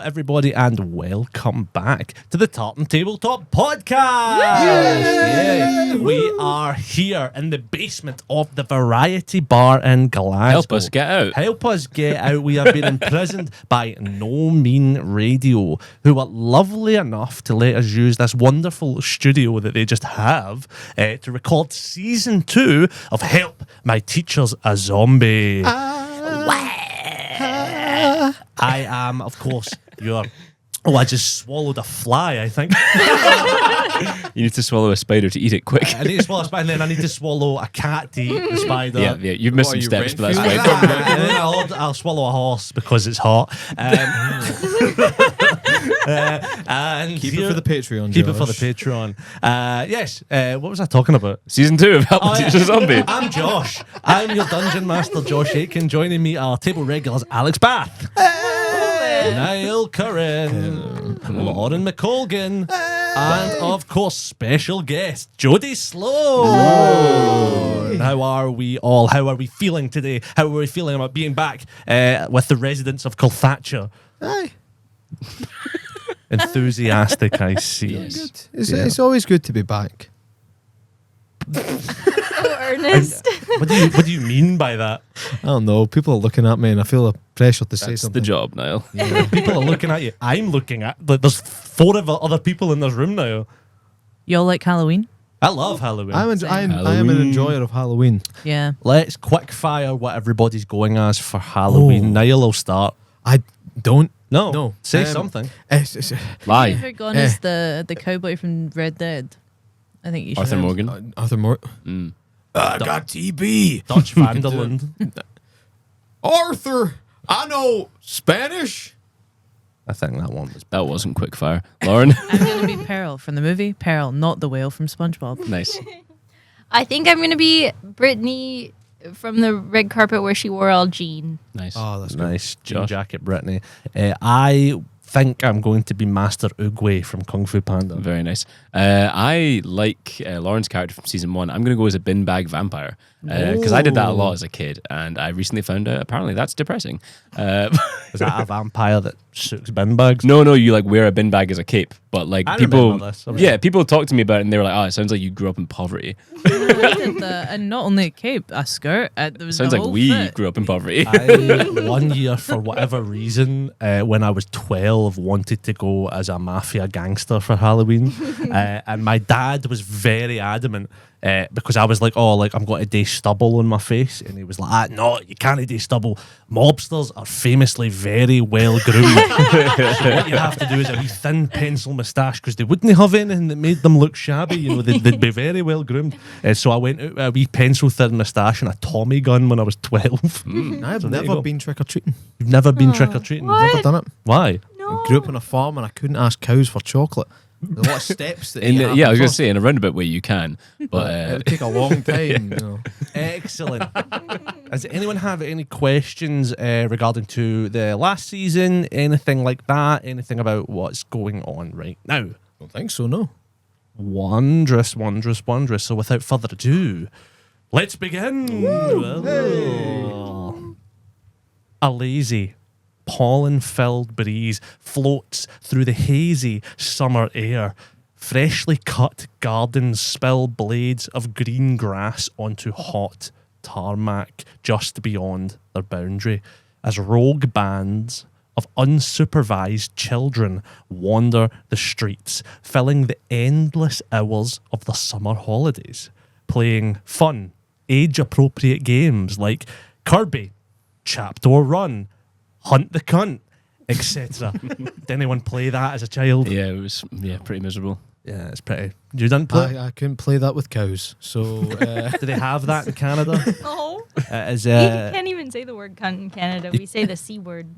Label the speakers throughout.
Speaker 1: everybody, and welcome back to the Tartan Tabletop Podcast. Yay! We are here in the basement of the Variety Bar in Glasgow.
Speaker 2: Help us get out.
Speaker 1: Help us get out. We have been imprisoned by No Mean Radio, who are lovely enough to let us use this wonderful studio that they just have to record season 2 of Help, My Teacher's a Zombie. I am, of course, your... Oh, I just swallowed a fly, I think.
Speaker 2: You need to swallow a spider to eat it quick.
Speaker 1: I need to swallow a spider, and then I need to swallow a cat to eat the spider.
Speaker 2: Yeah, you've missed some steps, but that's fine.
Speaker 1: And then I'll swallow a horse because it's hot. And
Speaker 3: Keep it for the Patreon,
Speaker 1: Keep it for the Patreon. Yes, what was I talking about?
Speaker 2: Season 2 of Help My Teacher's a Zombie.
Speaker 1: I'm Josh. I'm your Dungeon Master, Josh Aitken. Joining me are table regulars Alex Bath, Niall Curran, Lauren McColgan, and of course special guest Jodie Sloan. How are we all? How are we feeling today? How are we feeling about being back with the residents of Kilthatcher?
Speaker 3: Aye.
Speaker 1: Enthusiastic, I see.
Speaker 3: Good. It's always good to be back.
Speaker 4: Ernest.
Speaker 1: What do you mean by that?
Speaker 3: I don't know. People are looking at me and I feel a pressure to say
Speaker 2: That's
Speaker 3: something.
Speaker 2: the job, Niall.
Speaker 1: Yeah, people are looking at you. I'm looking at. There's 4 other people in this room now.
Speaker 5: Y'all like Halloween?
Speaker 1: I love Halloween.
Speaker 3: I am an enjoyer of Halloween.
Speaker 5: Yeah.
Speaker 1: Let's quick fire what everybody's going as for Halloween. Niall will start.
Speaker 3: I don't.
Speaker 1: No. Say something.
Speaker 2: Lie.
Speaker 5: Have you ever gone as the cowboy from Red Dead? I think you should.
Speaker 2: Arthur
Speaker 5: have.
Speaker 2: Morgan.
Speaker 3: Arthur Morgan. I got TB.
Speaker 1: Dutch Vanderland.
Speaker 3: Arthur, I know Spanish.
Speaker 1: I think that one was.
Speaker 2: That wasn't quick fire. Lauren.
Speaker 5: I'm going to be Pearl from the movie Pearl, not the whale from SpongeBob.
Speaker 2: Nice.
Speaker 4: I think I'm going to be Brittany from the red carpet where she wore all jean.
Speaker 2: Nice.
Speaker 3: Oh, that's
Speaker 1: Nice. Jean
Speaker 2: Josh.
Speaker 1: jacket, Brittany. I think I'm going to be Master Oogway from Kung Fu Panda.
Speaker 2: Very nice. I like Lauren's character from season 1. I'm going to go as a bin bag vampire because I did that a lot as a kid, and I recently found out apparently that's depressing.
Speaker 1: Is that a vampire that sucks bin bags?
Speaker 2: No, you like wear a bin bag as a cape, but like
Speaker 1: I
Speaker 2: people,
Speaker 1: remember this.
Speaker 2: people talk to me about it, and they were like, "Oh, it sounds like you grew up in poverty."
Speaker 5: I did that, and not only a cape, a skirt. There was
Speaker 2: Sounds
Speaker 5: the
Speaker 2: like
Speaker 5: whole
Speaker 2: we
Speaker 5: fit.
Speaker 2: grew up in poverty.
Speaker 1: I, one year, for whatever reason, when I was 12, wanted to go as a mafia gangster for Halloween. And my dad was very adamant because I was like, I'm going to do stubble on my face. And he was like, no, you can't do stubble. Mobsters are famously very well groomed. So what you have to do is a wee thin pencil moustache because they wouldn't have anything that made them look shabby. You know, they'd be very well groomed. So I went out with a wee pencil thin moustache and a Tommy gun when I was 12.
Speaker 3: I've
Speaker 1: So there you
Speaker 3: never
Speaker 1: go.
Speaker 3: been trick or treating.
Speaker 1: You've never been trick-or-treating?
Speaker 4: What?
Speaker 3: Never done it.
Speaker 1: Why?
Speaker 4: No.
Speaker 3: I grew up on a farm and I couldn't ask cows for chocolate. There's a lot of steps that you have
Speaker 2: Yeah, I was going to
Speaker 3: first.
Speaker 2: say in a roundabout way you can,
Speaker 3: It
Speaker 2: but
Speaker 3: would take a long time. You know.
Speaker 1: Excellent. Does anyone have any questions regarding to the last season? Anything like that? Anything about what's going on right now?
Speaker 3: Don't think so. No.
Speaker 1: Wondrous. So without further ado, let's begin. A lazy, pollen-filled breeze floats through the hazy summer air. Freshly cut gardens spill blades of green grass onto hot tarmac just beyond their boundary as rogue bands of unsupervised children wander the streets, filling the endless hours of the summer holidays, playing fun, age-appropriate games like Kirby, Chapdoor Run, Hunt the Cunt, etc. Did anyone play that as a child?
Speaker 2: yeah, it was pretty miserable.
Speaker 1: Yeah, it's pretty. You didn't play?
Speaker 3: I couldn't play that with cows. So
Speaker 1: Do they have that in Canada?
Speaker 4: No.
Speaker 1: You
Speaker 4: can't even say the word cunt in Canada. We say the C word.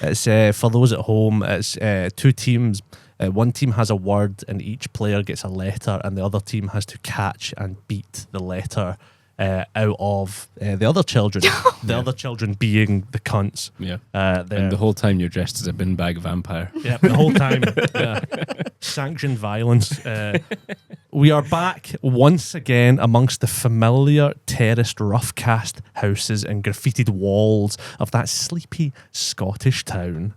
Speaker 1: It's for those at home. It's 2 teams. One team has a word, and each player gets a letter, and the other team has to catch and beat the letter out of the other children. The other children being the cunts.
Speaker 2: Yeah.
Speaker 1: And
Speaker 2: And the whole time you're dressed as a bin bag vampire.
Speaker 1: Yeah, the whole time. Yeah. Sanctioned violence. we are back once again amongst the familiar terraced rough-cast houses and graffitied walls of that sleepy Scottish town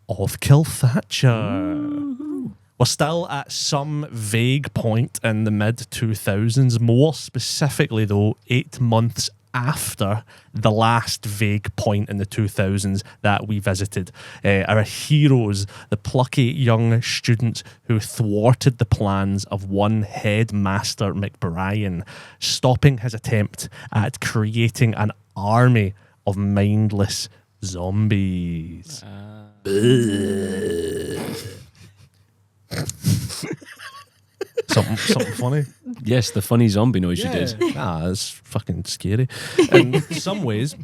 Speaker 1: of Kilthatcher. We're still at some vague point in the mid-2000s, more specifically though 8 months after the last vague point in the 2000s that we visited. Our heroes, the plucky young students who thwarted the plans of one headmaster McBrien, stopping his attempt at creating an army of mindless zombies. Something funny.
Speaker 2: Yes, the funny zombie noise you did.
Speaker 1: It's fucking scary. In some ways,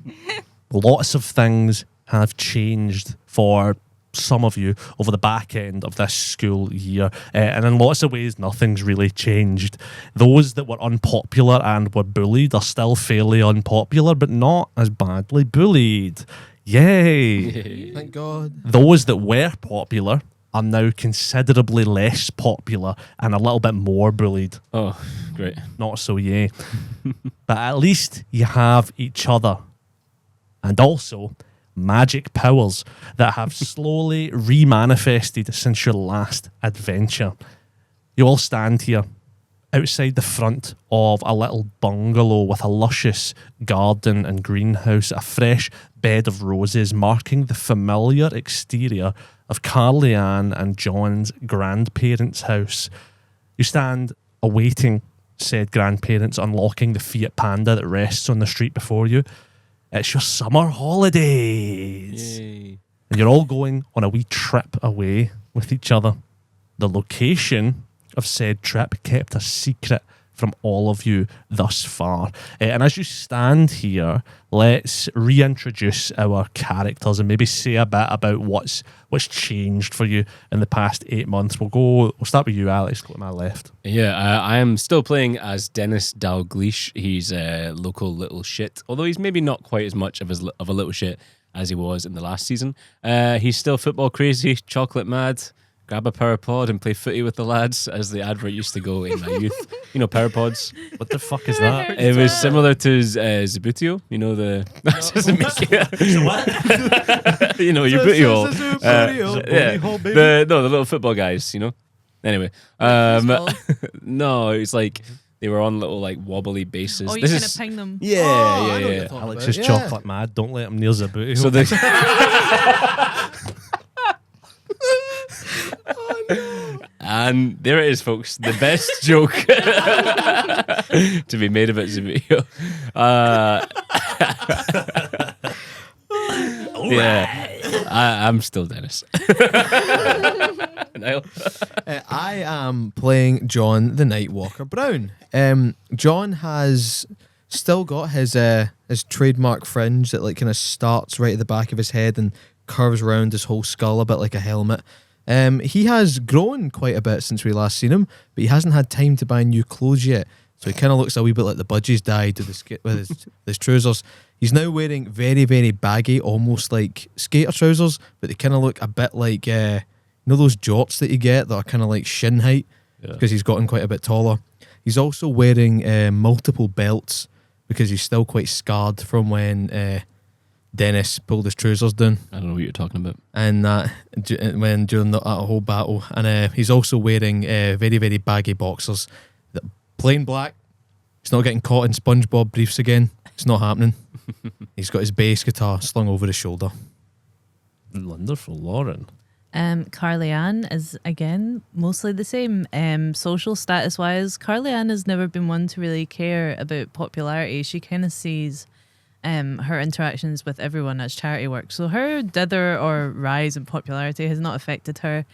Speaker 1: lots of things have changed for some of you over the back end of this school year. And in lots of ways, nothing's really changed. Those that were unpopular and were bullied are still fairly unpopular, but not as badly bullied. Yay!
Speaker 3: Thank God.
Speaker 1: Those that were popular are now considerably less popular and a little bit more bullied.
Speaker 2: Oh, great.
Speaker 1: Not so yay. But at least you have each other. And also magic powers that have slowly remanifested since your last adventure. You all stand here outside the front of a little bungalow with a luscious garden and greenhouse, a fresh bed of roses marking the familiar exterior of Carly Ann and John's grandparents' house. You stand awaiting said grandparents unlocking the Fiat Panda that rests on the street before you. It's your summer holidays.
Speaker 2: Yay.
Speaker 1: And you're all going on a wee trip away with each other. The location of said trip kept a secret from all of you thus far. And as you stand here, let's reintroduce our characters and maybe say a bit about what's changed for you in the past 8 months. We'll start with you, Alex. Go to my left.
Speaker 2: Yeah, I am still playing as Dennis Dalgleish. He's a local little shit, although he's maybe not quite as much of a little shit as he was in the last season. He's still football crazy, chocolate mad, grab a power pod and play footy with the lads, as the advert used to go in my youth. You know, power pods.
Speaker 1: What the fuck is that?
Speaker 2: It was similar to Zabutio. You know the. That doesn't make it.
Speaker 1: What?
Speaker 2: You know your booty hole.
Speaker 1: Booty hole, baby.
Speaker 2: The little football guys. You know. Anyway,
Speaker 5: Baseball.
Speaker 2: no, it's like they were on little like wobbly bases.
Speaker 5: Oh, you
Speaker 2: This
Speaker 5: kind
Speaker 2: is
Speaker 5: of ping them.
Speaker 2: yeah,
Speaker 3: Oh, I know
Speaker 2: yeah,
Speaker 3: what you're
Speaker 2: yeah.
Speaker 3: talking
Speaker 1: Alex
Speaker 3: about.
Speaker 1: is
Speaker 3: Yeah.
Speaker 1: chocolate mad. Don't let him near the booty
Speaker 2: So
Speaker 1: hole.
Speaker 2: And there it is, folks. The best joke to be made about Zabutio. Yeah, I'm still Dennis. Niall?
Speaker 3: I am playing John the Nightwalker Brown. John has still got his trademark fringe that like kind of starts right at the back of his head and curves around his whole skull a bit like a helmet. He has grown quite a bit since we last seen him, but he hasn't had time to buy new clothes yet. So he kind of looks a wee bit like the budgies died with his trousers. He's now wearing very, very baggy, almost like skater trousers, but they kind of look a bit like, you know those jorts that you get that are kind of like shin height, because he's gotten quite a bit taller. He's also wearing multiple belts because he's still quite scarred from when Dennis pulled his trousers down.
Speaker 2: I don't know what you're talking about.
Speaker 3: And when during that whole battle, and he's also wearing very, very baggy boxers, that plain black. He's not getting caught in SpongeBob briefs again. It's not happening. He's got his bass guitar slung over his shoulder.
Speaker 1: Wonderful, Lauren.
Speaker 5: Carly Ann is again mostly the same. Social status wise, Carly Ann has never been one to really care about popularity. She kind of sees her interactions with everyone as charity work. So her dither or rise in popularity has not affected her.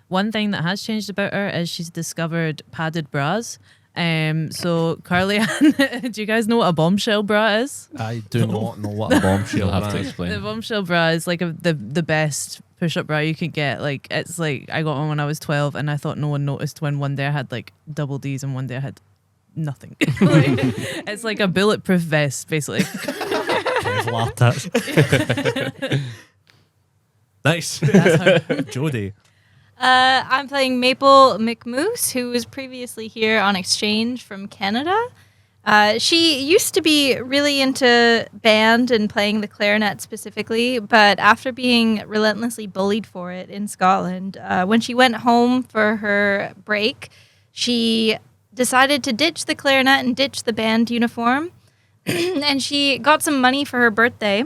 Speaker 5: One thing that has changed about her is she's discovered padded bras. So Carly Ann, do you guys know what a bombshell bra is?
Speaker 1: I do not know what a bombshell
Speaker 2: You'll have to
Speaker 1: is.
Speaker 2: explain.
Speaker 5: The bombshell bra is like the best push-up bra you could get. Like it's like I got one when I was 12 and I thought no one noticed when one day I had like double D's and one day I had nothing. Like, it's like a bulletproof vest basically.
Speaker 1: Kevlar tits. Nice.
Speaker 5: That's her.
Speaker 1: Jodie.
Speaker 4: I'm playing Maple McMoose, who was previously here on exchange from Canada. She used to be really into band and playing the clarinet specifically, but after being relentlessly bullied for it in Scotland, when she went home for her break, she decided to ditch the clarinet and ditch the band uniform. And she got some money for her birthday,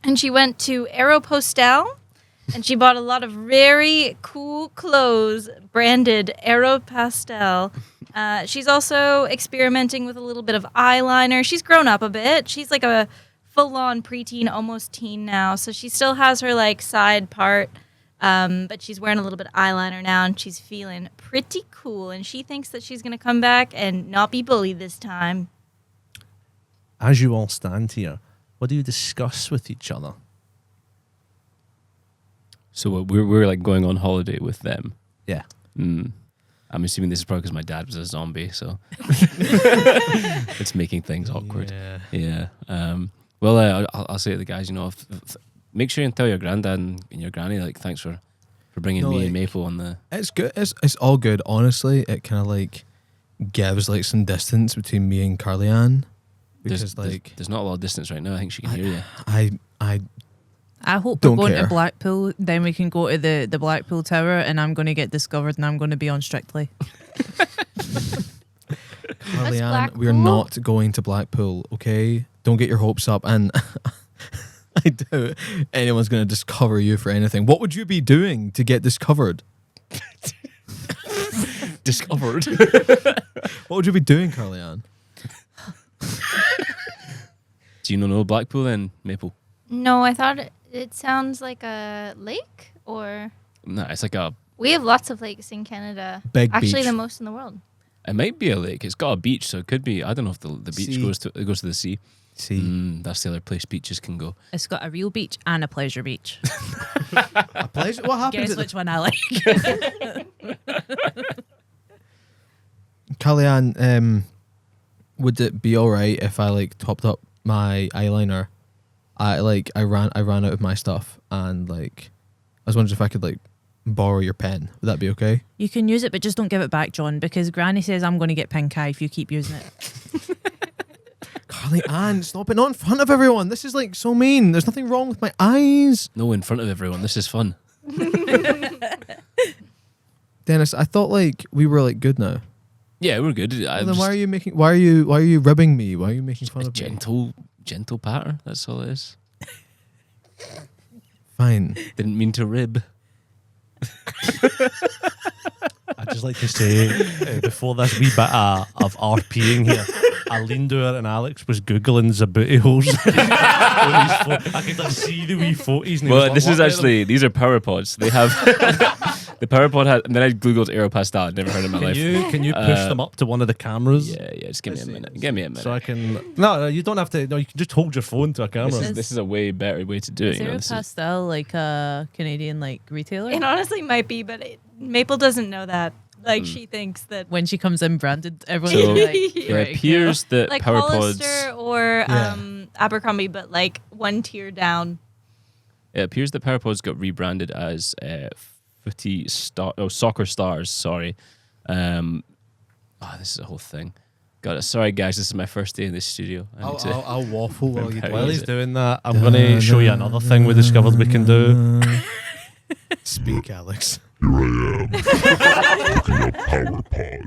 Speaker 4: and she went to Aeropostale, and she bought a lot of very cool clothes branded Aeropostale. She's also experimenting with a little bit of eyeliner. She's grown up a bit. She's like a full-on preteen, almost teen now. So she still has her like side part, but she's wearing a little bit of eyeliner now, and she's feeling pretty cool. And she thinks that she's going to come back and not be bullied this time.
Speaker 1: As you all stand here, what do you discuss with each other?
Speaker 2: So we're like going on holiday with them.
Speaker 1: Yeah.
Speaker 2: I'm assuming this is probably because my dad was a zombie, so it's making things awkward. Yeah. Well, I'll say to the guys, make sure and tell your granddad and your granny, like, thanks for bringing me and Maple on the.
Speaker 3: It's good. It's all good. Honestly, it kind of like gives like some distance between me and Carly Ann. Because
Speaker 2: there's not a lot of distance right now. I think she can hear you.
Speaker 5: I hope
Speaker 3: Don't
Speaker 5: we're going
Speaker 3: care.
Speaker 5: to Blackpool, then we can go to the Blackpool Tower, and I'm going to get discovered, and I'm going to be on Strictly.
Speaker 3: Carly Ann,
Speaker 4: Blackpool?
Speaker 3: we're not going to Blackpool, okay? Don't get your hopes up. And I doubt anyone's going to discover you for anything. What would you be doing to get discovered?
Speaker 2: Discovered.
Speaker 3: What would you be doing, Carly Ann?
Speaker 2: Do you know Blackpool then, Maple?
Speaker 4: No, I thought it sounds like a lake, or
Speaker 2: No, it's like
Speaker 4: we have lots of lakes in Canada.
Speaker 3: Big
Speaker 4: Actually,
Speaker 3: beach.
Speaker 4: the most in the world.
Speaker 2: it might be a lake. It's got a beach, so it could be. I don't know if the beach
Speaker 3: Sea.
Speaker 2: goes to the sea.
Speaker 3: See,
Speaker 2: That's the other place beaches can go.
Speaker 5: It's got a real beach and a pleasure beach.
Speaker 3: a pleasure. What happens?
Speaker 5: Guess
Speaker 3: At
Speaker 5: which one I like.
Speaker 3: Carly Ann, would it be all right if I like topped up my eyeliner? I ran out of my stuff, and like I was wondering if I could like borrow your pen. Would that be okay?
Speaker 5: You can use it, but just don't give it back, John, because Granny says I'm going to get pink eye if you keep using it.
Speaker 3: Carly Ann, stop it! Not in front of everyone. This is like so mean. There's nothing wrong with my eyes.
Speaker 2: No, in front of everyone. This is fun.
Speaker 3: Dennis, I thought like we were like good now.
Speaker 2: Yeah, we're good.
Speaker 3: Well, then why are you making? Why are you ribbing me? Why are you making fun
Speaker 2: a
Speaker 3: of me?
Speaker 2: gentle patter? That's all it is.
Speaker 3: Fine.
Speaker 2: Didn't mean to rib.
Speaker 1: I'd just like to say, before this wee bit of RPing here, I leaned over and Alex was Googling the booty holes. I could like, see the wee photos. And he was
Speaker 2: Well,
Speaker 1: like,
Speaker 2: this is
Speaker 1: "What are
Speaker 2: actually, these are power pods. They have, the power pod has, and then I Googled Aeropostale. I'd never heard in my
Speaker 1: them?"
Speaker 2: life.
Speaker 1: Can you push them up to one of the cameras?
Speaker 2: Yeah, just give me a minute. Give me a minute.
Speaker 1: So I can. No, you don't have to. No, you can just hold your phone to a camera.
Speaker 2: This is a way better way to do it.
Speaker 5: Is
Speaker 2: You know,
Speaker 5: Aeropostale like a Canadian like retailer?
Speaker 4: It honestly might be, but Maple doesn't know that. Like she thinks that
Speaker 5: When she comes in branded, everyone's
Speaker 2: So,
Speaker 5: like,
Speaker 2: it
Speaker 5: right,
Speaker 2: appears that
Speaker 4: like
Speaker 2: power
Speaker 4: Hollister
Speaker 2: pods.
Speaker 4: or
Speaker 3: Yeah.
Speaker 4: Abercrombie, but like one tier down.
Speaker 2: It appears that power pods got rebranded as soccer stars. Sorry. This is a whole thing. Got it. Sorry, guys. This is my first day in this studio. I need to-
Speaker 3: I'll waffle while you do
Speaker 1: While
Speaker 3: it.
Speaker 1: he's doing that, I'm going to show you another thing we discovered we can do.
Speaker 3: Speak, Alex.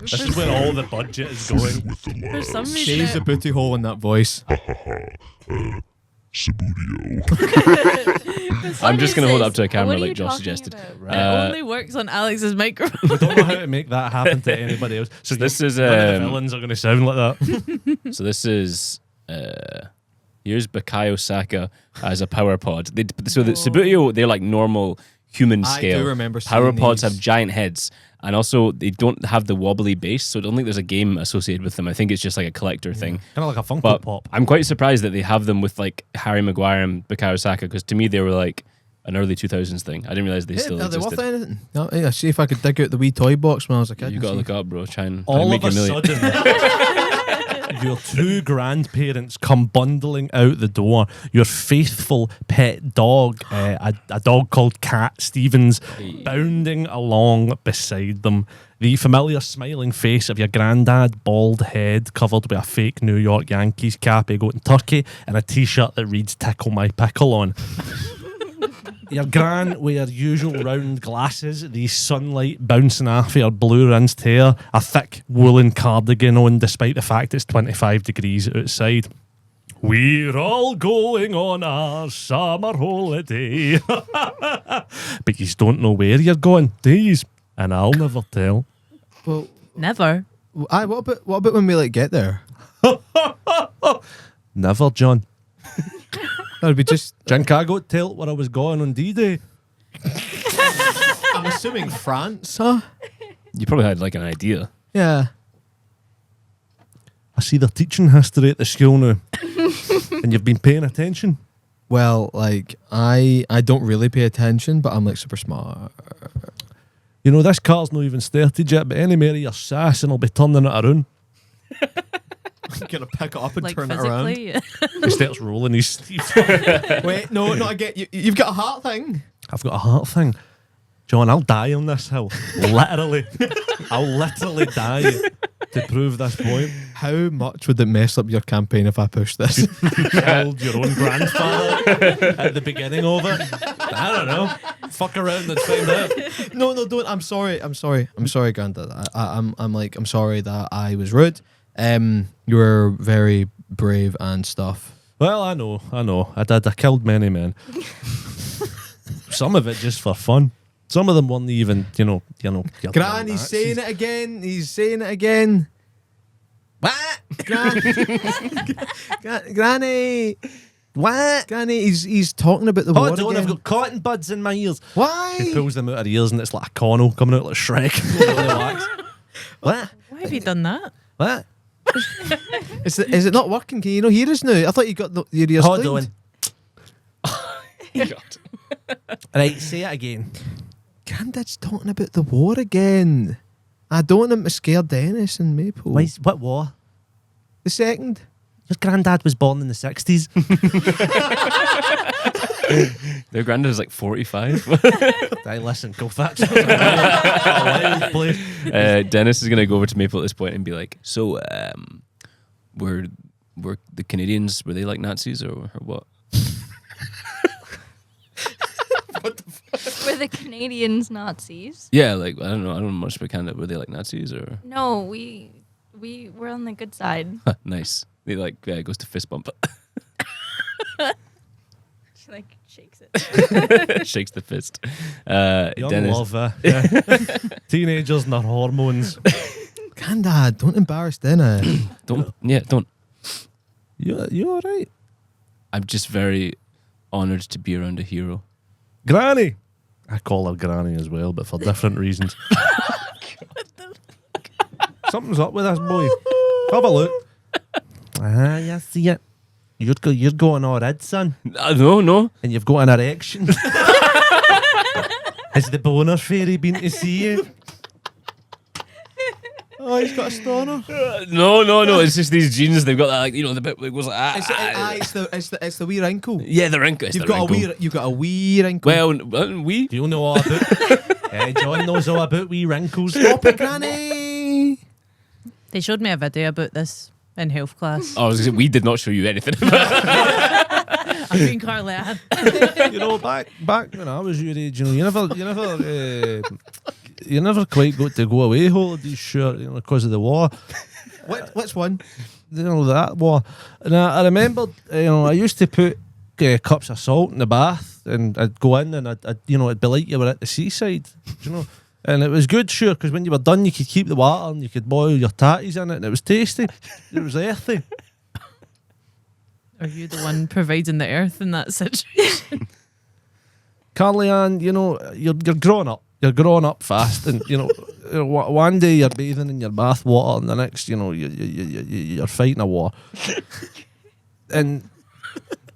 Speaker 1: This is where all the budget is going.
Speaker 5: For some reason,
Speaker 3: She's a booty hole in that voice.
Speaker 2: I'm just going to hold it up to a camera
Speaker 4: What are
Speaker 2: like
Speaker 4: you
Speaker 2: Josh
Speaker 4: talking
Speaker 2: suggested.
Speaker 4: about?
Speaker 5: it only works on Alex's microphone.
Speaker 1: We don't know how to make that happen to anybody else. So
Speaker 2: This is,
Speaker 1: none of the villains are going to sound like that.
Speaker 2: So this is here's Bukayo Saka as a power pod. So the Subbuteo, they're like normal human
Speaker 3: I
Speaker 2: scale.
Speaker 3: do remember seeing
Speaker 2: Power pods
Speaker 3: these.
Speaker 2: have giant heads, and also they don't have the wobbly base, so I don't think there's a game associated with them. I think it's just like a collector thing.
Speaker 1: Kind of like a Funko
Speaker 2: But
Speaker 1: Pop.
Speaker 2: I'm quite surprised that they have them with like Harry Maguire and Bukayo Saka, because to me they were like an early 2000s thing. I didn't realize they still
Speaker 3: Are they worth
Speaker 2: existed.
Speaker 3: anything? No, yeah, see if I could dig out the wee toy box when I was a kid.
Speaker 2: You
Speaker 3: and
Speaker 2: gotta
Speaker 3: see.
Speaker 2: look up, bro. Try and
Speaker 1: All
Speaker 2: make
Speaker 1: of
Speaker 2: your
Speaker 1: a
Speaker 2: million.
Speaker 1: sudden, your two grandparents come bundling out the door. Your faithful pet dog, a dog called Cat Stevens, bounding along beside them. The familiar smiling face of your granddad, bald head covered with a fake New York Yankees cap, egoting turkey, and a t-shirt that reads "Tickle My Pickle" on. Your gran with your usual round glasses, the sunlight bouncing off your blue rinsed hair, a thick woolen cardigan on despite the fact it's 25 degrees outside. We're all going on our summer holiday. But you don't know where you're going, do you? And I'll never tell.
Speaker 3: Well,
Speaker 5: Never.
Speaker 3: aye, what about when we like get there?
Speaker 1: Never, John.
Speaker 3: That would be just.
Speaker 1: Drink I got tell where I was going on D-Day.
Speaker 3: I'm assuming France, huh?
Speaker 2: You probably had like an idea.
Speaker 3: Yeah.
Speaker 1: I see they're teaching history at the school now. And you've been paying attention.
Speaker 3: Well, like I don't really pay attention, but I'm like super smart.
Speaker 1: You know, this car's not even started yet, but any more of your sass and I'll be turning it around.
Speaker 3: I'm gonna pick it up and
Speaker 5: Like
Speaker 3: turn it around.
Speaker 5: physically.
Speaker 1: He starts rolling his sleeves.
Speaker 3: Wait, no, I get you. You've got a heart thing.
Speaker 1: I've got a heart thing. John, I'll die on this hill. Literally. I'll literally die to prove this point.
Speaker 3: How much would it mess up your campaign if I push this?
Speaker 1: Killed your own grandfather at the beginning of it. I don't know. Fuck around and find out.
Speaker 3: No, don't. I'm sorry, Granddad. I'm sorry that I was rude. You were very brave and stuff.
Speaker 1: Well, I know. I did. I killed many men. Some of it just for fun. Some of them weren't even, you know.
Speaker 3: Gran, he's saying it again. He's saying it again. What? Granny.
Speaker 1: What?
Speaker 3: Granny, he's talking about the war
Speaker 1: Hold on,
Speaker 3: again.
Speaker 1: I've got cotton buds in my ears. He
Speaker 3: Why?
Speaker 1: pulls them out of ears and it's like a cornel coming out like Shrek. What?
Speaker 5: Why have you done that?
Speaker 1: What?
Speaker 3: Is it not working? Can you not hear us now? I thought you got your ears
Speaker 1: Hold
Speaker 3: cleaned.
Speaker 1: on. Right, say it again.
Speaker 3: Granddad's talking about the war again. I don't want him to scare Dennis and Maple.
Speaker 1: What war?
Speaker 3: The second.
Speaker 1: Your granddad was born in the 60s.
Speaker 2: Their granddad is like 45.
Speaker 1: Hey, listen, Kilthatcher.
Speaker 2: Dennis is gonna go over to Maple at this point and be like, "So, were the Canadians, were they like Nazis or what?"
Speaker 4: Were the Canadians Nazis?
Speaker 2: Yeah, like I don't know much about Canada. Were they like Nazis or
Speaker 4: No, we were on the good side.
Speaker 2: nice? They like goes to fist bump,
Speaker 4: She like shakes it.
Speaker 2: shakes the fist.
Speaker 1: Young
Speaker 2: Dennis,
Speaker 1: love, yeah. Teenagers and their hormones.
Speaker 3: Granddad, don't embarrass Dennis.
Speaker 2: don't.
Speaker 1: You all right?
Speaker 2: I'm just very honoured to be around a hero.
Speaker 1: Granny. I call her Granny as well, but for different reasons. Something's up with this boy. Have a look. Ah, you see it. You're going all red, son.
Speaker 2: No.
Speaker 1: And you've got an erection. Has the boner fairy been to see you?
Speaker 3: Oh, he's got a stoner.
Speaker 2: No. It's just these jeans. They've got that, like, the bit that goes like that.
Speaker 3: It's the wee wrinkle.
Speaker 2: Yeah, the wrinkle.
Speaker 3: You've got a wee wrinkle.
Speaker 2: Well, we.
Speaker 1: Do you know all about John knows all about wee wrinkles.
Speaker 3: Stop it, Granny.
Speaker 5: They showed me a video about this in health class.
Speaker 2: Oh, I was gonna say, we did not show you anything.
Speaker 5: I've been Carly Ann.
Speaker 1: You know, back when I was your age, you never quite got to go away holidays, sure, because of the war.
Speaker 3: Which one?
Speaker 1: That war. And I remember, I used to put cups of salt in the bath, and I'd go in, and it'd be like you were at the seaside, And it was good, sure, because when you were done, you could keep the water and you could boil your tatties in it, and it was tasty. It was earthy.
Speaker 5: Are you the one providing the earth in that situation?
Speaker 1: Carly Ann, you're growing up. You're growing up fast, and one day you're bathing in your bath water, and the next, you're fighting a war, and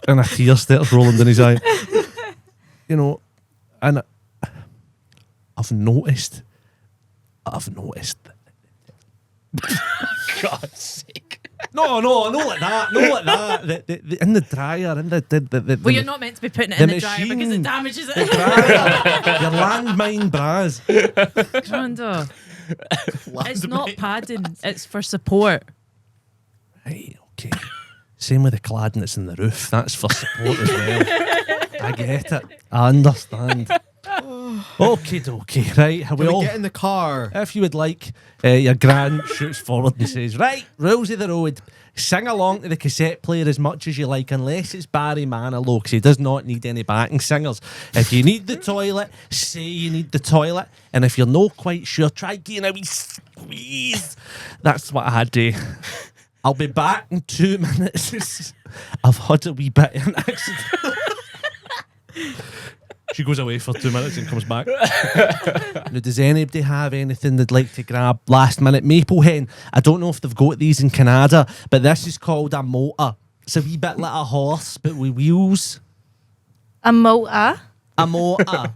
Speaker 1: a tear starts rolling down his eye. And I've noticed.
Speaker 2: God's sake.
Speaker 1: No, not like that. Not like that. In the dryer, in the
Speaker 5: Well, you're not meant to be putting it in the dryer because
Speaker 1: machine.
Speaker 5: it damages
Speaker 1: the
Speaker 5: it.
Speaker 1: dryer. Your landmine bras.
Speaker 5: Grando. It's not padding. It's for support.
Speaker 1: Right, okay. Same with the cladding that's in the roof. That's for support as well. I get it. I understand. Okay, dokie. Right,
Speaker 3: Can we get in the car?
Speaker 1: if you would like, your gran shoots forward and says, right, rules of the road. Sing along to the cassette player as much as you like, unless it's Barry Manilow, because he does not need any backing singers. If you need the toilet, say you need the toilet. And if you're not quite sure, try getting a wee squeeze. That's what I had to. I'll be back in 2 minutes. I've had a wee bit of an accident. She goes away for 2 minutes and comes back. Now, does anybody have anything they'd like to grab last minute? Maple Hen, I don't know if they've got these in Canada, but this is called a motor. It's a wee bit like a horse, but with wheels.
Speaker 4: A motor.
Speaker 1: A motor.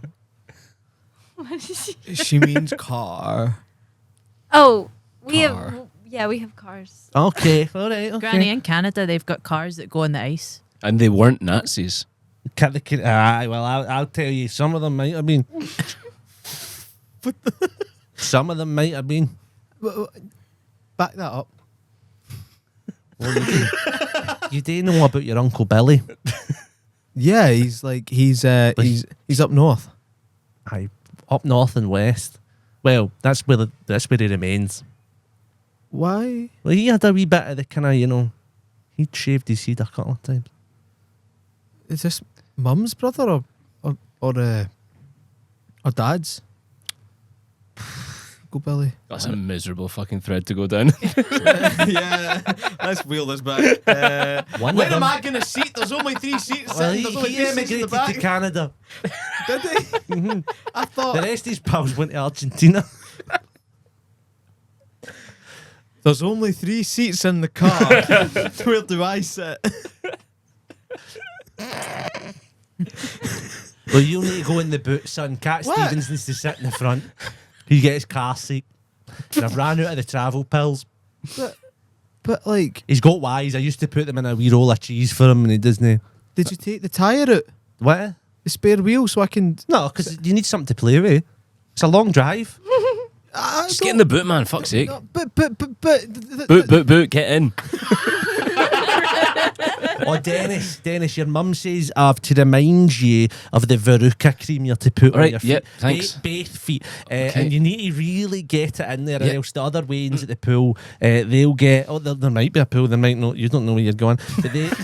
Speaker 3: She means car.
Speaker 4: Oh, we
Speaker 3: Car.
Speaker 4: have. Yeah, we have cars.
Speaker 1: Okay, all right, okay.
Speaker 5: Granny, in Canada, they've got cars that go on the ice.
Speaker 2: And they weren't Nazis.
Speaker 1: Aye, well, I'll tell you, some of them might have been. Some of them might have been.
Speaker 3: Back that up.
Speaker 1: Well, you do know about your Uncle Billy.
Speaker 3: Yeah, he's up north.
Speaker 1: Aye, up north and west. Well, that's where he remains.
Speaker 3: Why?
Speaker 1: Well, he had a wee bit of the kind of, he'd shaved his head a couple of times.
Speaker 3: Is this mum's brother or dad's? Go Billy.
Speaker 2: That's a miserable fucking thread to go down.
Speaker 3: Yeah, let's wheel this back.
Speaker 1: One
Speaker 3: Where
Speaker 1: of
Speaker 3: am
Speaker 1: them-
Speaker 3: I going to seat? There's only 3 seats.
Speaker 1: Well,
Speaker 3: There's only
Speaker 1: he
Speaker 3: 3 seats in the
Speaker 1: emigrated to
Speaker 3: back.
Speaker 1: Canada.
Speaker 3: Did he? I
Speaker 1: The
Speaker 3: thought
Speaker 1: rest of his pals went to Argentina.
Speaker 3: there's only 3 seats in the car. Where do I sit?
Speaker 1: Well, you need to go in the boot, son. Cat
Speaker 3: What?
Speaker 1: Stevens needs to sit in the front. He get his car seat. And I've ran out of the travel pills.
Speaker 3: But like,
Speaker 1: He's got wise. I used to put them in a wee roll of cheese for him, and he doesn't.
Speaker 3: did you take the tyre out?
Speaker 1: What?
Speaker 3: The spare wheel so I can.
Speaker 1: No, because you need something to play with. It's a long drive.
Speaker 3: I
Speaker 2: Just get in the boot, man. Fuck's sake.
Speaker 3: But
Speaker 2: Boot, get in.
Speaker 1: Oh, Dennis, your mum says I've to remind you of the Veruca cream you're to put on
Speaker 2: Right,
Speaker 1: your feet.
Speaker 2: yep, thanks.
Speaker 1: Both feet.
Speaker 2: Okay.
Speaker 1: And you need to really get it in there, or
Speaker 2: Yep.
Speaker 1: else the other Waynes at the pool, they'll get. Oh, there might be a pool. There might not. You don't know where you're going. But they'll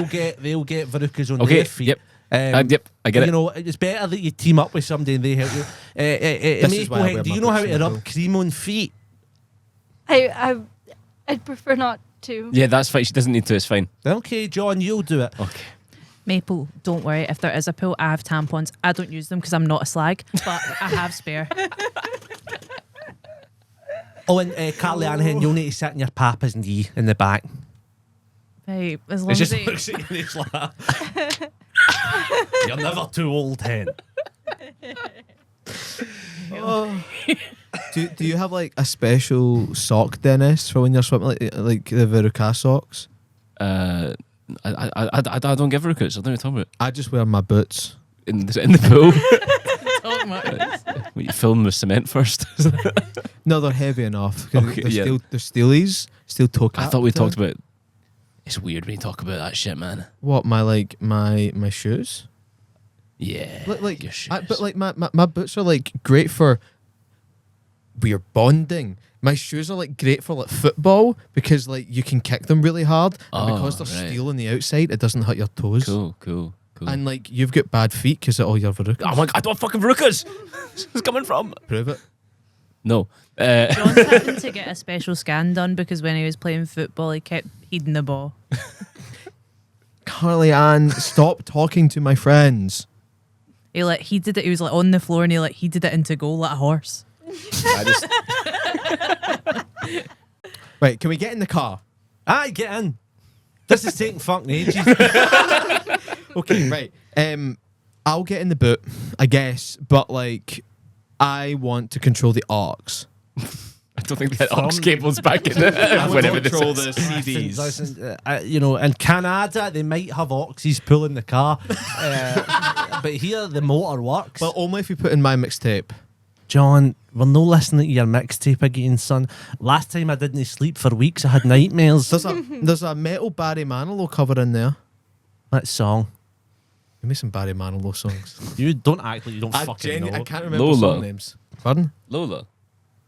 Speaker 1: get Verucas on
Speaker 2: Okay,
Speaker 1: their feet.
Speaker 2: yep. Yep, I get
Speaker 1: you
Speaker 2: it.
Speaker 1: know, it's better that you team up with somebody and they help you.
Speaker 3: is why I
Speaker 1: Maplehead,
Speaker 3: wear
Speaker 1: do
Speaker 3: my
Speaker 1: you know how
Speaker 3: boots
Speaker 1: to
Speaker 3: in the
Speaker 1: rub
Speaker 3: pool.
Speaker 1: cream on feet?
Speaker 4: I'd prefer not to.
Speaker 2: Yeah, that's fine. She doesn't need to. It's fine.
Speaker 1: Okay, John, you'll do it.
Speaker 2: Okay.
Speaker 5: Maple, don't worry. If there is a pool, I have tampons. I don't use them because I'm not a slag, but I have spare.
Speaker 1: Oh, and Carly Ann, you'll need to sit in your papa's knee in the back.
Speaker 5: Right, as long
Speaker 1: It
Speaker 5: as
Speaker 1: just
Speaker 5: they,
Speaker 1: looks at you and it's like, you're never too old, hen.
Speaker 3: do you have like a special sock, Dennis, for when you're swimming, like the Veruca socks?
Speaker 2: I don't give Verucas. I don't know what you're talking about.
Speaker 3: I just wear my boots.
Speaker 2: In the pool.
Speaker 5: talking about.
Speaker 2: You fill them with cement first.
Speaker 3: No, they're heavy enough. 'Cause
Speaker 2: Okay,
Speaker 3: they're
Speaker 2: yeah.
Speaker 3: they're steelies, steel toe cap.
Speaker 2: I thought we talked about. It's weird when you talk about that shit, man.
Speaker 3: what my shoes.
Speaker 2: Yeah.
Speaker 3: Like
Speaker 2: your shoes.
Speaker 3: but like my boots are like great for we're bonding. My shoes are like great for like football because like you can kick them really hard and
Speaker 2: Oh,
Speaker 3: because they're
Speaker 2: right.
Speaker 3: steel on the outside, it doesn't hurt your toes.
Speaker 2: Cool.
Speaker 3: And like you've got bad feet because of all your Verucas.
Speaker 2: Oh my god, I don't have fucking Verucas. Where's this coming from?
Speaker 3: Prove it.
Speaker 2: No.
Speaker 5: John's having to get a special scan done because when he was playing football, he kept heeding the ball.
Speaker 3: Carly Ann, stop talking to my friends.
Speaker 5: He did it. He was like on the floor and he did it into goal like a horse.
Speaker 2: I just,
Speaker 3: Right, can we get in the car?
Speaker 1: Aye, get in. This is taking fucking ages.
Speaker 3: Okay, right. I'll get in the boot, I guess, but like I want to control the arcs.
Speaker 2: I don't think they had aux cables back in whenever this
Speaker 3: control
Speaker 2: is.
Speaker 3: the CDs.
Speaker 1: Listen, in Canada they might have auxies pulling the car, but here the motor works.
Speaker 3: But only if you put in my mixtape.
Speaker 1: John, we're no listening to your mixtape again, son. Last time I didn't sleep for weeks. I had nightmares.
Speaker 3: There's a metal Barry Manilow cover in there.
Speaker 1: That song.
Speaker 3: Give me some Barry Manilow songs.
Speaker 1: You don't act like you don't fucking know.
Speaker 3: I can't remember
Speaker 2: Lola.
Speaker 3: song names. Pardon?
Speaker 2: Lola.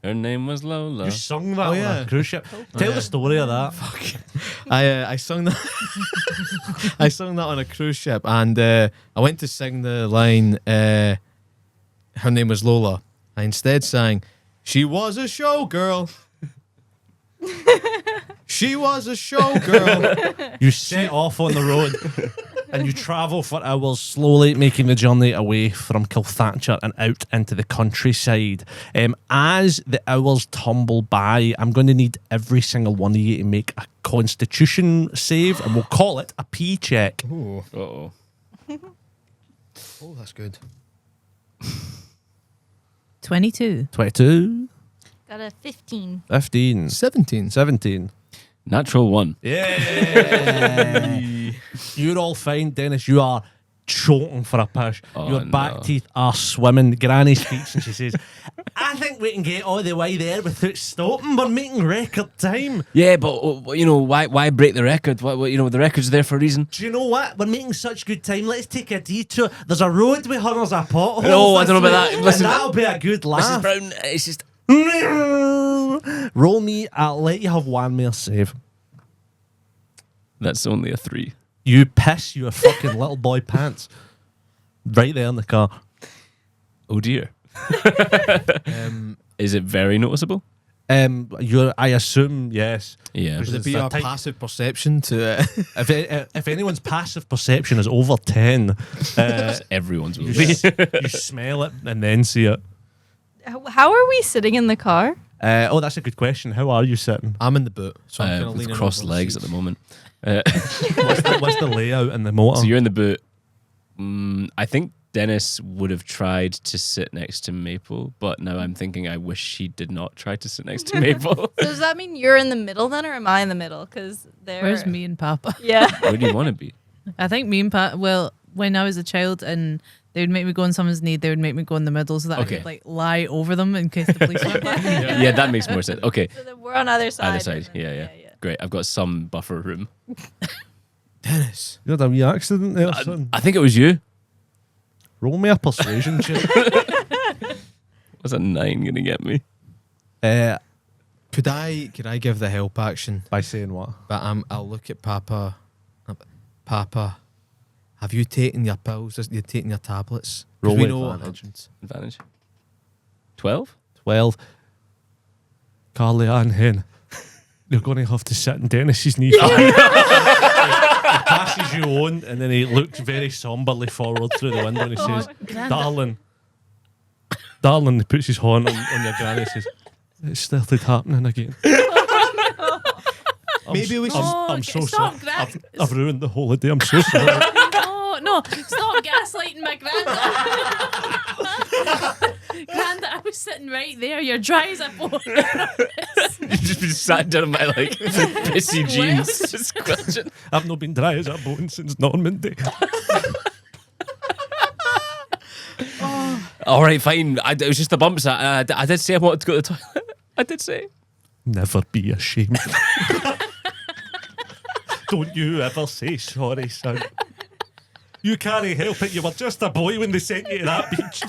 Speaker 2: Her name was Lola.
Speaker 1: You sung that
Speaker 3: Oh,
Speaker 1: on
Speaker 3: yeah.
Speaker 1: a cruise ship. Tell the story of that.
Speaker 3: I sung that. I sung that on a cruise ship, and I went to sing the line. Her name was Lola. I instead sang, "She was a showgirl." She was a showgirl.
Speaker 1: You set off on the road and you travel for hours, slowly making the journey away from Kilthatcher and out into the countryside. As the hours tumble by, I'm going to need every single one of you to make a constitution save, and we'll call it a P check.
Speaker 3: Ooh.
Speaker 2: Uh-oh.
Speaker 3: Oh, that's good.
Speaker 5: 22.
Speaker 1: 22,
Speaker 4: Got a 15.
Speaker 1: 15,
Speaker 3: 17.
Speaker 1: 17.
Speaker 2: Natural 1.
Speaker 1: Yeah. You're all fine, Dennis. You are choking for a push.
Speaker 2: Oh,
Speaker 1: Your back
Speaker 2: no.
Speaker 1: teeth are swimming. Granny speaks and she says, I think we can get all the way there without stopping. We're making record time.
Speaker 2: Yeah, but why break the record? The record's there for a reason.
Speaker 1: Do you know what? We're making such good time. Let's take a detour. There's a road with there's a pothole.
Speaker 2: No, I don't know about that. Listen,
Speaker 1: that'll be a good
Speaker 2: Mrs.
Speaker 1: laugh.
Speaker 2: Brown, it's just
Speaker 1: Roll me. I'll let you have one more save.
Speaker 2: that's only a 3.
Speaker 1: You piss your fucking little boy pants. Right there in the car.
Speaker 2: Oh dear. Is it very noticeable?
Speaker 1: I assume yes.
Speaker 2: Yeah.
Speaker 3: Would it
Speaker 1: It's
Speaker 3: be
Speaker 1: a
Speaker 3: our
Speaker 1: type-
Speaker 3: passive perception to
Speaker 1: If anyone's passive perception is over 10,
Speaker 2: Everyone's will
Speaker 1: you,
Speaker 2: be.
Speaker 1: you smell it and then see it.
Speaker 4: How are we sitting in the car?
Speaker 1: That's a good question. How are you sitting?
Speaker 3: I'm in the boot, so I'm kind of
Speaker 2: With
Speaker 3: leaning
Speaker 2: crossed
Speaker 3: over the
Speaker 2: legs at
Speaker 3: seats.
Speaker 2: the moment.
Speaker 1: What's the layout in the motor?
Speaker 2: So you're in the boot. I think Dennis would have tried to sit next to Maple, but now I'm thinking I wish he did not try to sit next to Maple.
Speaker 4: So does that mean you're in the middle then, or am I in the middle? Because
Speaker 5: Where's me and Papa?
Speaker 4: Yeah.
Speaker 2: Where do you want to be?
Speaker 5: I think me and Papa, well, when I was a child and they would make me go on someone's knee, they would make me go in the middle so that
Speaker 2: Okay.
Speaker 5: I could lie over them in case the police went by.
Speaker 2: Yeah, that makes more sense. Okay.
Speaker 4: So then we're on either side.
Speaker 2: Either side.
Speaker 4: and then-
Speaker 2: Yeah. Great. I've got some buffer room.
Speaker 3: Dennis.
Speaker 1: You had a wee accident there, son.
Speaker 2: I think it was you.
Speaker 1: Roll me a persuasion check.
Speaker 2: What's a 9 going to get me?
Speaker 3: Could I give the help action?
Speaker 1: By saying what?
Speaker 3: But I'll look at Papa. Papa, have you taken your pills? You're taking your tablets? 'Cause
Speaker 1: Roll
Speaker 3: we
Speaker 1: with
Speaker 3: know what
Speaker 1: advantage.
Speaker 3: happens.
Speaker 2: Advantage. 12?
Speaker 1: 12. Carly Ann Hen. You're going to have to sit in Dennis's knee. He passes you on and then he looks very somberly forward through the window and he says, Darling, he puts his hand on your granny and says, it started happening again.
Speaker 3: Maybe we should.
Speaker 1: I'm so sorry.
Speaker 5: Stop, Gran.
Speaker 1: I've ruined the holiday. I'm so sorry.
Speaker 5: No, stop gaslighting my granddad. Granddad, I was sitting right there. You're dry as a bone.
Speaker 2: You've just been sat down in my pissy jeans. Squelching.
Speaker 1: I've not been dry as a bone since Normandy.
Speaker 2: All right, fine. It was just the bumps. I did say I wanted to go to the toilet. I did say.
Speaker 1: Never be ashamed. Don't you ever say sorry, son. You can't help it. You were just a boy when they sent you to that beach.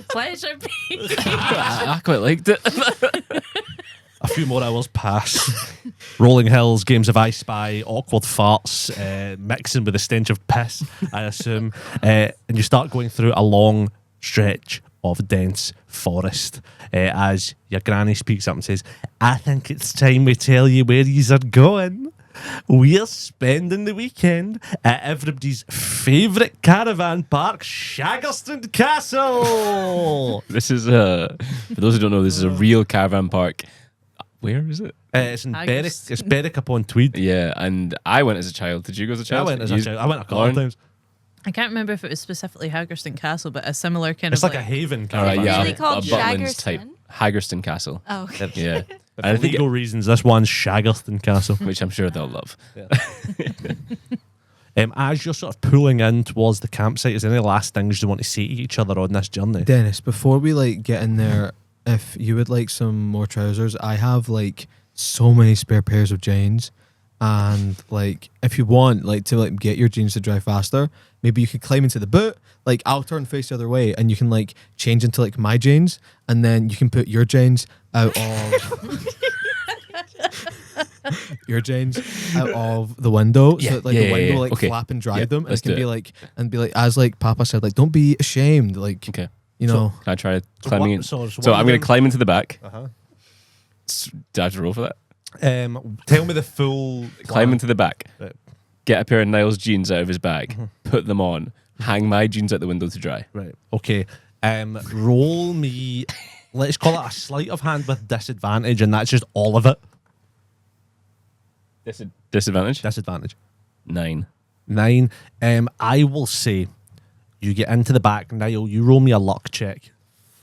Speaker 5: Pleasure being.
Speaker 2: I quite liked it.
Speaker 1: A few more hours pass. Rolling hills, games of I Spy, awkward farts, mixing with the stench of piss, I assume. And you start going through a long stretch of dense forest as your granny speaks up and says, I think it's time we tell you where yous are going. We're spending the weekend at everybody's favourite caravan park, Shaggerston Castle.
Speaker 2: This is for those who don't know, this is a real caravan park. Where is it?
Speaker 1: It's in Berwick. It's Berwick upon Tweed.
Speaker 2: Yeah, and I went as a child. Did you go as a
Speaker 1: I
Speaker 2: child?
Speaker 1: went as a child. I went a couple
Speaker 2: Lauren?
Speaker 1: of times.
Speaker 5: I can't remember if it was specifically Haggerston Castle, but a similar kind
Speaker 1: It's
Speaker 5: of
Speaker 1: like a haven
Speaker 2: All right,
Speaker 1: caravan.
Speaker 2: yeah.
Speaker 4: Really called
Speaker 2: Butlins type.
Speaker 4: Shaggerston?
Speaker 2: Haggerston Castle.
Speaker 4: Oh, okay.
Speaker 2: Yeah.
Speaker 1: For
Speaker 2: I think
Speaker 1: legal reasons, this one's Shaggerton Castle.
Speaker 2: which I'm sure they'll love.
Speaker 1: As you're sort of pulling in towards the campsite, is there any last things you want to say to each other on this journey?
Speaker 3: Dennis, before we like get in there, if you would like some more trousers, I have like so many spare pairs of jeans, and like if you want like to like get your jeans to dry faster, maybe you could climb into the boot. Like I'll turn face the other way, and you can like change into like my jeans, and then you can put your jeans out of your jeans out of the window, so that like the window like
Speaker 2: Okay.
Speaker 3: flap and dry
Speaker 2: Yeah,
Speaker 3: them, and
Speaker 2: let's
Speaker 3: it can
Speaker 2: do
Speaker 3: be
Speaker 2: it.
Speaker 3: like and be like as like Papa said, like don't be ashamed, like
Speaker 2: Okay.
Speaker 3: you know.
Speaker 2: Can I try
Speaker 1: So
Speaker 2: climbing
Speaker 1: what-
Speaker 2: in?
Speaker 1: so
Speaker 2: So I'm going to climb into the back.
Speaker 1: Uh-huh.
Speaker 2: Do I have to roll for that?
Speaker 1: Tell me the full
Speaker 2: Climb into the back.
Speaker 1: Right.
Speaker 2: Get a pair of Niall's jeans out of his bag.
Speaker 1: Mm-hmm.
Speaker 2: Put them on. Hang my jeans out the window to dry.
Speaker 1: Right. Okay. Roll me. Let's call it a sleight of hand with disadvantage, and that's just all of it.
Speaker 2: Disadvantage?
Speaker 1: Disadvantage.
Speaker 2: 9.
Speaker 1: 9. I will say you get into the back. Niall, you roll me a luck check.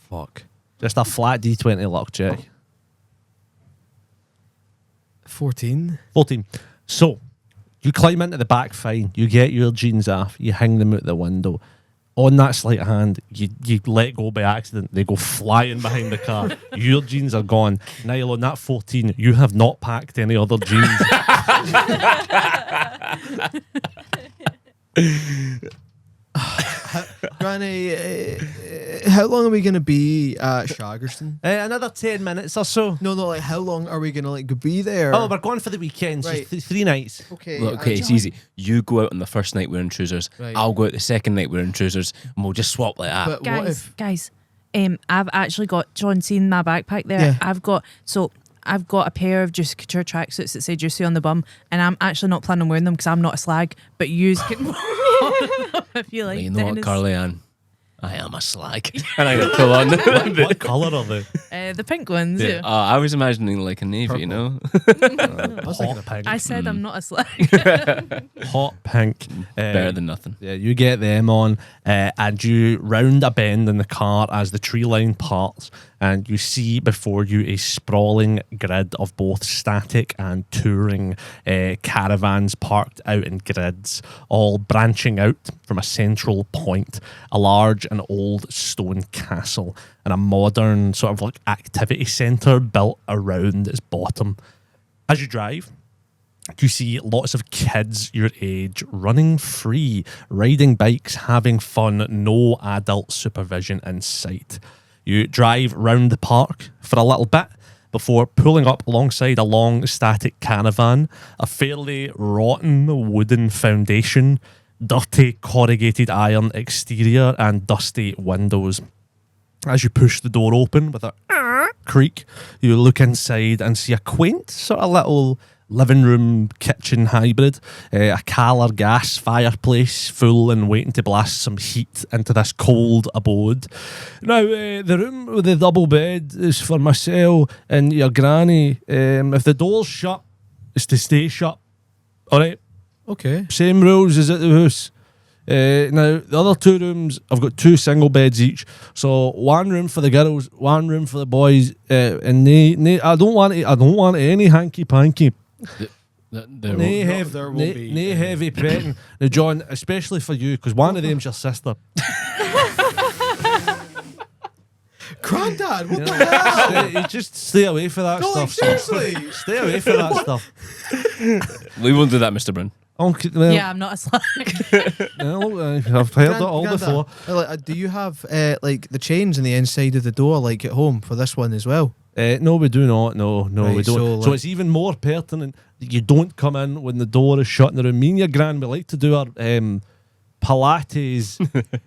Speaker 3: Fuck.
Speaker 1: Just a flat D20 luck check.
Speaker 3: 14.
Speaker 1: 14. So you climb into the back fine. You get your jeans off. You hang them out the window. On that sleight of hand, you let go by accident. They go flying behind the car. Your jeans are gone. Niall, on that 14, you have not packed any other jeans.
Speaker 3: Granny, how long are we going to be at Shaggerston?
Speaker 1: Another 10 minutes or so.
Speaker 3: No, like how long are we going to like be there?
Speaker 1: Oh, we're going for the weekend.
Speaker 3: Right.
Speaker 1: So 3 nights.
Speaker 3: okay.
Speaker 2: Look, okay, it's easy. You go out on the first night wearing trousers.
Speaker 3: Right.
Speaker 2: I'll go out the second night wearing trousers, and we'll just swap like that.
Speaker 3: But what if
Speaker 5: Guys, I've actually got John seen my backpack there.
Speaker 3: Yeah.
Speaker 5: I've got a pair of Juicy Couture tracksuits that say Juicy on the bum, and I'm actually not planning on wearing them because I'm not a slag. But you can if you like.
Speaker 2: you know what,
Speaker 5: Dennis.
Speaker 2: Carly Ann? I am a slag. And I'm going to pull on.
Speaker 1: What colour are they?
Speaker 5: The pink ones.
Speaker 2: Yeah.
Speaker 5: Yeah.
Speaker 2: I was imagining like a navy, you know?
Speaker 1: Hot pink.
Speaker 5: I said I'm not a slag.
Speaker 1: Hot pink.
Speaker 2: Better than nothing.
Speaker 1: Yeah, you get them on, and you round a bend in the car as the tree line parts, and you see before you a sprawling grid of both static and touring caravans parked out in grids, all branching out from a central point, a large and old stone castle, and a modern sort of like activity centre built around its bottom. As you drive, you see lots of kids your age running free, riding bikes, having fun, no adult supervision in sight. You drive round the park for a little bit before pulling up alongside a long static caravan, a fairly rotten wooden foundation, dirty corrugated iron exterior, and dusty windows. As you push the door open with a creak, you look inside and see a quaint sort of little living room kitchen hybrid, a Calor gas fireplace full and waiting to blast some heat into this cold abode. Now, the room with the double bed is for myself and your granny. If the door's shut, it's to stay shut. All right,
Speaker 3: Okay.
Speaker 1: same rules as at the house. Now, the other 2 rooms, I've got 2 single beds each. So 1 room for the girls, 1 room for the boys, and I don't want any hanky panky. Nae
Speaker 3: there won't be
Speaker 1: nae
Speaker 3: any.
Speaker 1: heavy petting. Now, John, especially for you, because one of them's your sister.
Speaker 3: Granddad, what the hell?
Speaker 1: You just stay away for that
Speaker 3: No, like,
Speaker 1: stuff. son.
Speaker 3: seriously.
Speaker 1: Stay away for that stuff.
Speaker 2: We won't do that, Mr. Brun.
Speaker 1: Okay, well,
Speaker 5: Yeah, I'm not a slag.
Speaker 1: well, I've heard it all
Speaker 3: Grandad,
Speaker 1: before.
Speaker 3: do you have like the chains in the inside of the door like at home for this one as well?
Speaker 1: No, we do not. No, we
Speaker 3: Right,
Speaker 1: don't.
Speaker 3: so,
Speaker 1: So
Speaker 3: like-
Speaker 1: it's even more pertinent that you don't come in when the door is shut in the room. Me and your gran, we like to do our Pilates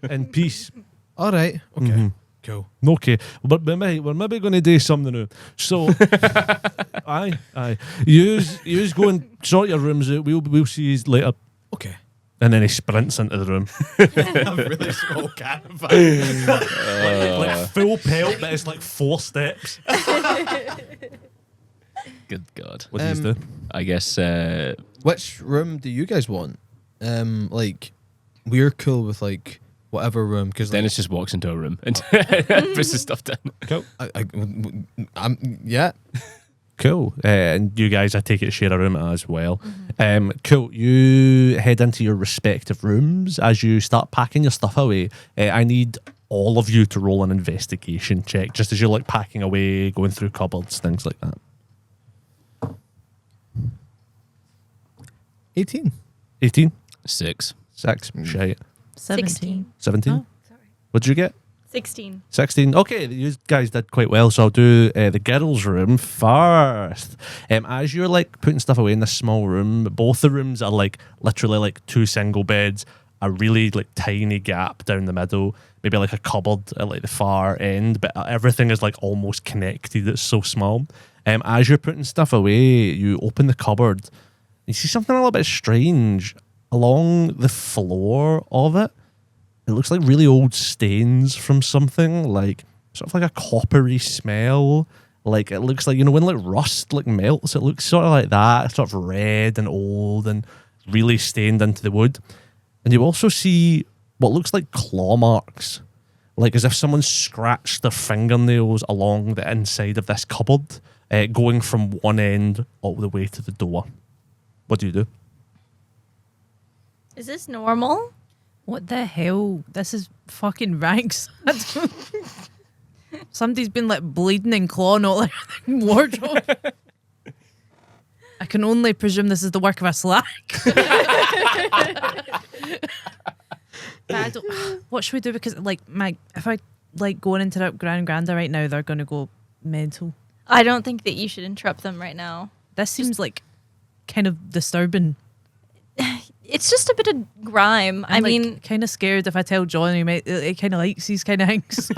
Speaker 1: in peace.
Speaker 3: All right. Okay.
Speaker 1: Mhm.
Speaker 3: Cool.
Speaker 1: Okay, but we're maybe going to do something new. So, aye. Use go and sort your rooms out. We'll see you later.
Speaker 3: Okay.
Speaker 1: And then he sprints into the room.
Speaker 3: A really small caravan.
Speaker 1: like full pelt, but it's like 4 steps.
Speaker 2: Good God.
Speaker 1: What does he do?
Speaker 2: I guess
Speaker 3: Which room do you guys want? Like, we're cool with like whatever room. Because
Speaker 2: Dennis just walks into a room and puts his stuff down.
Speaker 1: Cool.
Speaker 3: Yeah.
Speaker 1: Cool. And you guys, I take it, share a room as well. Cool. You head into your respective rooms as you start packing your stuff away. I need all of you to roll an investigation check, just as you're like packing away, going through cupboards, things like that.
Speaker 3: 18.
Speaker 1: 18?
Speaker 2: 6.
Speaker 1: 6. Shite.
Speaker 5: 17.
Speaker 1: 17?
Speaker 5: Oh.
Speaker 4: Sorry.
Speaker 1: What did you get?
Speaker 4: 16.
Speaker 1: 16. Okay, you guys did quite well, so I'll do the girls' room first. As you're like putting stuff away in this small room, both the rooms are like literally like 2 single beds, a really like tiny gap down the middle, maybe like a cupboard at like the far end, but everything is like almost connected. It's so small. As you're putting stuff away, you open the cupboard. You see something a little bit strange along the floor of it. It looks like really old stains from something, like sort of like a coppery smell. Like it looks like, you know, when like rust like melts, it looks sort of like that, sort of red and old and really stained into the wood. And you also see what looks like claw marks, like as if someone scratched their fingernails along the inside of this cupboard, going from one end all the way to the door. What do you do?
Speaker 4: Is this normal?
Speaker 5: What the hell? This is fucking ranks. Somebody's been like bleeding and clawing all over the wardrobe. I can only presume this is the work of a slack. What should we do? Because like if I like go and interrupt Gran and Granda right now, they're gonna go mental.
Speaker 4: I don't think that you should interrupt them right now.
Speaker 5: This seems like kind of disturbing.
Speaker 4: It's just a bit of grime. I mean,
Speaker 5: kind of scared if I tell John he kind of likes these kind of things.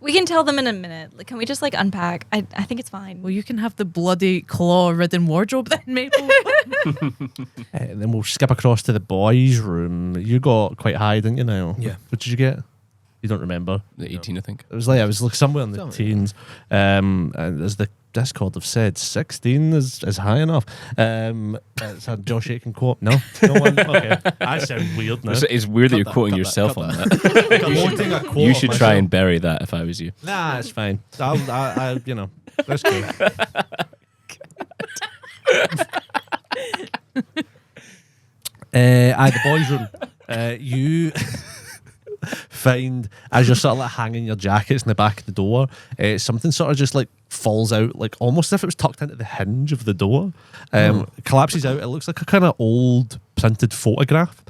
Speaker 4: we can tell them in a minute. Like, can we just like unpack? I think it's fine.
Speaker 5: Well, you can have the bloody claw-ridden wardrobe then, Maple.
Speaker 1: And then we'll skip across to the boys' room. You got quite high, didn't you now?
Speaker 3: Yeah.
Speaker 1: What did you get? You don't remember?
Speaker 2: The 18, I think.
Speaker 1: It was like somewhere in the
Speaker 3: Somewhere.
Speaker 1: teens. And as the Discord have said, 16 is high enough. It's a Josh Aiken quote. No one. Okay, I sound weird now.
Speaker 2: It's weird that you're quoting
Speaker 3: cut
Speaker 2: yourself
Speaker 3: that.
Speaker 2: on that.
Speaker 3: Quoting a quote
Speaker 2: You
Speaker 3: of
Speaker 2: should try
Speaker 3: myself.
Speaker 2: and bury that if I was you.
Speaker 1: Nah, it's fine. I you know, that's cool. The boys' room. You find as you're sort of like hanging your jackets in the back of the door, something sort of just like falls out, like almost as if it was tucked into the hinge of the door. Collapses out. It looks like a kind of old printed photograph.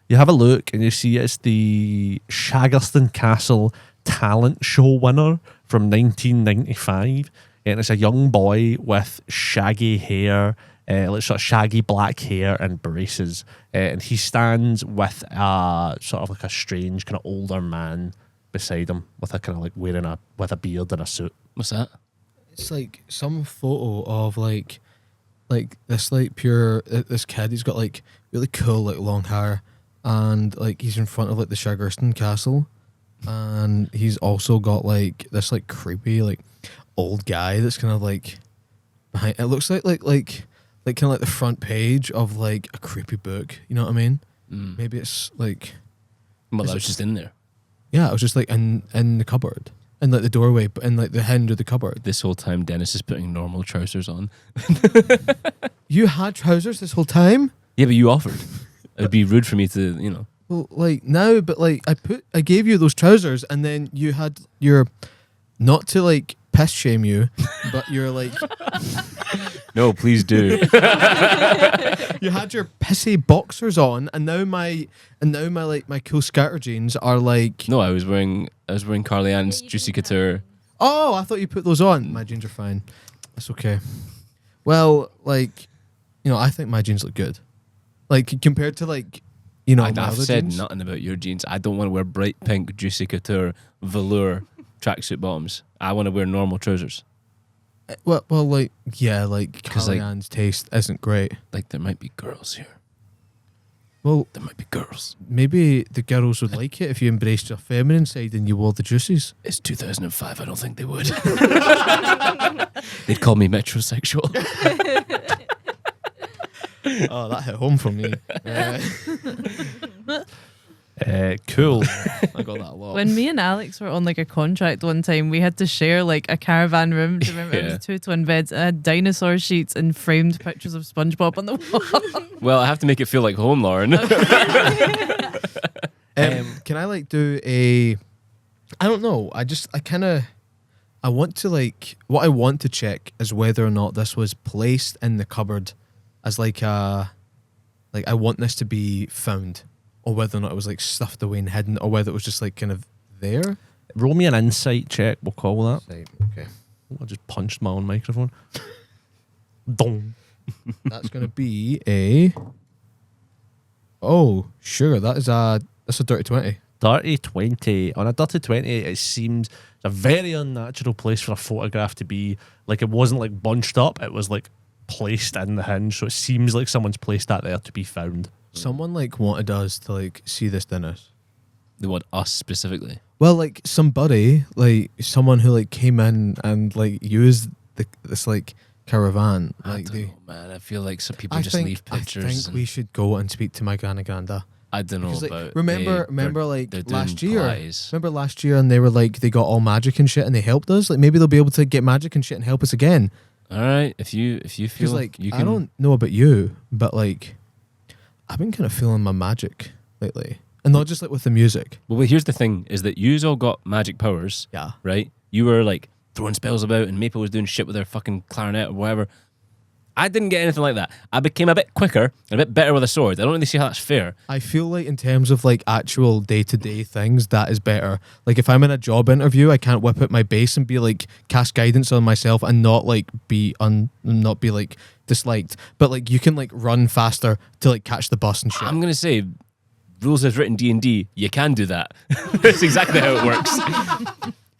Speaker 1: You have a look and you see it's the Shaggerston Castle talent show winner from 1995, and it's a young boy with shaggy hair, like sort of shaggy black hair and braces, and he stands with a sort of like a strange kind of older man beside him with a kind of like wearing with a beard and a suit.
Speaker 2: What's that?
Speaker 3: It's like some photo of like this like pure this kid. He's got like really cool like long hair, and like he's in front of like the Shaggerston Castle, and he's also got like this like creepy like old guy that's kind of like behind. It looks like kind of like the front page of like a creepy book. You know what I mean? Maybe it's like
Speaker 2: Well, that was just in there.
Speaker 3: yeah, it was just like in the cupboard. In like the doorway, but in like the hinge of the cupboard.
Speaker 2: This whole time, Dennis is putting normal trousers on.
Speaker 3: You had trousers this whole time?
Speaker 2: Yeah, but you offered. It'd be rude for me to, you know.
Speaker 3: Well, like now, but like I gave you those trousers, and then you had your, not to like piss shame you, but you're like
Speaker 2: No, please do.
Speaker 3: you had your pissy boxers on, and now my like my cool scatter jeans are like.
Speaker 2: No, I was wearing Carly Ann's Juicy Couture.
Speaker 3: Oh, I thought you put those on. My jeans are fine. That's okay. Well, like, you know, I think my jeans look good. Like compared to like, you know, my
Speaker 2: I've
Speaker 3: other
Speaker 2: said
Speaker 3: jeans.
Speaker 2: nothing about your jeans. I don't want to wear bright pink Juicy Couture velour tracksuit bottoms. I want to wear normal trousers.
Speaker 3: Well, like yeah, like
Speaker 2: 'Cause, like-
Speaker 3: Kellyanne's taste isn't great.
Speaker 2: Like, there might be girls here.
Speaker 3: Well,
Speaker 2: There might be girls.
Speaker 3: maybe the girls would like it if you embraced your feminine side and you wore the juices.
Speaker 2: It's 2005. I don't think they would. They'd call me metrosexual.
Speaker 3: Oh, that hit home for me.
Speaker 1: Cool.
Speaker 3: I got that a lot.
Speaker 5: When me and Alex were on like a contract one time, we had to share like a caravan room. Do you remember? It
Speaker 2: Yeah.
Speaker 5: was 2 twin beds. I had dinosaur sheets and framed pictures of SpongeBob on the wall.
Speaker 2: Well, I have to make it feel like home, Lauren.
Speaker 3: Can I like do a? I don't know. I want to like what I want to check is whether or not this was placed in the cupboard as like a like I want this to be found, or whether or not it was like stuffed away and hidden, or whether it was just like kind of there.
Speaker 1: Roll me an insight check, we'll call that.
Speaker 3: Right. Okay.
Speaker 1: I just punched my own microphone. Dong.
Speaker 3: That's gonna be a. Oh, sure. That's a dirty 20.
Speaker 1: Dirty 20. On a dirty 20, it seems a very unnatural place for a photograph to be. Like, it wasn't like bunched up, it was like placed in the hinge. So it seems like someone's placed that there to be found.
Speaker 3: Someone like wanted us to like see this dinner.
Speaker 2: They want us specifically.
Speaker 3: Well, like somebody, like someone who like came in and like used this like caravan.
Speaker 2: I
Speaker 3: Like
Speaker 2: don't know, man. I feel like some people
Speaker 3: I
Speaker 2: just
Speaker 3: think
Speaker 2: leave pictures.
Speaker 3: I think
Speaker 2: and
Speaker 3: we should go and speak to my granda.
Speaker 2: I don't know
Speaker 3: Because, like,
Speaker 2: about.
Speaker 3: remember
Speaker 2: they're
Speaker 3: like
Speaker 2: doing
Speaker 3: last year.
Speaker 2: Pilates.
Speaker 3: Remember last year, and they were like they got all magic and shit, and they helped us. Like maybe they'll be able to get magic and shit and help us again.
Speaker 2: All right, if you feel
Speaker 3: Because like
Speaker 2: you can.
Speaker 3: I don't know about you, but like I've been kind of feeling my magic lately, and not just like with the music.
Speaker 2: Well, wait, here's the thing: is that you all got magic powers,
Speaker 3: Yeah.
Speaker 2: right? You were like throwing spells about, and Maple was doing shit with her fucking clarinet or whatever. I didn't get anything like that. I became a bit quicker, and a bit better with a sword. I don't really see how that's fair.
Speaker 3: I feel like in terms of like actual day-to-day things, that is better. Like if I'm in a job interview, I can't whip out my bass and be like cast guidance on myself and not like not be like disliked. But like you can like run faster to like catch the bus and shit.
Speaker 2: I'm gonna say, rules as written D&D, you can do that. That's exactly how it works.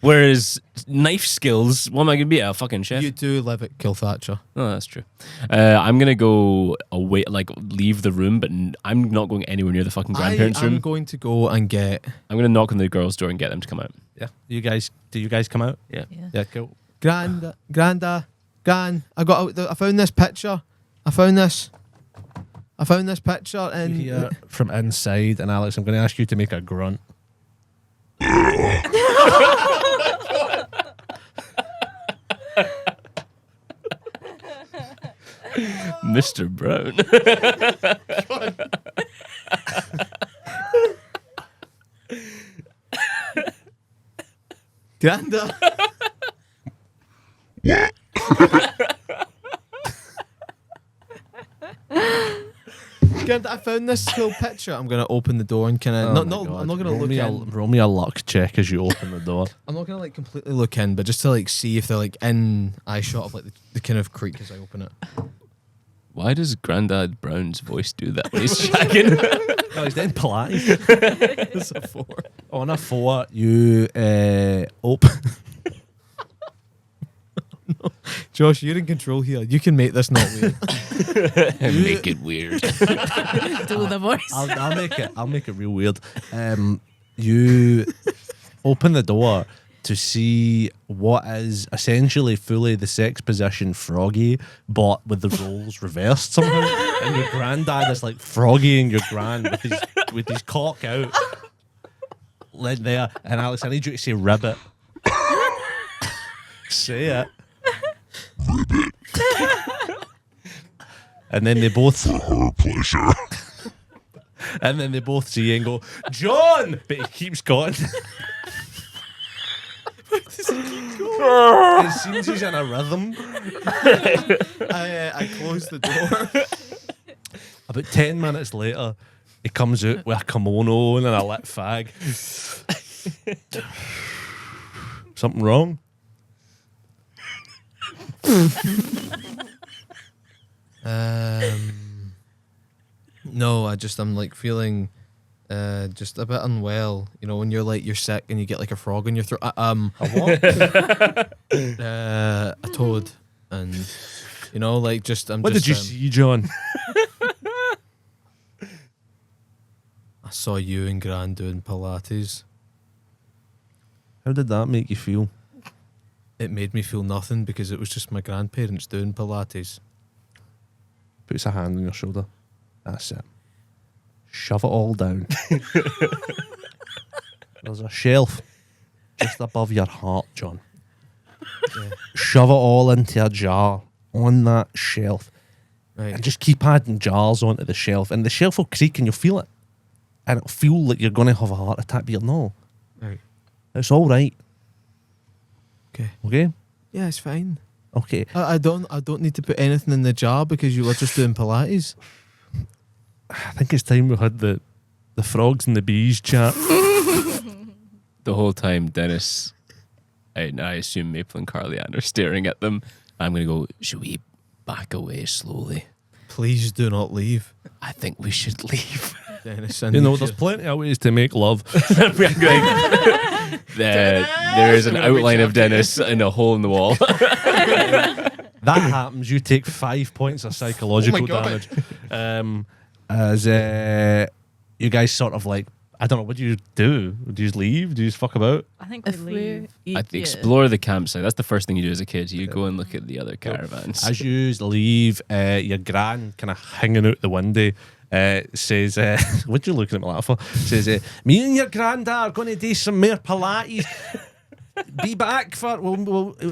Speaker 2: Whereas knife skills, what am I gonna be? A fucking chef?
Speaker 3: You do live at Kilthatcher.
Speaker 2: Oh, that's true. I'm gonna go away, like leave the room, but I'm not going anywhere near the fucking grandparents'
Speaker 3: I'm
Speaker 2: room.
Speaker 3: going to go and get
Speaker 2: I'm gonna knock on the girls' door and get them to come out.
Speaker 1: Yeah. Do you guys come out?
Speaker 2: Yeah.
Speaker 5: Yeah.
Speaker 1: Yeah, cool.
Speaker 3: Gran. I found this picture. I found this picture
Speaker 1: You
Speaker 3: and
Speaker 1: hear from inside, and Alex, I'm going to ask you to make a grunt.
Speaker 2: Mr. Brown.
Speaker 3: Granda. Granda, I found this cool picture. I'm gonna open the door and kind of I'm not gonna
Speaker 1: roll
Speaker 3: look
Speaker 1: me
Speaker 3: in.
Speaker 1: roll me a luck check as you open the door.
Speaker 3: I'm not gonna like completely look in, but just to like see if they're like in eye shot of like the kind of creak as I open it.
Speaker 2: Why does Grandad Brown's voice do that when he's shagging?
Speaker 1: No, he's then polite.
Speaker 3: It's a 4.
Speaker 1: On a 4, you open.
Speaker 3: Josh, you're in control here. You can make this not weird.
Speaker 2: Make it weird.
Speaker 5: Do the voice.
Speaker 1: I'll make it real weird. You open the door to see what is essentially fully the sex position Froggy, but with the roles reversed somehow. And your granddad is like Froggying your grand with his cock out. Like there. And Alex, I need you to say ribbit. Say it. And then they both for her pleasure. And then they both see you and go, John! But he keeps going. It seems he's in a rhythm.
Speaker 3: I closed the door.
Speaker 1: About 10 minutes later, he comes out with a kimono on and a lit fag. Something wrong?
Speaker 3: No, I'm like feeling just a bit unwell. You know, when you're sick and you get like a frog in your throat.
Speaker 1: A what?
Speaker 3: A toad, and you know, like just I'm.
Speaker 1: What
Speaker 3: just,
Speaker 1: did you see, John?
Speaker 3: I saw you and Gran doing Pilates.
Speaker 1: How did that make you feel?
Speaker 3: It made me feel nothing because it was just my grandparents doing Pilates.
Speaker 1: Puts a hand on your shoulder. That's it. shove it all down. There's a shelf just above your heart, John. Shove it all into a jar on that shelf.
Speaker 3: Right.
Speaker 1: And just keep adding jars onto the shelf. And the shelf will creak and you'll feel it. And it'll feel like you're going to have a heart attack, but you'll know.
Speaker 3: Right.
Speaker 1: It's all right.
Speaker 3: Okay.
Speaker 1: Okay?
Speaker 3: Yeah, it's fine.
Speaker 1: Okay.
Speaker 3: I don't need to put anything in the jar because you were just doing Pilates.
Speaker 1: I think it's time we had the frogs and the bees chat.
Speaker 2: The whole time, Dennis, and I assume Maple and Carly Ann are staring at them. I'm going to go, should we back away slowly?
Speaker 3: Please do not leave,
Speaker 2: I think we should leave.
Speaker 3: Dennis.
Speaker 1: You know, there's plenty of ways to make love.
Speaker 2: There is an outline of Dennis in a hole in the wall.
Speaker 1: That happens, you take 5 points of psychological
Speaker 3: Oh my God.
Speaker 1: damage. As you guys sort of like, I don't know, what do you do? Do you just leave? Do you just fuck about?
Speaker 4: I think we
Speaker 5: If
Speaker 4: leave.
Speaker 5: we're
Speaker 2: Explore the campsite. That's the first thing you do as a kid. You go and look at the other caravans.
Speaker 1: As you leave, your gran kind of hanging out the window says, what you looking at me like for? Says, me and your granddad are going to do some more Pilates. Be back for,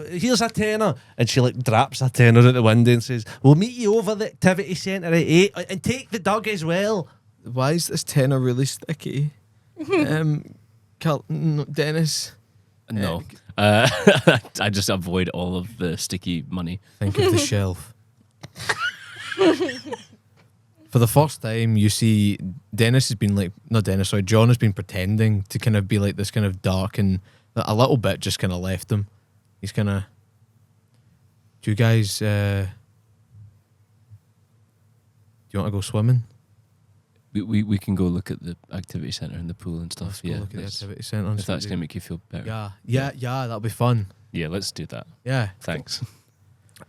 Speaker 1: here's a tenner. And she like drops a tenner at the window and says, we'll meet you over the activity centre at 8 and take the dog as well.
Speaker 3: Why is this tenner really sticky? Dennis.
Speaker 2: No. I just avoid all of the sticky money.
Speaker 3: Think of the shelf. For the first time, you see Dennis has been like, not Dennis, sorry, John has been pretending to kind of be like this kind of dark, and a little bit just kind of left him. He's kind of, do you guys, do you want to go swimming?
Speaker 2: We can go look at the activity centre and the pool and stuff.
Speaker 3: Let's go
Speaker 2: Yeah,
Speaker 3: look at the
Speaker 2: let's-
Speaker 3: activity centre. and
Speaker 2: if
Speaker 3: see what
Speaker 2: that's going to make you feel better.
Speaker 3: Yeah, that'll be fun.
Speaker 2: Yeah, let's do that.
Speaker 3: Yeah.
Speaker 2: Thanks.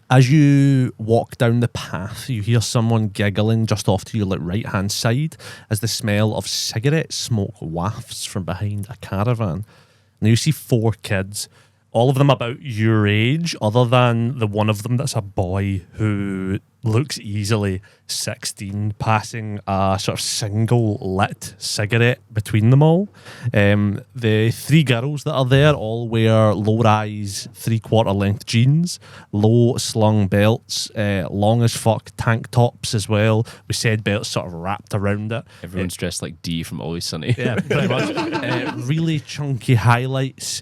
Speaker 1: As you walk down the path, you hear someone giggling just off to your like right hand side as the smell of cigarette smoke wafts from behind a caravan. Now you see 4 kids, all of them about your age, other than the one of them that's a boy who looks easily 16, passing a sort of single lit cigarette between them all. The 3 girls that are there all wear low-rise 3/4 length jeans, low slung belts, long as fuck tank tops as well, with said belts sort of wrapped around it.
Speaker 2: Everyone's dressed like D from Always Sunny.
Speaker 1: Yeah, pretty much. Really chunky highlights.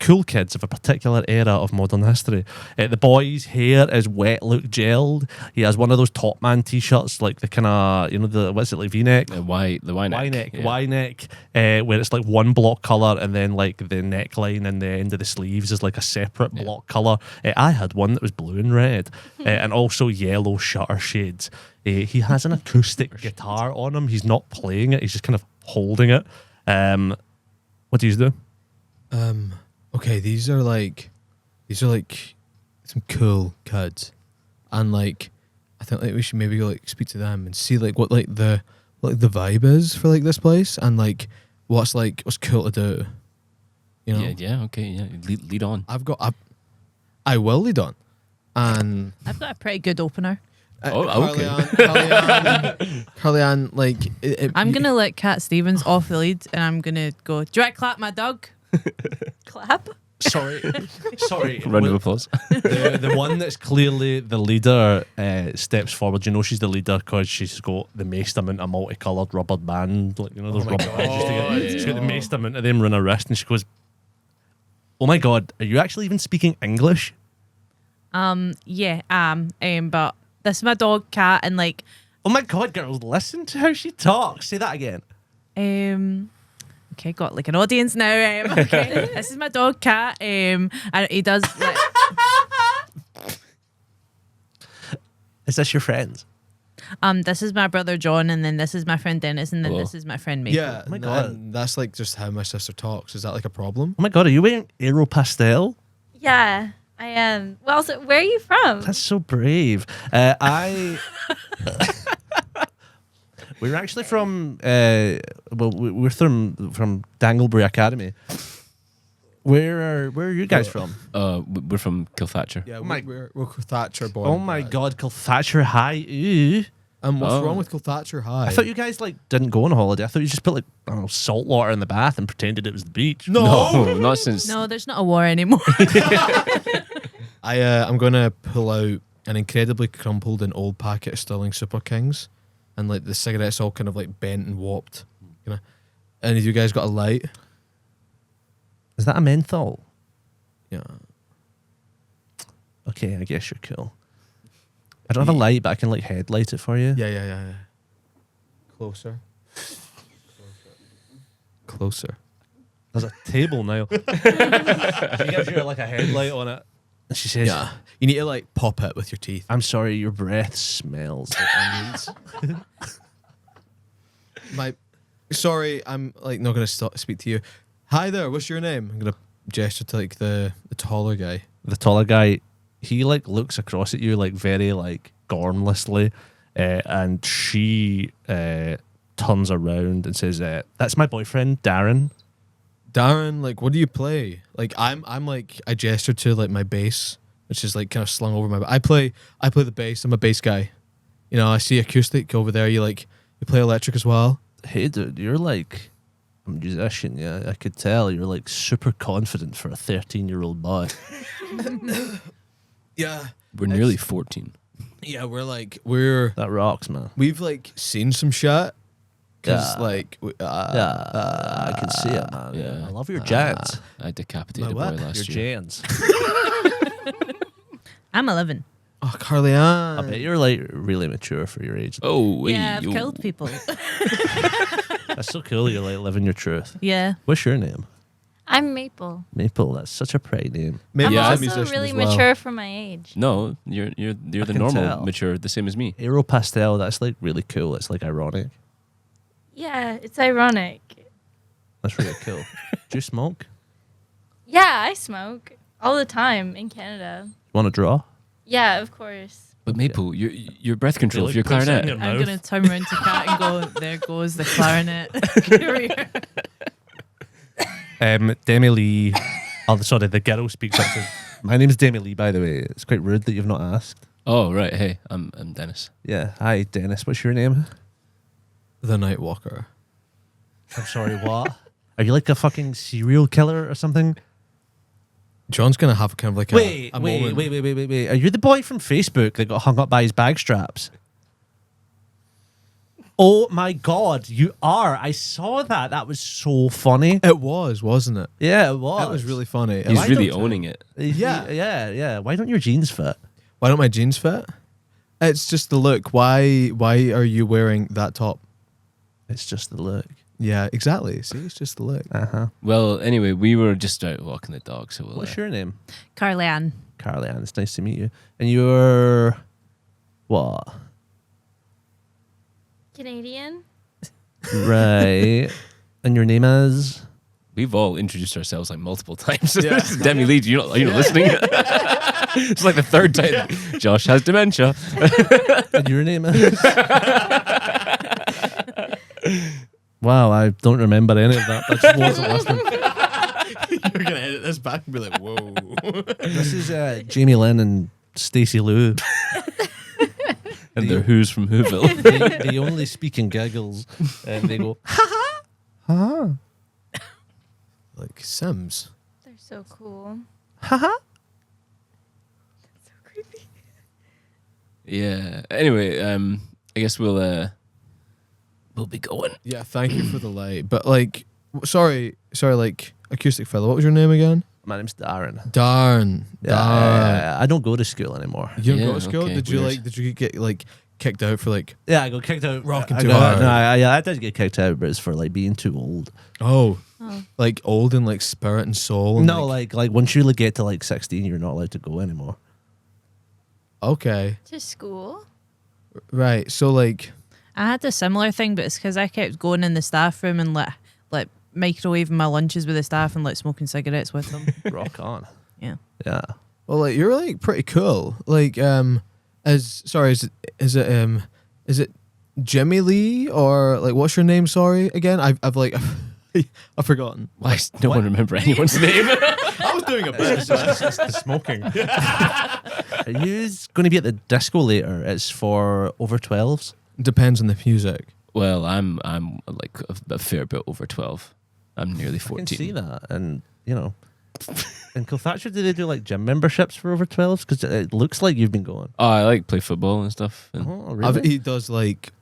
Speaker 1: Cool kids of a particular era of modern history. The boy's hair is wet look gelled. He has one of those Top Man t-shirts, like the kind of, you know, the what's it, like V-neck?
Speaker 2: The Y-neck. Yeah.
Speaker 1: Y-neck, where it's like one block colour and then like the neckline and the end of the sleeves is like a separate block colour. I had one that was blue and red, and also yellow shutter shades. He has an acoustic guitar on him. He's not playing it. He's just kind of holding it. What do you do?
Speaker 3: Okay, these are like some cool kids, and like I think like we should maybe go like speak to them and see like what like the vibe is for like this place, and like what's cool to do. You know?
Speaker 2: Yeah, okay, yeah. Lead on.
Speaker 3: I will lead on, and
Speaker 5: I've got a pretty good opener.
Speaker 2: Okay.
Speaker 3: Carly Ann, like
Speaker 5: I'm gonna let Cat Stevens off the lead, and I'm gonna go. Do I clap my dog?
Speaker 4: Clap.
Speaker 1: Sorry.
Speaker 2: Round of applause.
Speaker 1: The one that's clearly the leader steps forward. You know she's the leader because she's got the most amount of multicoloured rubber band, like, you know, those rubber bands. She's got the most amount of them around her wrist, and she goes, "Oh my God, are you actually even speaking English?"
Speaker 5: Yeah, but this is my dog, Cat, and like,
Speaker 1: Oh my God, girls, listen to how she talks. Say that again.
Speaker 5: okay, got like an audience now. Okay, this is my dog, Cat. And he does. Like,
Speaker 1: Is this your friends?
Speaker 5: this is my brother John, and then this is my friend Dennis, and then
Speaker 2: Whoa.
Speaker 5: this is my friend Maple.
Speaker 3: yeah,
Speaker 1: Oh my God.
Speaker 3: and that's like just how my sister talks. Is that like a problem?
Speaker 1: Oh my God, are you wearing Aero Pastel?
Speaker 4: Yeah, I am. Well, so where are you from?
Speaker 1: That's so brave. We're actually from, we're from Danglebury Academy. Where are you guys from?
Speaker 2: We're from Kilthatcher.
Speaker 3: Yeah,
Speaker 1: my-
Speaker 3: we're Thatcher boy.
Speaker 1: Oh my God, Kilthatcher High. Ooh.
Speaker 3: What's
Speaker 2: Oh.
Speaker 3: wrong with Kilthatcher High?
Speaker 1: I thought you guys like didn't go on holiday. I thought you just put like I don't know salt water in the bath and pretended it was the beach.
Speaker 2: No, not since.
Speaker 5: No, there's not a war anymore.
Speaker 3: I'm gonna pull out an incredibly crumpled and old packet of Sterling Super Kings, and like the cigarette's all kind of like bent and warped. You know, any of you guys got a light?
Speaker 1: Is that a menthol?
Speaker 3: Yeah.
Speaker 1: Okay, I guess you're cool. I don't have a light, but I can like headlight it for you.
Speaker 3: Yeah. Closer. Closer.
Speaker 1: There's a table now. She gives you like a headlight on it, and she says,
Speaker 3: Yeah. You need to like pop it with your teeth.
Speaker 1: "I'm sorry, your breath smells like onions."
Speaker 3: Sorry, I'm like not gonna speak to you. Hi there. What's your name? I'm gonna gesture to like the taller guy.
Speaker 1: The taller guy, he like looks across at you like very like gormlessly, and she turns around and says, "That's my boyfriend, Darren."
Speaker 3: Darren, like, what do you play? Like, I'm like, I gesture to like my bass, which is like kind of slung over my back. I play the bass. I'm a bass guy. You know, I see acoustic over there. You play electric as well.
Speaker 1: Hey, dude, you're like a musician. Yeah, I could tell you're like super confident for a 13-year-old boy.
Speaker 3: Yeah,
Speaker 2: We're nearly 14.
Speaker 3: yeah.
Speaker 1: That rocks, man.
Speaker 3: We've like seen some shit. Cause
Speaker 1: Yeah.
Speaker 3: like,
Speaker 1: I can see it, man.
Speaker 2: yeah.
Speaker 1: I love your jans.
Speaker 2: I decapitated a
Speaker 3: My
Speaker 2: boy
Speaker 3: what?
Speaker 2: last
Speaker 1: Your
Speaker 2: year.
Speaker 1: jans.
Speaker 5: I'm 11.
Speaker 3: oh, Carly Ann.
Speaker 1: I bet you're like really mature for your age.
Speaker 2: Oh, wait.
Speaker 5: Yeah, I've killed people.
Speaker 1: That's so cool. You're like living your truth.
Speaker 5: Yeah.
Speaker 1: What's your name?
Speaker 4: I'm Maple.
Speaker 1: Maple. That's such a pretty name.
Speaker 3: Maybe
Speaker 4: I'm
Speaker 2: Yeah.
Speaker 3: he's a
Speaker 4: also
Speaker 3: musician
Speaker 4: really
Speaker 3: as well.
Speaker 4: mature for my age.
Speaker 2: No, you're the
Speaker 1: can
Speaker 2: normal
Speaker 1: tell.
Speaker 2: mature, the same as me.
Speaker 1: Aero pastel. That's like really cool. It's like ironic.
Speaker 4: Yeah, it's ironic.
Speaker 1: That's really cool. Do you smoke?
Speaker 4: Yeah, I smoke all the time in Canada.
Speaker 1: Want to draw?
Speaker 4: Yeah, of course.
Speaker 2: But Maple, your breath control
Speaker 1: Really
Speaker 2: for your
Speaker 1: puts it in
Speaker 2: clarinet.
Speaker 1: your
Speaker 5: I'm
Speaker 1: mouth.
Speaker 5: going to turn around to Kat and go, there goes the clarinet career.
Speaker 1: Demi Lee. Oh, sorry, the girl speaks up. My name is Demi Lee, by the way. It's quite rude that you've not asked.
Speaker 2: Oh, right. Hey, I'm Dennis.
Speaker 1: Yeah. Hi, Dennis. What's your name?
Speaker 3: The Night Walker.
Speaker 1: I'm sorry, what? Are you like a fucking serial killer or something?
Speaker 3: John's gonna have kind of like
Speaker 1: Wait.
Speaker 3: a moment.
Speaker 1: Are you the boy from Facebook that got hung up by his bag straps? Oh my God, you are. I saw that. That was so funny.
Speaker 3: It was, wasn't it?
Speaker 1: Yeah, it was.
Speaker 3: That was really funny.
Speaker 2: He's
Speaker 1: Why
Speaker 2: really
Speaker 1: don't-
Speaker 2: owning it.
Speaker 1: Yeah. Why don't your jeans fit?
Speaker 3: Why don't my jeans fit? It's just the look. Why are you wearing that top?
Speaker 1: It's just the look.
Speaker 3: Yeah, exactly. See, it's just the look.
Speaker 1: Uh-huh.
Speaker 2: Well, anyway, we were just out walking the dog, so we'll.
Speaker 1: What's your name?
Speaker 5: Carly Ann.
Speaker 1: Carly Ann. It's nice to meet you. And you're what?
Speaker 4: Canadian?
Speaker 1: Right. And your name is?
Speaker 2: We've all introduced ourselves like multiple times.
Speaker 3: Yeah.
Speaker 2: This is Demi Lee. You're not listening. It's like the third time. Josh has dementia.
Speaker 1: And your name is? Wow, I don't remember any of that. I just wasn't listening.
Speaker 3: You're gonna edit this back and be like, "Whoa."
Speaker 1: This is Jamie Lynn and Stacey Lou.
Speaker 2: And they're Who's from Whoville.
Speaker 1: They only speak in giggles, and they go, ha ha,
Speaker 3: Like Sims.
Speaker 4: They're so cool.
Speaker 1: ha ha.
Speaker 4: So creepy.
Speaker 2: Yeah. Anyway, I guess we'll be going.
Speaker 3: Yeah, thank you for the light. But like, sorry, like acoustic fella. What was your name again?
Speaker 1: My name's Darren.
Speaker 3: Darn.
Speaker 1: Yeah, I don't go to school anymore.
Speaker 3: You don't
Speaker 2: Yeah,
Speaker 3: go to school?
Speaker 2: okay,
Speaker 3: Did you
Speaker 2: weird.
Speaker 3: did you get like kicked out for like?
Speaker 1: Yeah, I got kicked out.
Speaker 3: Rocking
Speaker 1: I
Speaker 3: too
Speaker 1: got-
Speaker 3: hard.
Speaker 1: No, I did get kicked out, but it's for like being too old.
Speaker 3: Oh,
Speaker 5: Oh.
Speaker 3: like old and like spirit and soul. And,
Speaker 1: No, like once you get to like 16, you're not allowed to go anymore.
Speaker 3: okay,
Speaker 4: To school?
Speaker 3: right. So like,
Speaker 5: I had a similar thing, but it's because I kept going in the staff room and like microwaving my lunches with the staff and like smoking cigarettes with them.
Speaker 1: Rock on.
Speaker 5: Yeah.
Speaker 1: Yeah.
Speaker 3: well, like you're like pretty cool. Like, is it Jimmy Lee or like what's your name? Sorry, again. I've like I've forgotten.
Speaker 2: Why does no one remember anyone's name?
Speaker 3: I was doing a bit.
Speaker 1: It's the smoking. Are you going to be at the disco later? It's for over 12s.
Speaker 3: Depends on the music.
Speaker 2: Well, I'm like a fair bit over 12. I'm nearly
Speaker 1: I
Speaker 2: 14.
Speaker 1: can see that, and you know, in Kilthatcher, do they do like gym memberships for over 12s? Because it looks like you've been going.
Speaker 2: Oh, I like play football and stuff. And
Speaker 1: Oh, really?
Speaker 3: He does like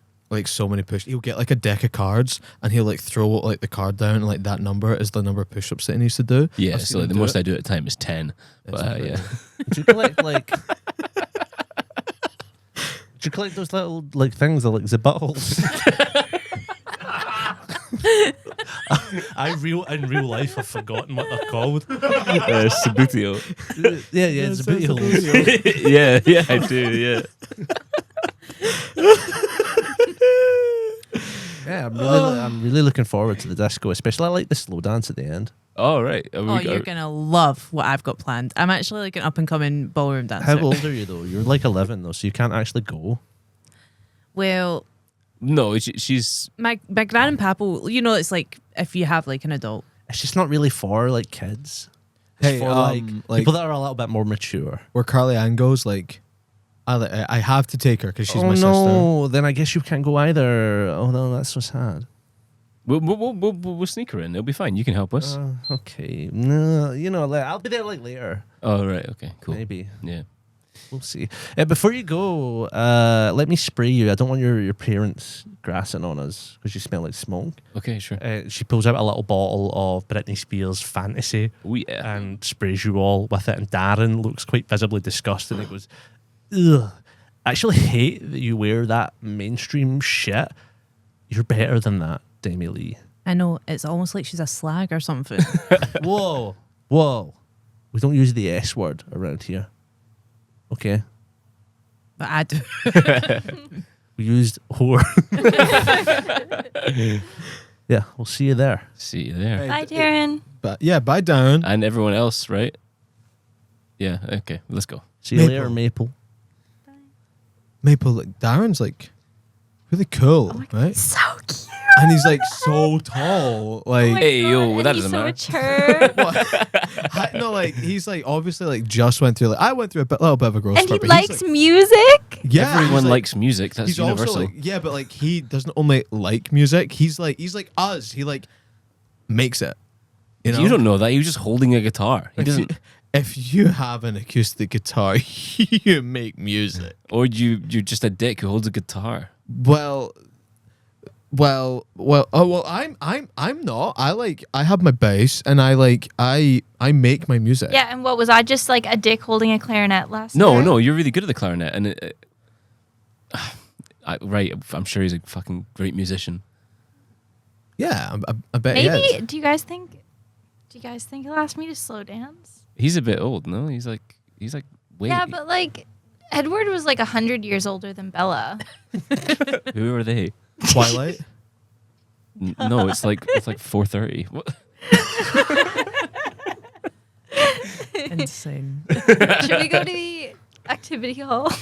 Speaker 3: so many push. He'll get like a deck of cards and he'll like throw like the card down and like that number is the number of push-ups that he needs to do.
Speaker 2: yeah,
Speaker 3: I've seen
Speaker 2: so like,
Speaker 3: him
Speaker 2: the
Speaker 3: do
Speaker 2: most
Speaker 3: it.
Speaker 2: I do at a time is 10. But yeah.
Speaker 1: Do you collect like? Do you collect those little like things that like the buttholes? In real life, I've forgotten what they're called.
Speaker 2: Sabutio.
Speaker 1: Yeah, it's a booty hole.
Speaker 2: yeah, I do, yeah.
Speaker 1: Yeah, I'm really looking forward to the disco, especially I like the slow dance at the end.
Speaker 2: All right.
Speaker 5: Oh, you're gonna love what I've got planned. I'm actually like an up and coming ballroom dancer.
Speaker 1: How old are you though? You're like 11 though, so you can't actually go.
Speaker 5: Well,
Speaker 2: No, she's...
Speaker 5: my gran and papa, you know, it's like if you have like an adult.
Speaker 1: It's just not really for like kids. It's
Speaker 3: Hey,
Speaker 1: for like people that are a little bit more mature.
Speaker 3: Where Carly Ann goes, like, I have to take her because she's
Speaker 1: oh
Speaker 3: my
Speaker 1: no,
Speaker 3: sister.
Speaker 1: then I guess you can't go either. Oh no, that's so sad.
Speaker 2: We'll sneak her in. It'll be fine. You can help us.
Speaker 1: Okay, no, you know, like, I'll be there like later,
Speaker 2: Oh, right. Okay, cool.
Speaker 1: maybe.
Speaker 2: Yeah.
Speaker 1: We'll see. Before you go, let me spray you. I don't want your parents grassing on us because you smell like smoke.
Speaker 2: Okay, sure.
Speaker 1: She pulls out a little bottle of Britney Spears Fantasy
Speaker 2: Oh, yeah.
Speaker 1: and sprays you all with it. And Darren looks quite visibly disgusted. He goes, ugh. I actually hate that you wear that mainstream shit. You're better than that, Demi Lee.
Speaker 5: I know, it's almost like she's a slag or something.
Speaker 1: Whoa. Whoa. We don't use the S word around here. Okay?
Speaker 5: But I do.
Speaker 1: We used whore. Yeah, we'll see you there.
Speaker 2: See you there.
Speaker 4: Bye, Darren.
Speaker 3: But yeah, bye down.
Speaker 2: And everyone else, right? Yeah, okay. Let's go.
Speaker 1: See you
Speaker 3: Maple.
Speaker 1: later, Maple.
Speaker 3: Maple, like Darren's like really cool, right?
Speaker 4: So cute.
Speaker 3: And he's like so tall,
Speaker 4: Oh
Speaker 3: like
Speaker 4: my
Speaker 2: Hey, yo,
Speaker 4: God,
Speaker 2: well, that
Speaker 4: and
Speaker 2: doesn't
Speaker 4: he's so mature.
Speaker 3: no, like he's like obviously like just went through. Like I went through little bit of a growth
Speaker 4: And he
Speaker 3: spurt, but he's,
Speaker 4: likes
Speaker 3: like,
Speaker 4: music.
Speaker 3: yeah,
Speaker 2: Everyone
Speaker 3: he's, like,
Speaker 2: likes music. That's
Speaker 3: he's
Speaker 2: universal.
Speaker 3: also like, yeah, but like he doesn't only like music. He's like us. He like makes it. You know,
Speaker 2: You don't know that. He was just holding a guitar. He
Speaker 3: If you,
Speaker 2: doesn't.
Speaker 3: if you have an acoustic guitar, you make music.
Speaker 2: Or you're just a dick who holds a guitar.
Speaker 3: Well. Oh well, I'm not. I have my bass and I make my music.
Speaker 4: Yeah, and what was I just like a dick holding a clarinet last
Speaker 2: No,
Speaker 4: night?
Speaker 2: no, you're really good at the clarinet, and right. I'm sure he's a fucking great musician.
Speaker 3: Yeah, I bet.
Speaker 4: Maybe.
Speaker 3: He is.
Speaker 4: Do you guys think he'll ask me to slow dance?
Speaker 2: He's a bit old, no? He's like way.
Speaker 4: Yeah, but like Edward was like 100 years older than Bella.
Speaker 2: Who are they?
Speaker 3: Twilight.
Speaker 2: No, it's like 4:30. What?
Speaker 5: Insane.
Speaker 4: Should we go to the activity hall?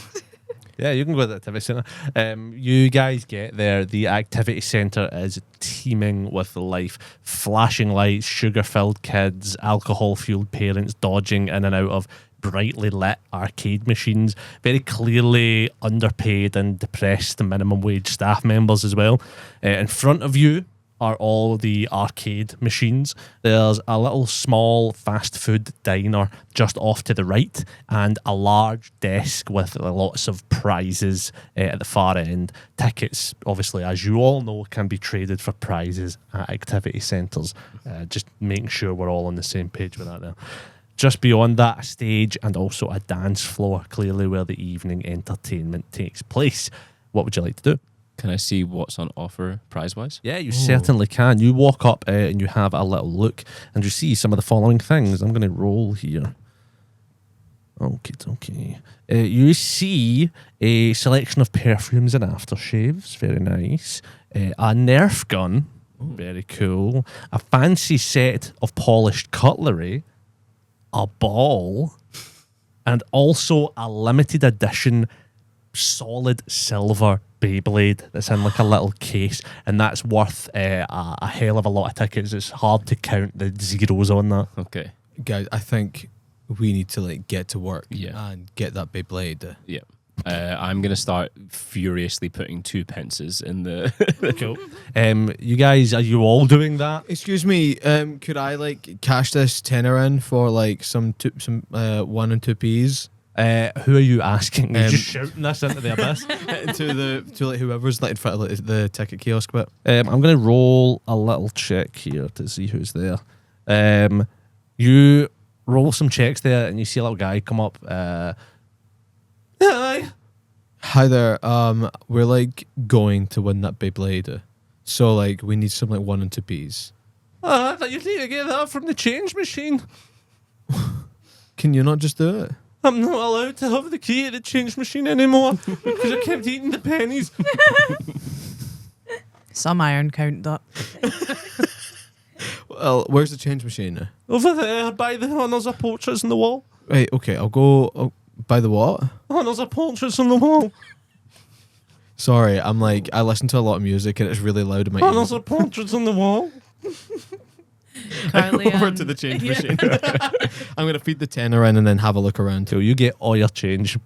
Speaker 1: Yeah, you can go to the activity centre. You guys get there. The activity centre is teeming with life. Flashing lights, sugar-filled kids, alcohol-fueled parents dodging in and out of brightly lit arcade machines. Very clearly underpaid and depressed minimum wage staff members as well. In front of you are all the arcade machines. There's a little small fast food diner just off to the right and a large desk with lots of prizes at the far end. Tickets, obviously, as you all know, can be traded for prizes at activity centres. Just making sure we're all on the same page with that there. Just beyond that, a stage and also a dance floor, clearly where the evening entertainment takes place. What would you like to do?
Speaker 2: Can I see what's on offer prize-wise?
Speaker 1: Yeah, you certainly can. You walk up and you have a little look and you see some of the following things. I'm going to roll here. Okay. You see a selection of perfumes and aftershaves. Very nice. A Nerf gun. Very cool. A fancy set of polished cutlery. A ball. And also a limited edition solid silver Beyblade that's in like a little case, and that's worth a hell of a lot of tickets. It's hard to count the zeros on that.
Speaker 2: Okay.
Speaker 3: Guys, I think we need to like get to work
Speaker 2: Yeah.
Speaker 3: and get that Beyblade.
Speaker 2: Yeah. I'm gonna start furiously putting 2 pences in the.
Speaker 1: Cool. You guys, are you all doing that?
Speaker 3: Excuse me, could I like cash this tenner in for like some 1 and 2 P's?
Speaker 1: Who are you asking? You're
Speaker 3: Um,
Speaker 1: just shouting this into the abyss.
Speaker 3: to like whoever's like in front of like, the ticket kiosk bit.
Speaker 1: I'm going to roll a little check here to see who's there. You roll some checks there, and you see a little guy come up. Hi.
Speaker 3: Hi there. We're like going to win that Beyblade, so like we need some like 1 and 2 P's.
Speaker 1: I thought you need to get that from the change machine.
Speaker 3: Can you not just do it?
Speaker 1: I'm not allowed to have the key to the change machine anymore because I kept eating the pennies.
Speaker 5: Some iron count that.
Speaker 3: Well, where's the change machine?
Speaker 1: Over there by the honours of portraits on the wall.
Speaker 3: Right. Okay. I'll go by the what?
Speaker 1: Honours of portraits on the wall.
Speaker 3: Sorry, I'm like I listen to a lot of music and it's really loud in my
Speaker 1: Honours
Speaker 3: ears.
Speaker 1: of portraits on the wall.
Speaker 5: Carly
Speaker 3: Over
Speaker 5: Ann.
Speaker 3: to the change
Speaker 5: Yeah.
Speaker 3: machine. I'm gonna feed the tenner in and then have a look around.
Speaker 1: So you get all your change.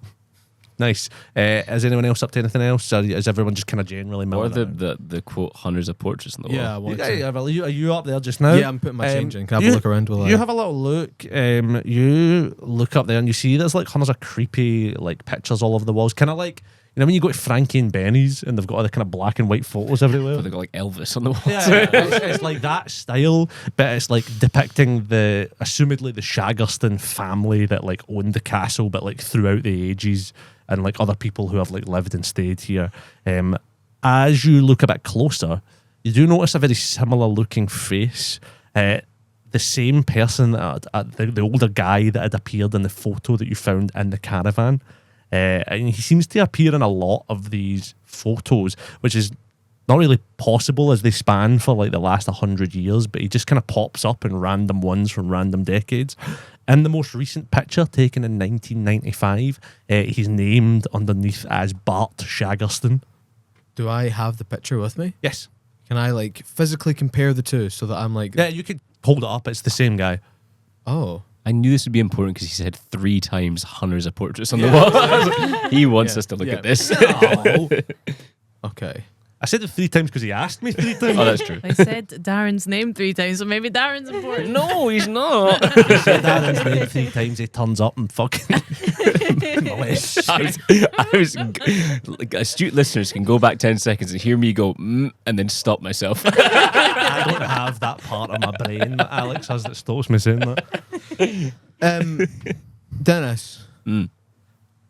Speaker 1: Nice. Is anyone else up to anything else? Or is everyone just kind of generally
Speaker 2: Or
Speaker 1: milling
Speaker 2: the quote hundreds of portraits in the wall.
Speaker 3: Yeah, I want to.
Speaker 1: Are you up there just now?
Speaker 3: Yeah, I'm putting my change in. Can I have a look around?
Speaker 1: You have a little look. You look up there and you see there's like hundreds of creepy like pictures all over the walls. Kind of like, you know when you go to Frankie and Benny's and they've got all the kind of black and white photos everywhere.
Speaker 2: But they got like Elvis on the wall.
Speaker 1: Yeah, it's like that style, but it's like depicting the assumedly the Shaggerston family that like owned the castle, but like throughout the ages, and like other people who have like lived and stayed here. As you look a bit closer, you do notice a very similar looking face. The same person, the older guy that had appeared in the photo that you found in the caravan. And he seems to appear in a lot of these photos, which is not really possible as they span for like the last 100 years, but he just kind of pops up in random ones from random decades. In the most recent picture taken in 1995, he's named underneath as Bart Shaggerston.
Speaker 3: Do I have the picture with me?
Speaker 1: Yes.
Speaker 3: Can I like physically compare the two so that I'm like,
Speaker 1: Yeah, you could hold it up. It's the same guy.
Speaker 3: oh,
Speaker 2: I knew this would be important because he said 3 times hundreds of portraits on the wall. He wants
Speaker 3: Yeah.
Speaker 2: us to look
Speaker 3: Yeah.
Speaker 2: at this.
Speaker 1: No.
Speaker 3: okay.
Speaker 1: I said it 3 times because he asked me 3 times.
Speaker 2: Oh, that's true.
Speaker 5: I said Darren's name 3 times, so maybe Darren's important.
Speaker 2: No, he's not.
Speaker 1: He said Darren's name 3 times. He turns up and fucking molests.
Speaker 2: I was like, astute listeners can go back 10 seconds and hear me go, and then stop myself.
Speaker 1: I don't have that part of my brain that Alex has that stops me saying that.
Speaker 3: Dennis.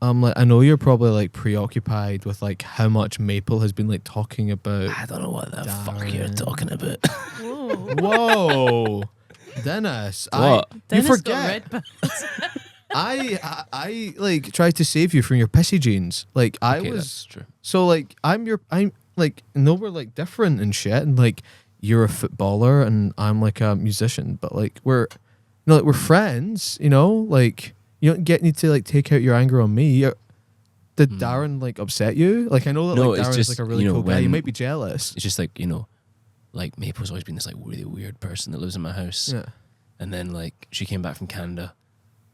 Speaker 3: Like I know you're probably like preoccupied with like how much Maple has been like talking about.
Speaker 2: I don't know what the fuck you're
Speaker 3: Darren.
Speaker 2: talking about.
Speaker 3: Whoa, Dennis!
Speaker 2: What?
Speaker 3: You
Speaker 5: Dennis got
Speaker 3: forget.
Speaker 5: red ba-
Speaker 3: I like tried to save you from your pissy jeans. Like I
Speaker 2: Okay,
Speaker 3: was
Speaker 2: that's true.
Speaker 3: so like I'm like no we're like different and shit and like you're a footballer and I'm like a musician but like we're like we're friends, you know, like you don't need to like take out your anger on me. Did Darren like upset you? Like I know that
Speaker 2: No,
Speaker 3: like
Speaker 2: it's
Speaker 3: Darren's
Speaker 2: just,
Speaker 3: like a really
Speaker 2: you know,
Speaker 3: cool guy. You
Speaker 2: when-
Speaker 3: might be jealous.
Speaker 2: It's just like, like Maple's always been this like really weird person that lives in my house.
Speaker 3: Yeah.
Speaker 2: And then like she came back from Canada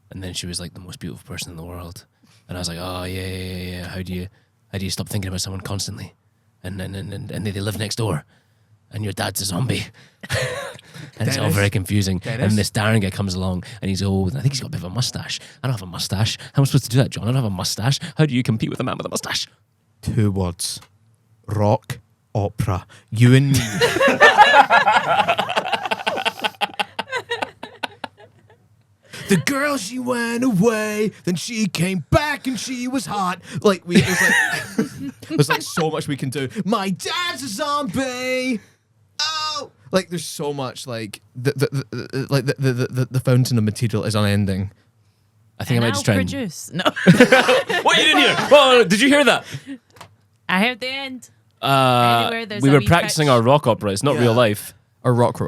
Speaker 2: and then she was like the most beautiful person in the world. And I was like, oh yeah. How do you stop thinking about someone constantly? And they live next door. And your dad's a zombie. And it's all
Speaker 3: Dennis?
Speaker 2: very confusing.
Speaker 3: Dennis?
Speaker 2: And this Darren guy comes along and he's old. And I think he's got a bit of a mustache. I don't have a mustache. How am I supposed to do that, John? I don't have a mustache. How do you compete with a man with a mustache?
Speaker 3: 2 words. Rock opera. You and me. The girl, she went away, then she came back and she was hot. Like there's like so much we can do. My dad's a zombie. Oh, like there's so much like the fountain of material is unending.
Speaker 2: I think I might just try and...
Speaker 5: produce. No,
Speaker 2: What you didn't hear? Oh, did you hear that?
Speaker 5: I have the end. Anywhere there's
Speaker 2: We
Speaker 5: a
Speaker 2: were
Speaker 5: wee
Speaker 2: practicing
Speaker 5: pitch.
Speaker 2: our rock opera. It's not
Speaker 3: Yeah.
Speaker 2: real life.
Speaker 3: Or rock.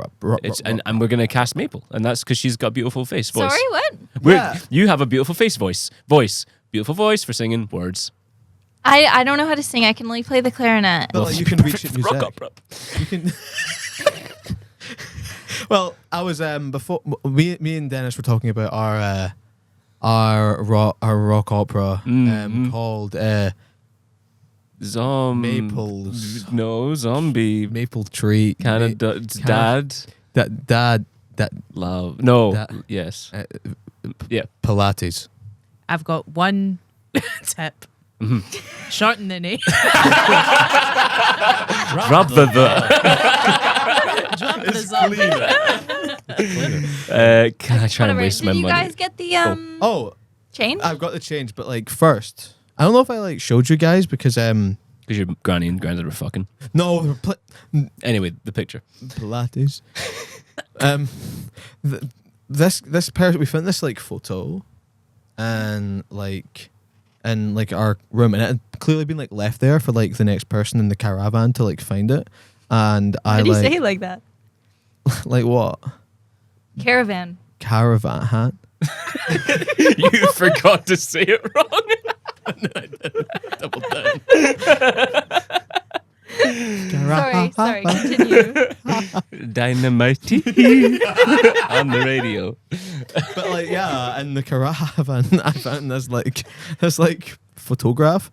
Speaker 2: And we're gonna cast Maple, and that's because she's got a beautiful voice.
Speaker 4: Sorry, what?
Speaker 3: Yeah.
Speaker 2: You have a beautiful voice, beautiful voice for singing words.
Speaker 4: I don't know how to sing. I can only play the clarinet.
Speaker 3: But like, you can reach it
Speaker 2: Rock
Speaker 3: music.
Speaker 2: opera.
Speaker 3: You can. Well, I was before me and Dennis were talking about our our rock opera called Maples.
Speaker 2: No, zombie.
Speaker 3: Maple Tree.
Speaker 2: Canada's dad.
Speaker 3: Dad.
Speaker 2: Love. No.
Speaker 3: That-
Speaker 2: Yes.
Speaker 3: Yeah. Pilates.
Speaker 5: I've got one tip. Shorten the name.
Speaker 2: Drop the.
Speaker 5: Drop the zombie.
Speaker 2: Can I try and
Speaker 4: Whatever.
Speaker 2: waste my
Speaker 4: Did you
Speaker 2: money?
Speaker 4: guys get the
Speaker 3: Oh,
Speaker 4: change?
Speaker 3: I've got the change, but like first, I don't know if I like showed you guys because
Speaker 2: Because your granny and granddad were fucking.
Speaker 3: no
Speaker 2: Anyway, the picture.
Speaker 3: Pilates. This pair we found this like photo, and like in like our room, and it had clearly been like left there for like the next person in the caravan to like find it, and
Speaker 4: Why
Speaker 3: I
Speaker 4: did you
Speaker 3: like
Speaker 4: say it like that?
Speaker 3: like what
Speaker 4: Caravan.
Speaker 3: caravan hat.
Speaker 2: You forgot to say it wrong.
Speaker 3: Double down.
Speaker 4: Sorry, continue.
Speaker 2: Dynamite on the radio.
Speaker 3: But like yeah, in the caravan, I found this like photograph.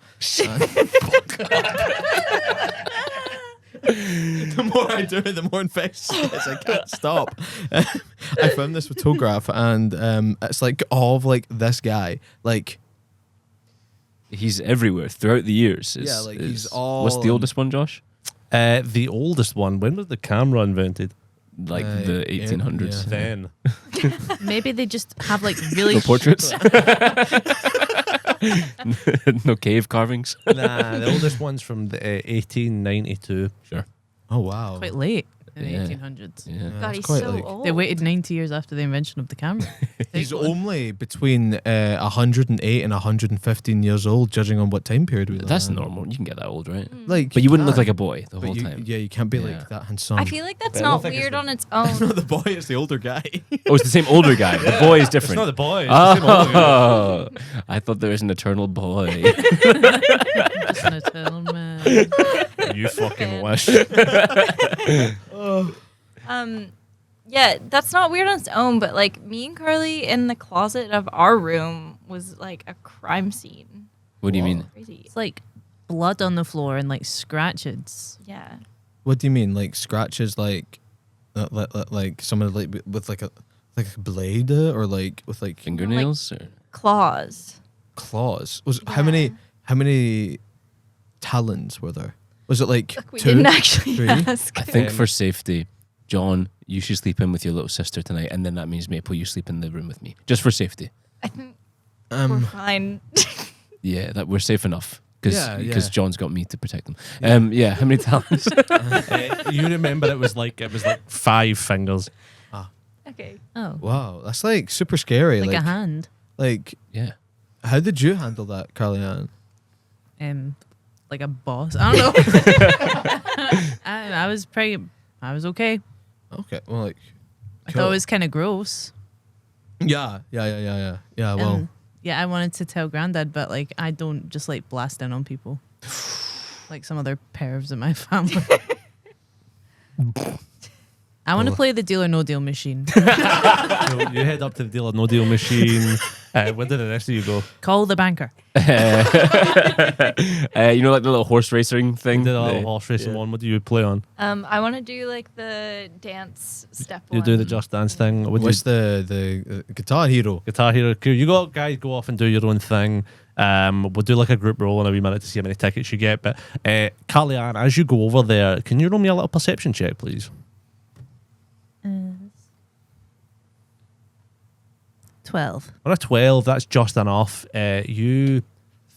Speaker 3: The more I do it, the more infectious it is. I can't stop. I found this photograph, and it's like all of like this guy, like
Speaker 2: He's everywhere throughout the years.
Speaker 3: Yeah, like, he's all
Speaker 2: What's the oldest one, Josh?
Speaker 1: The oldest one. When was the camera invented?
Speaker 2: Like the 1800s.
Speaker 3: yeah.
Speaker 1: Then.
Speaker 5: Maybe they just have like really
Speaker 2: No portraits. No cave carvings.
Speaker 1: Nah, the oldest one's from the 1892.
Speaker 2: Sure.
Speaker 3: oh wow,
Speaker 5: quite late in
Speaker 2: Yeah.
Speaker 5: the 1800s.
Speaker 2: Yeah.
Speaker 3: Yeah,
Speaker 4: God,
Speaker 3: it's
Speaker 4: he's
Speaker 3: quite,
Speaker 4: so
Speaker 3: like-
Speaker 4: old.
Speaker 5: They waited 90 years after the invention of the camera.
Speaker 3: He's only between 108 and 115 years old, judging on what time period we live
Speaker 2: That's
Speaker 3: in.
Speaker 2: normal. You can get that old, right?
Speaker 3: Like,
Speaker 2: But you wouldn't look
Speaker 3: can,
Speaker 2: like a boy the
Speaker 3: but
Speaker 2: whole
Speaker 3: you,
Speaker 2: time.
Speaker 3: Yeah, you can't be
Speaker 2: Yeah.
Speaker 3: like that handsome.
Speaker 4: I feel like that's
Speaker 1: But I don't
Speaker 4: not
Speaker 1: think it's
Speaker 4: weird
Speaker 1: the-
Speaker 4: on its
Speaker 3: It's
Speaker 4: own.
Speaker 3: not the boy; it's the older guy.
Speaker 2: Oh, it's the same older guy. The boy is
Speaker 1: It's
Speaker 2: different.
Speaker 1: not the boy. It's the same older guy.
Speaker 2: Oh, I thought there was an eternal boy.
Speaker 5: Just an eternal man.
Speaker 1: You fucking
Speaker 4: Man.
Speaker 1: wish.
Speaker 4: Yeah, that's not weird on its own, but like me and Carly in the closet of our room was like a crime scene.
Speaker 2: What do you mean?
Speaker 4: Crazy.
Speaker 5: It's like blood on the floor and like scratches.
Speaker 4: Yeah.
Speaker 3: What do you mean, like scratches, like someone like with like a blade or like with like
Speaker 2: Fingernails? Or?
Speaker 4: Claws.
Speaker 3: claws? Was
Speaker 4: Yeah.
Speaker 3: how many talons were there? Was it like
Speaker 4: Look, we
Speaker 3: 2?
Speaker 4: didn't actually
Speaker 3: 3?
Speaker 4: ask.
Speaker 2: I think for safety, John, you should sleep in with your little sister tonight, and then that means Maple, you sleep in the room with me, just for safety.
Speaker 4: I think we're fine.
Speaker 2: Yeah, that we're safe enough because
Speaker 3: Yeah.
Speaker 2: John's got me to protect them. Yeah, how many talents?
Speaker 1: You remember it was like 5 fingers.
Speaker 4: Okay.
Speaker 5: Oh,
Speaker 3: Wow, that's like super scary.
Speaker 5: like a hand.
Speaker 3: Like,
Speaker 2: Yeah.
Speaker 3: how did you handle that, Carly Ann?
Speaker 5: Like a boss. I don't know. I was okay.
Speaker 3: Okay, well, like,
Speaker 5: I thought it was kind of gross.
Speaker 3: yeah. Well,
Speaker 5: And, yeah, I wanted to tell Granddad, but like I don't just like blast in on people, like some other pervs in my family. I want to play the Deal or No Deal machine.
Speaker 1: So you head up to the Deal or No Deal machine. Where did the rest of you go?
Speaker 5: Call the banker.
Speaker 2: You know, like the little horse racing thing.
Speaker 1: You did a little
Speaker 2: The-
Speaker 1: horse racing one. What do you play on?
Speaker 4: I want to do like the dance step
Speaker 1: You
Speaker 4: one.
Speaker 1: do the Just Dance thing. What do you
Speaker 3: what's the Guitar Hero?
Speaker 1: Guitar Hero. Cool. You guys go off and do your own thing. We'll do like a group roll in a wee minute to see how many tickets you get. But Carly Ann, as you go over there, can you roll me a little perception check, please?
Speaker 5: 12.
Speaker 1: On a 12, that's just enough. You,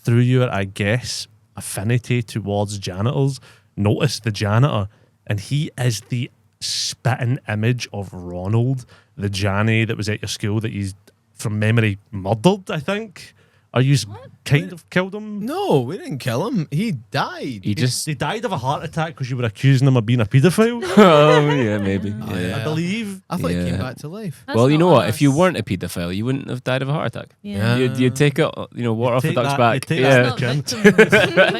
Speaker 1: through your, I guess, affinity towards janitors, notice the janitor, and he is the spitting image of Ronald, the Janny that was at your school that he's, from memory, murdered, I think. Are you kind of killed him?
Speaker 3: No, we didn't kill him. He died.
Speaker 2: He just.
Speaker 1: He died of a heart attack because you were accusing him of being a paedophile,
Speaker 2: Oh yeah, maybe.
Speaker 3: Oh,
Speaker 2: Yeah.
Speaker 3: yeah.
Speaker 1: I believe.
Speaker 3: I thought he
Speaker 2: Yeah.
Speaker 3: came back to life.
Speaker 5: That's
Speaker 2: Well, you
Speaker 5: not
Speaker 2: know what?
Speaker 5: us.
Speaker 2: If you weren't a paedophile, you wouldn't have died of a heart attack.
Speaker 5: Yeah.
Speaker 2: You'd take it, water off the
Speaker 1: take
Speaker 2: duck's
Speaker 1: that-
Speaker 2: back.
Speaker 1: you'd take
Speaker 2: Yeah.
Speaker 5: Not
Speaker 1: Chin.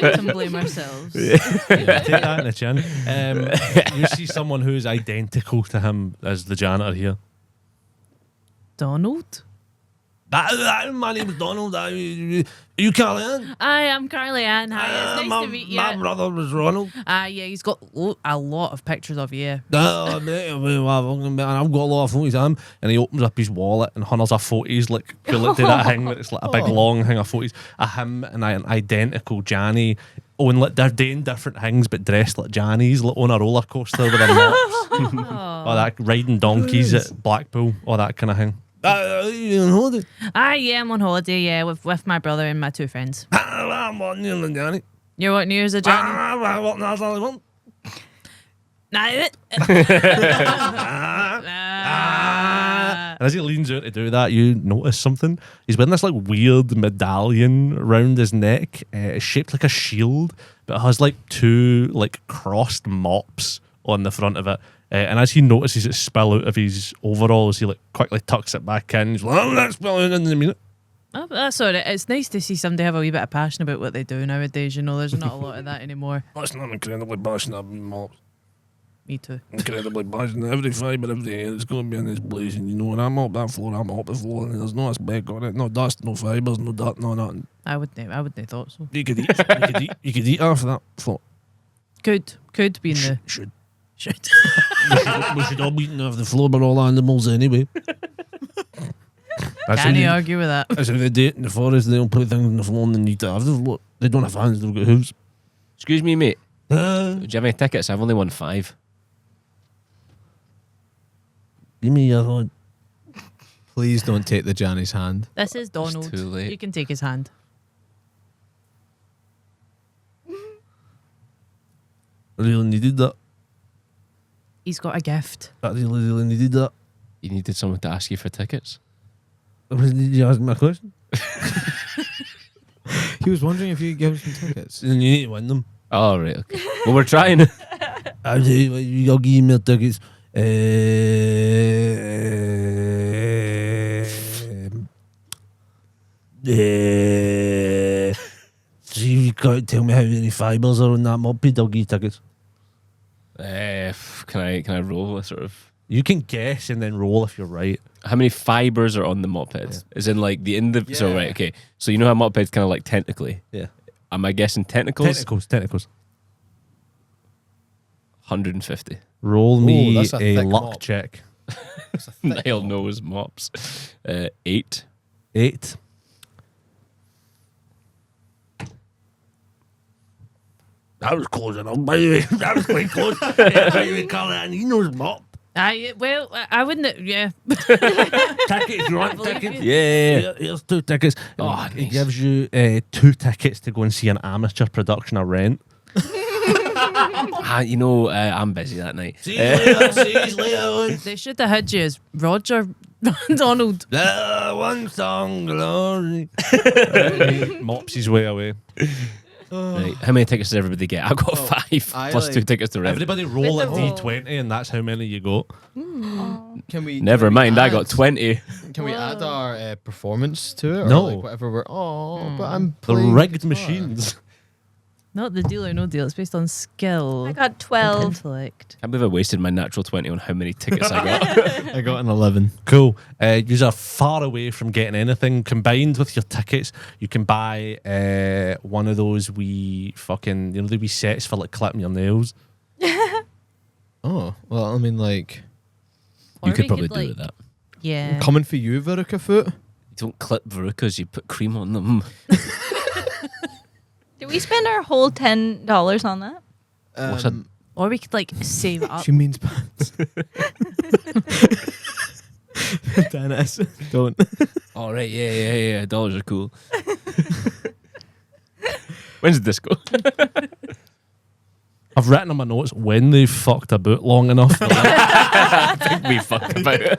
Speaker 5: victim blame ourselves.
Speaker 1: Take that in the chin. You see someone who's identical to him as the janitor here.
Speaker 5: Donald?
Speaker 1: My name's Donald. Are you Carly Ann?
Speaker 5: I am Carly Ann. Hi, it's nice to meet you.
Speaker 1: My brother was Ronald.
Speaker 5: Yeah, he's got a lot of pictures of you.
Speaker 1: I've got a lot of photos of him. And he opens up his wallet and hunters are photos like do that thing where it's like a big long thing of photos of him and an identical Janny. Like they're doing different things but dressed like Jannies, like on a roller coaster with their mops. Or that riding donkeys at Blackpool, or that kind of thing. You on holiday?
Speaker 5: Yeah, I'm on holiday, yeah, with my brother and my 2 friends.
Speaker 1: I'm on you and Janny.
Speaker 5: You're what, New Year's a Johnny?
Speaker 1: That's all I want. And as he leans out to do that, you notice something. He's wearing this like weird medallion around his neck. It's shaped like a shield, but it has like 2 like crossed mops on the front of it. And as he notices it spill out of his overalls, he like quickly tucks it back in. He's like, "I'm not spilling in a minute."
Speaker 5: Oh, but that's all right. It's nice to see somebody have a wee bit of passion about what they do nowadays. You know, there's not a lot of that anymore.
Speaker 1: That's not incredibly passionate about mops.
Speaker 5: Me too.
Speaker 1: Incredibly passionate. Every fibre of the air is going to be in this place. And you know, when I mop that floor, I mop the floor, and there's no a speck on it, no dust, no fibres, no dirt, no nothing.
Speaker 5: I wouldn't have thought so.
Speaker 1: You could eat. You could eat after that floor.
Speaker 5: Could be in the
Speaker 1: Should.
Speaker 5: should.
Speaker 1: We should all be eating off the floor, but all animals anyway.
Speaker 5: Can you argue with that?
Speaker 1: That's how they do it in the forest. They don't put things on the floor and they need to have the floor. They don't have hands, they've got hooves.
Speaker 2: Excuse me, mate. Do you have any tickets? I've only won 5.
Speaker 1: Give me your hand.
Speaker 3: Please don't take the Janny's hand.
Speaker 5: This is Donald.
Speaker 2: too late.
Speaker 5: You can take his hand.
Speaker 1: I really needed that.
Speaker 5: He's got a gift.
Speaker 1: I really needed that.
Speaker 2: You needed someone to ask you for tickets.
Speaker 1: Did you ask me a question?
Speaker 3: He was wondering if you could give us some tickets.
Speaker 1: Then you need to win them.
Speaker 2: Oh, right, okay. Well, we're trying.
Speaker 1: I'll tell you what, you'll give me tickets. See if you can't tell me how many fibres are on that moped, I'll give you tickets.
Speaker 2: Can I roll a sort of...
Speaker 1: You can guess and then roll if you're right.
Speaker 2: How many fibres are on the mopeds? As in like the So,
Speaker 3: Yeah.
Speaker 2: right, okay. So you know how mopeds kind of like technically?
Speaker 1: Yeah.
Speaker 2: Am I guessing tentacles?
Speaker 1: Tentacles.
Speaker 2: 150.
Speaker 1: Roll me
Speaker 3: that's a
Speaker 1: a
Speaker 3: thick
Speaker 1: luck
Speaker 3: mop.
Speaker 1: check.
Speaker 2: Niall knows mops. 8.
Speaker 1: 8. That was close enough, by the way. That was quite close. By the way, Carly, he knows mop.
Speaker 5: I wouldn't. Yeah.
Speaker 1: Tickets, you want tickets?
Speaker 2: Yeah.
Speaker 1: Here's 2 tickets.
Speaker 2: Oh,
Speaker 1: It
Speaker 2: nice.
Speaker 1: gives you 2 tickets to go and see an amateur production of Rent.
Speaker 2: I'm busy that night.
Speaker 1: See you later. See you later.
Speaker 5: They should have had you as Roger Donald.
Speaker 1: One song glory. Mops his way away.
Speaker 2: Right. How many tickets does everybody get? I've got 5
Speaker 3: I
Speaker 2: plus
Speaker 3: like-
Speaker 2: 2 tickets to rent.
Speaker 1: Everybody roll a
Speaker 4: With the roll.
Speaker 1: D20 and that's how many you got.
Speaker 3: Can we?
Speaker 2: Never
Speaker 3: can we
Speaker 2: mind, I
Speaker 3: add-
Speaker 2: got 20.
Speaker 3: Can we add our performance to it? Or
Speaker 1: No.
Speaker 3: like whatever we're. Oh, but I'm
Speaker 1: The
Speaker 3: playing
Speaker 1: rigged
Speaker 3: guitar.
Speaker 1: machines.
Speaker 5: Not the deal or no deal. It's based on skill.
Speaker 4: I got
Speaker 5: and
Speaker 4: 12.
Speaker 5: intellect.
Speaker 2: Can't believe I wasted my natural 20 on how many tickets I got.
Speaker 3: I got an 11.
Speaker 1: Cool. You are far away from getting anything. Combined with your tickets, you can buy one of those wee fucking, the wee sets for like clipping your nails.
Speaker 3: Oh well, I mean, like
Speaker 5: Or
Speaker 2: You could
Speaker 5: we
Speaker 2: probably do
Speaker 5: like,
Speaker 2: with that.
Speaker 5: Yeah.
Speaker 3: coming for you, Veruca Foot.
Speaker 2: You don't clip verrucas, you put cream on them.
Speaker 4: Did we spend our whole $10 on that?
Speaker 2: What's that?
Speaker 5: Or we could like save it up.
Speaker 3: She means pants. Dennis, don't.
Speaker 2: Oh, right, yeah. Dollars are cool. When's the disco?
Speaker 1: I've written on my notes when they've fucked about long enough.
Speaker 2: We fuck about it.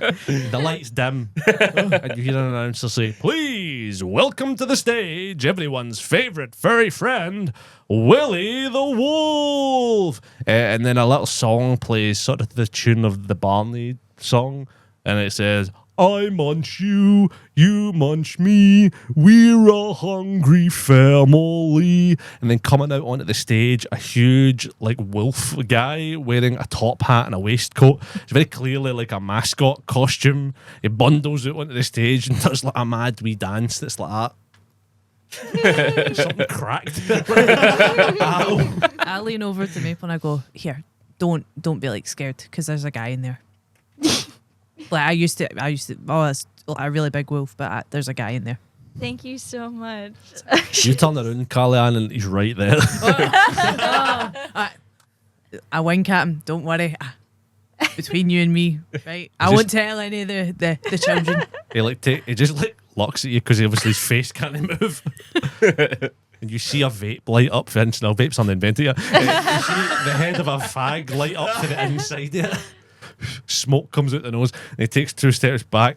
Speaker 1: The lights dim, and you hear an announcer say, "Please welcome to the stage everyone's favorite furry friend, Willie the Wolf." And then a little song plays, sort of to the tune of the Barney song, and it says, I munch you, you munch me, we're a hungry family. And then coming out onto the stage, a huge like wolf guy wearing a top hat and a waistcoat. It's very clearly like a mascot costume. He bundles out onto the stage and does like a mad wee dance that's like that. Something cracked. Ow.
Speaker 5: I lean over to Maple and I go, here, don't be like scared because there's a guy in there. Like I used to. Oh, that's a really big wolf, but there's a guy in there.
Speaker 4: Thank you so much.
Speaker 1: You turn around, Carly-Ann, and he's right there.
Speaker 5: I wink at him. Don't worry. Between you and me, right? I won't tell any of the children.
Speaker 1: He just like looks at you because obviously his face can't move. And you see a vape light up. Vince, now vape's uninvented yet. You see the head of a fag light up to the inside of it. Smoke comes out the nose, and he takes 2 steps back,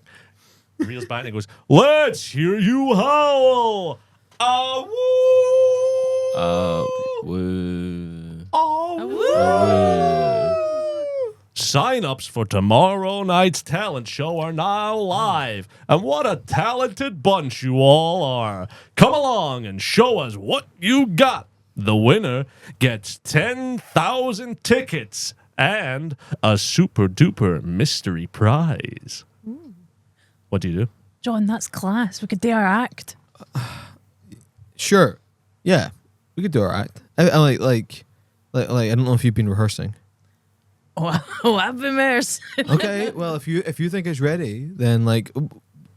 Speaker 1: reels back, and he goes, "Let's hear you howl! Ah woo!
Speaker 2: Woo.
Speaker 1: Ah woo! Sign-ups for tomorrow night's talent show are now live, and what a talented bunch you all are! Come along and show us what you got. The winner gets 10,000 tickets." And a super duper mystery prize. Ooh. What do you do?
Speaker 5: John, that's class. We could do our act.
Speaker 3: Sure. Yeah. We could do our act. I like I don't know if you've been rehearsing.
Speaker 5: Oh, I've been rehearsing.
Speaker 3: Okay, well if you think it's ready, then like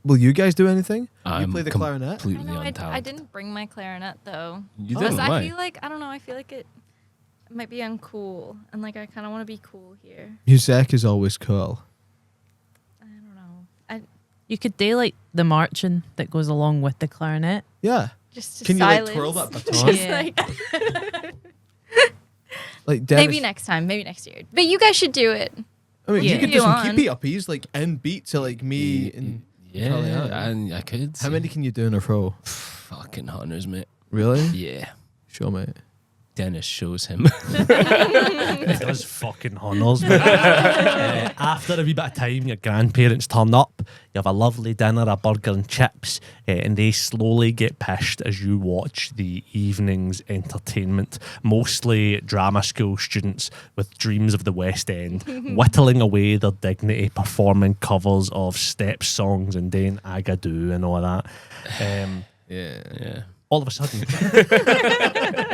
Speaker 3: will you guys do anything? You play the clarinet?
Speaker 4: I know, I didn't bring my clarinet though.
Speaker 2: You didn't?
Speaker 4: Because
Speaker 2: Why?
Speaker 4: I feel like I feel like it might be uncool, and like I kind of want to be cool here.
Speaker 3: Music is always cool.
Speaker 4: I don't know.
Speaker 5: You could do like the marching that goes along with the clarinet.
Speaker 3: Yeah.
Speaker 4: Just to
Speaker 3: Can
Speaker 4: silence.
Speaker 3: you like twirl that baton?
Speaker 4: Just
Speaker 5: Yeah.
Speaker 3: Like Dennis,
Speaker 4: maybe next time, maybe next year. But you guys should do it.
Speaker 3: I mean,
Speaker 5: Yeah.
Speaker 3: you could do
Speaker 4: You
Speaker 3: some
Speaker 4: on.
Speaker 3: keepy uppies like in beat to like me and
Speaker 2: Yeah,
Speaker 3: Carly-Ann.
Speaker 2: and I could.
Speaker 3: How many can you do in a row?
Speaker 2: Fucking hunters, mate.
Speaker 3: Really?
Speaker 2: Yeah.
Speaker 3: Show me.
Speaker 2: Dennis shows him.
Speaker 1: It does fucking honours, man. After a wee bit of time, your grandparents turn up. You have a lovely dinner, a burger and chips, and they slowly get pissed as you watch the evening's entertainment. Mostly drama school students with dreams of the West End, whittling away their dignity, performing covers of step songs and doing Agadoo and all that.
Speaker 2: Yeah.
Speaker 1: All of a sudden,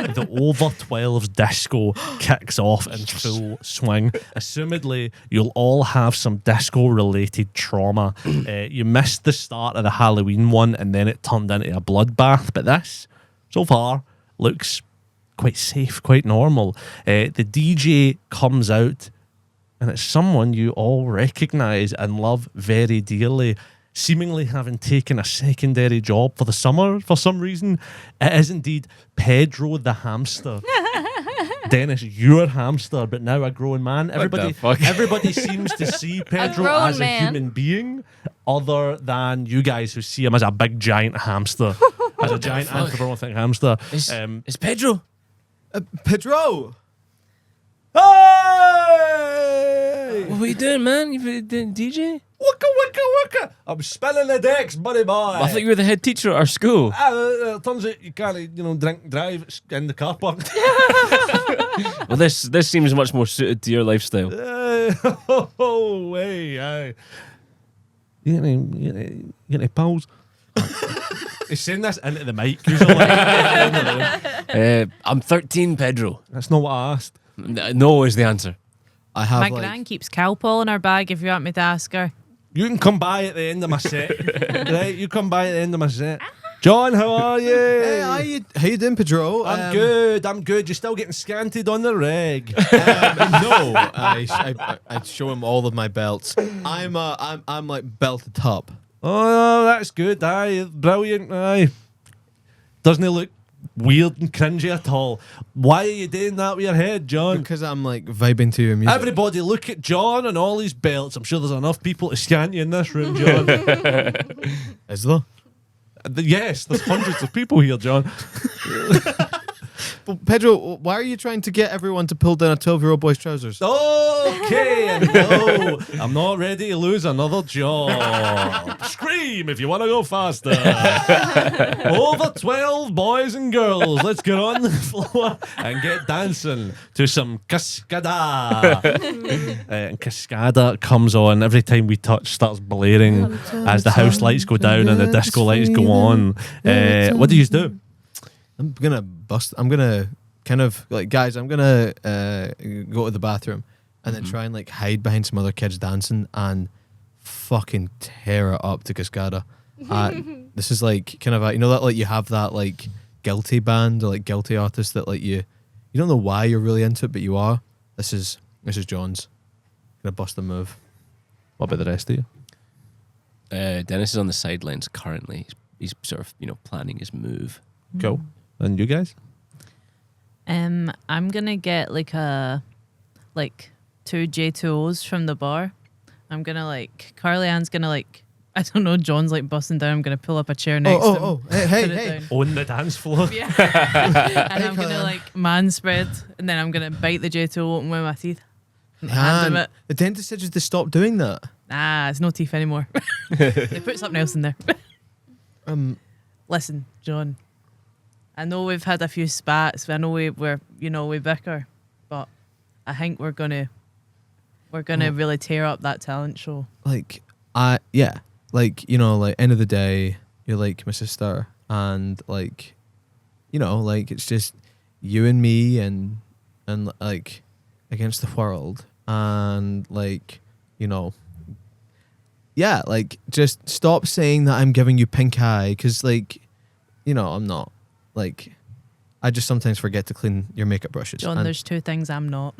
Speaker 1: the over 12s disco kicks off in full swing. Assumedly, you'll all have some disco-related trauma. You missed the start of the Halloween one, and then it turned into a bloodbath. But this, so far, looks quite safe, quite normal. The DJ comes out, and it's someone you all recognise and love very dearly. Seemingly having taken a secondary job for the summer for some reason. It is indeed Pedro the hamster. Dennis, you're hamster, but now a grown man.
Speaker 2: the fuck?
Speaker 1: Everybody seems to see Pedro
Speaker 4: grown
Speaker 1: as
Speaker 4: man.
Speaker 1: a human being, other than you guys who see him as a big giant hamster, as a giant
Speaker 2: fuck?
Speaker 1: anthropomorphic hamster.
Speaker 2: It's Pedro.
Speaker 3: Pedro!
Speaker 1: Hey!
Speaker 2: What are you doing, man? You doing DJ?
Speaker 1: Wicka, wicka, wicka! I'm spinning the decks, buddy boy.
Speaker 2: I thought you were the head teacher at our school.
Speaker 1: Turns out you can't, drink and drive in the car park.
Speaker 2: Well, this seems much more suited to your lifestyle.
Speaker 1: Oh, hey, aye. You get any pals? He's saying this into the mic. Usually.
Speaker 2: I'm 13, Pedro.
Speaker 1: That's not what I asked.
Speaker 2: No is the answer.
Speaker 3: I have
Speaker 5: My
Speaker 3: like
Speaker 5: gran keeps Calpol in her bag if you want me to ask her.
Speaker 1: You can come by at the end of my set. Right, you come by at the end of my set. John, how are you?
Speaker 3: Hey, how you doing, Pedro?
Speaker 1: I'm good. You're still getting scanted on the reg.
Speaker 3: No, I show him all of my belts. I'm like belted up.
Speaker 1: Oh, that's good. Aye, brilliant. Aye. Doesn't it look weird and cringy at all? Why are you doing that with your head, John?
Speaker 3: Because I'm like vibing to your music.
Speaker 1: Everybody look at John and all his belts. I'm sure there's enough people to scan you in this room, John.
Speaker 3: Is there?
Speaker 1: Yes, there's hundreds of people here, John.
Speaker 3: Pedro, why are you trying to get everyone to pull down a 12-year-old boy's trousers?
Speaker 1: Okay, no, I'm not ready to lose another job. Scream if you want to go faster. Over 12 boys and girls, let's get on the floor and get dancing to some cascada. And cascada comes on every time we touch, starts blaring as the house lights go down and the disco lights go on. What do you do?
Speaker 3: I'm gonna kind of like, guys, I'm gonna go to the bathroom and then try and like hide behind some other kids dancing and fucking tear it up to Cascada. This is like kind of a, you know that like you have that like guilty band or like guilty artist that like you don't know why you're really into it, but you are. This is John's. Gonna bust the move.
Speaker 1: What about the rest of you?
Speaker 2: Dennis is on the sidelines currently. He's sort of, planning his move.
Speaker 1: Cool. And you guys?
Speaker 5: I'm gonna get like 2 J2Os from the bar. I'm gonna Carly Ann's gonna I don't know, John's busting down. I'm gonna pull up a chair next to him.
Speaker 3: Hey.
Speaker 5: down.
Speaker 1: On the dance floor?
Speaker 5: Yeah. And I'm gonna man spread, and then I'm gonna bite the J2O open with my teeth. And hand him it.
Speaker 3: The dentist said you to stop doing that.
Speaker 5: Nah, it's no teeth anymore. They put something else in there. Listen, John. I know we've had a few spats. I know we bicker, but I think we're gonna really tear up that talent show.
Speaker 3: End of the day, you're like my sister, and it's just you and me and against the world, and just stop saying that I'm giving you pink eye, because I'm not. I just sometimes forget to clean your makeup brushes.
Speaker 5: John, there's 2 things I'm not: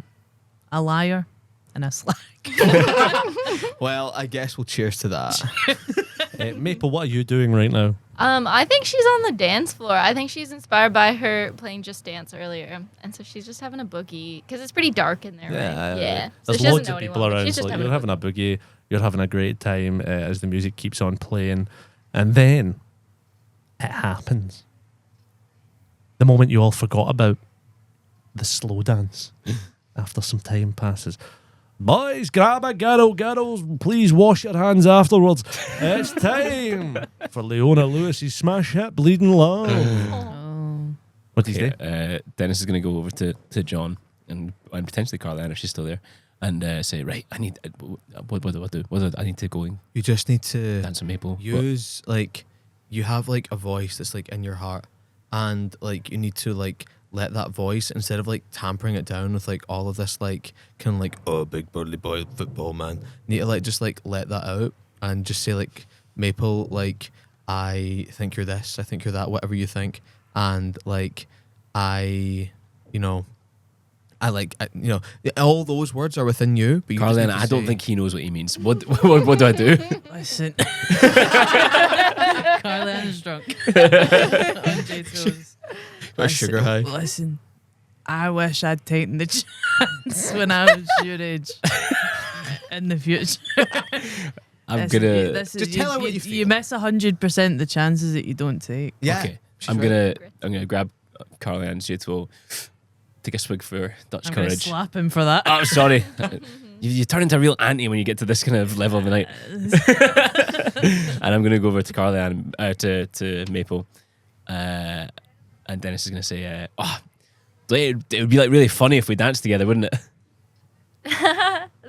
Speaker 5: a liar and a slag.
Speaker 3: Well, I guess we'll cheers to that.
Speaker 1: Maple, what are you doing right now?
Speaker 4: I think she's on the dance floor. I think she's inspired by her playing Just Dance earlier, and so she's just having a boogie because it's pretty dark in there, right? Yeah. So
Speaker 1: There's
Speaker 4: she doesn't
Speaker 1: loads
Speaker 4: know
Speaker 1: of people
Speaker 4: anyone, but
Speaker 1: around.
Speaker 4: she's
Speaker 1: So
Speaker 4: just
Speaker 1: you're having a boogie. You're having a great time as the music keeps on playing, and then it happens. The moment you all forgot about the slow dance after some time passes. Boys, grab a girl. Girls, please wash your hands afterwards. It's time for Leona Lewis's smash hit, Bleeding Love. What do you say?
Speaker 2: Dennis is going to go over to John and potentially Carla if she's still there, and say, right, I need what do I do? I need to go and
Speaker 3: You just need to
Speaker 2: dance some maple.
Speaker 3: use you have a voice that's in your heart, and you need to let that voice, instead of tampering it down with all of this oh, big burly boy football man, need to just let that out and just say Maple, I think you're this, I think you're that, whatever you think, and all those words are within you, but you just
Speaker 2: Carlin,
Speaker 3: need to
Speaker 2: I don't
Speaker 3: say-
Speaker 2: think he knows what he means. What do I do?
Speaker 5: Listen. Carly Ann's drunk. On J2Os.
Speaker 3: Or sugar high.
Speaker 5: Listen, I wish I'd taken the chance when I was your age in the future.
Speaker 2: I'm gonna.
Speaker 3: Just tell her what you feel.
Speaker 5: You miss 100% the chances that you don't take.
Speaker 3: Yeah.
Speaker 2: Okay,
Speaker 3: she's
Speaker 2: I'm
Speaker 3: right.
Speaker 2: gonna grab Carly and J2O, take a swig for Dutch
Speaker 5: I'm going to
Speaker 2: courage.
Speaker 5: slap him for that.
Speaker 2: Oh, sorry. You turn into a real auntie when you get to this kind of level of the night. And I'm going to go over to Carly and to Maple. And Dennis is going to say, it would be really funny if we danced together, wouldn't it?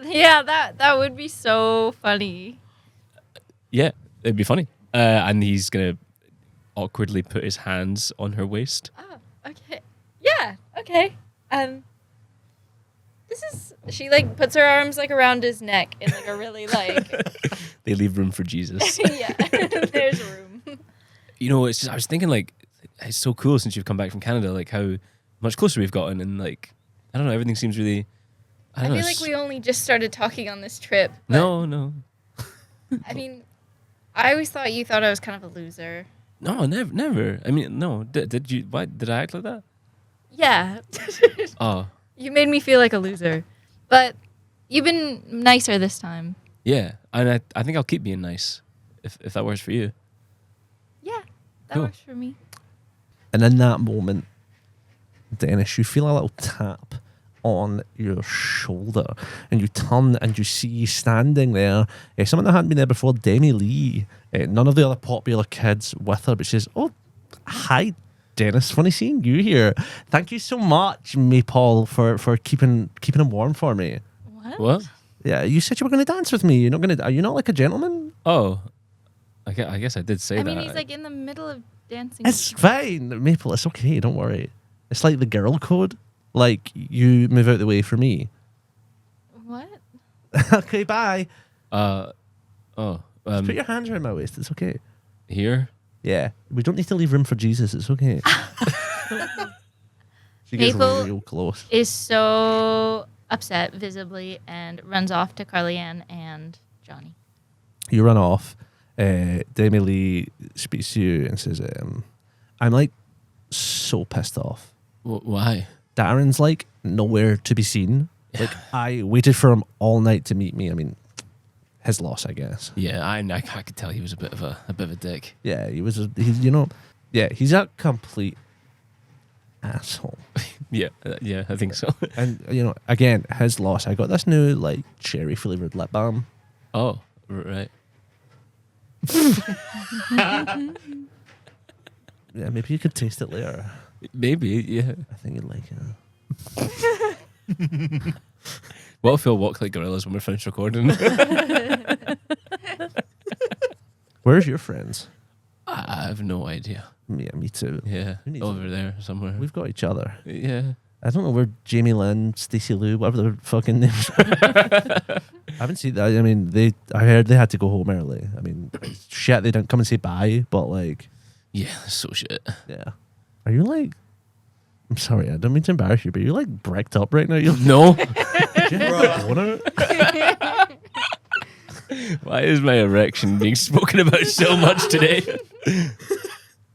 Speaker 4: Yeah, that would be so funny.
Speaker 2: Yeah, it'd be funny. And he's going to awkwardly put his hands on her waist.
Speaker 4: Oh, okay. Yeah, okay. She puts her arms around his neck in a really
Speaker 2: They leave room for Jesus.
Speaker 4: yeah, there's room.
Speaker 2: I was thinking it's so cool since you've come back from Canada, how much closer we've gotten, and I don't know, everything seems really. I
Speaker 4: I
Speaker 2: don't know.
Speaker 4: feel like we only just started talking on this trip. But,
Speaker 2: No.
Speaker 4: I mean, I always thought you thought I was kind of a loser.
Speaker 2: No, never. I mean, no. Did you? Why did I act like that?
Speaker 4: Yeah.
Speaker 2: Oh,
Speaker 4: You made me feel like a loser. But you've been nicer this time.
Speaker 2: yeah. And I think I'll keep being nice, if that works for you.
Speaker 4: Yeah, that
Speaker 2: Cool.
Speaker 4: works for me.
Speaker 1: And in that moment, Dennis, you feel a little tap on your shoulder, and you turn and you see standing there someone that hadn't been there before, Demi Lee. None of the other popular kids with her, but she says, "Oh, hi, Dennis. Funny seeing you here. Thank you so much, Maple, for keeping him warm for me."
Speaker 2: What?
Speaker 1: Yeah, you said you were going to dance with me. You're not going to. Are you not like a gentleman?
Speaker 2: Oh, I guess I did say
Speaker 4: I
Speaker 2: that.
Speaker 4: mean, he's like in the middle of dancing.
Speaker 1: It's fine, Maple. It's okay. Don't worry. It's like the girl code. Like, you move out the way for me.
Speaker 4: What?
Speaker 1: Okay, bye.
Speaker 2: Oh,
Speaker 1: Just put your hands around my waist. It's okay.
Speaker 2: here.
Speaker 1: Yeah, we don't need to leave room for Jesus. It's okay. She gets
Speaker 4: Maple
Speaker 1: real close.
Speaker 4: Is so upset visibly and runs off to Carly Ann and Johnny.
Speaker 1: You run off. Demi Lee speaks to you and says, "I'm like so pissed off.
Speaker 2: Why?
Speaker 1: Darren's like nowhere to be seen. Like, I waited for him all night to meet me. I mean, his loss, I guess.
Speaker 2: Yeah, I could tell he was a bit of a dick.
Speaker 1: Yeah, he's a complete asshole.
Speaker 2: Yeah, I think so.
Speaker 1: And again, his loss. I got this new like cherry flavored lip balm.
Speaker 2: Oh, right.
Speaker 1: Yeah, maybe you could taste it later.
Speaker 2: Maybe, yeah.
Speaker 1: I think you'd like it.
Speaker 2: What if we'll walk like gorillas when we're finished recording?
Speaker 1: Where's your friends?
Speaker 2: I have no idea.
Speaker 1: Yeah, me too.
Speaker 2: Yeah,
Speaker 1: Who needs
Speaker 2: over there somewhere.
Speaker 1: We've got each other.
Speaker 2: Yeah.
Speaker 1: I don't know where Jamie Lynn, Stacey Lou, whatever their fucking names are. I haven't seen that. I mean, I heard they had to go home early. I mean, shit, they didn't come and say bye, but like,
Speaker 2: Yeah, so shit.
Speaker 1: yeah. Are you like, I'm sorry, I don't mean to embarrass you, but you're like bricked up right now. You're
Speaker 2: No.
Speaker 1: boner?
Speaker 2: Why is my erection being spoken about so much today?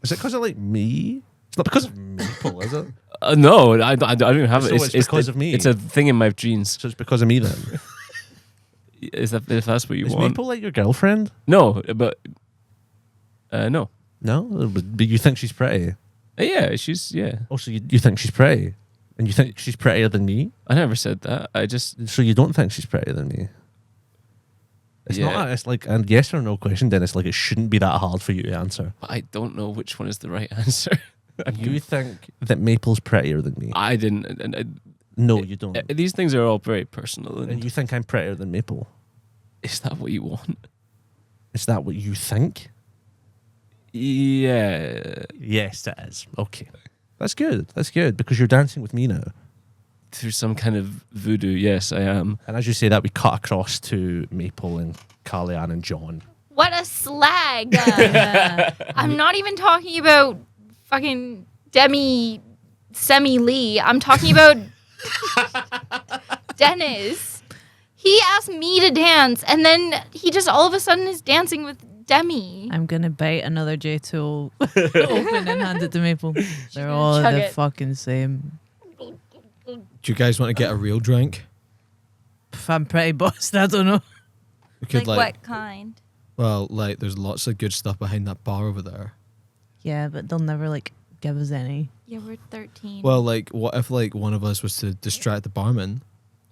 Speaker 1: Is it because of like me? It's not because of Maple, is it?
Speaker 2: No, I don't have
Speaker 1: So
Speaker 2: it.
Speaker 1: it's because of me.
Speaker 2: It's a thing in my genes.
Speaker 1: So it's because of me then.
Speaker 2: Is that if that's what you
Speaker 1: Is
Speaker 2: want?
Speaker 1: Maple like your girlfriend?
Speaker 2: No, but no.
Speaker 1: No, but you think she's pretty.
Speaker 2: Yeah, she's
Speaker 1: Also, you think she's pretty, and you think she's prettier than me.
Speaker 2: I never said that. I just
Speaker 1: So you don't think she's prettier than me. It's
Speaker 2: Yeah.
Speaker 1: not. It's like a yes or no question, Dennis. Like, it shouldn't be that hard for you to answer.
Speaker 2: I don't know which one is the right answer.
Speaker 1: You think that Maple's prettier than me?
Speaker 2: I didn't. And
Speaker 1: No, you don't.
Speaker 2: these things are all very personal.
Speaker 1: And
Speaker 2: And
Speaker 1: you think I'm prettier than Maple?
Speaker 2: is that what you want?
Speaker 1: Is that what you think?
Speaker 2: Yeah.
Speaker 1: Yes, it is. Okay. That's good. That's good because you're dancing with me now.
Speaker 2: Through some kind of voodoo, yes, I am.
Speaker 1: And as you say that, we cut across to Maple and Carly Ann and John.
Speaker 4: What a slag! I'm not even talking about fucking Semi Lee. I'm talking about Dennis. He asked me to dance, and then he just all of a sudden is dancing with Demi.
Speaker 5: I'm gonna bite another J2 open and hand it to Maple. They're all
Speaker 4: chug
Speaker 5: the
Speaker 4: it.
Speaker 5: fucking same.
Speaker 3: Do you guys want to get a real drink?
Speaker 5: If I'm pretty buzzed, I don't know.
Speaker 3: We could
Speaker 4: Like what kind?
Speaker 3: well, like there's lots of good stuff behind that bar over there.
Speaker 5: Yeah, but they'll never like give us any.
Speaker 4: Yeah, we're 13.
Speaker 3: Well, like what if like one of us was to distract the barman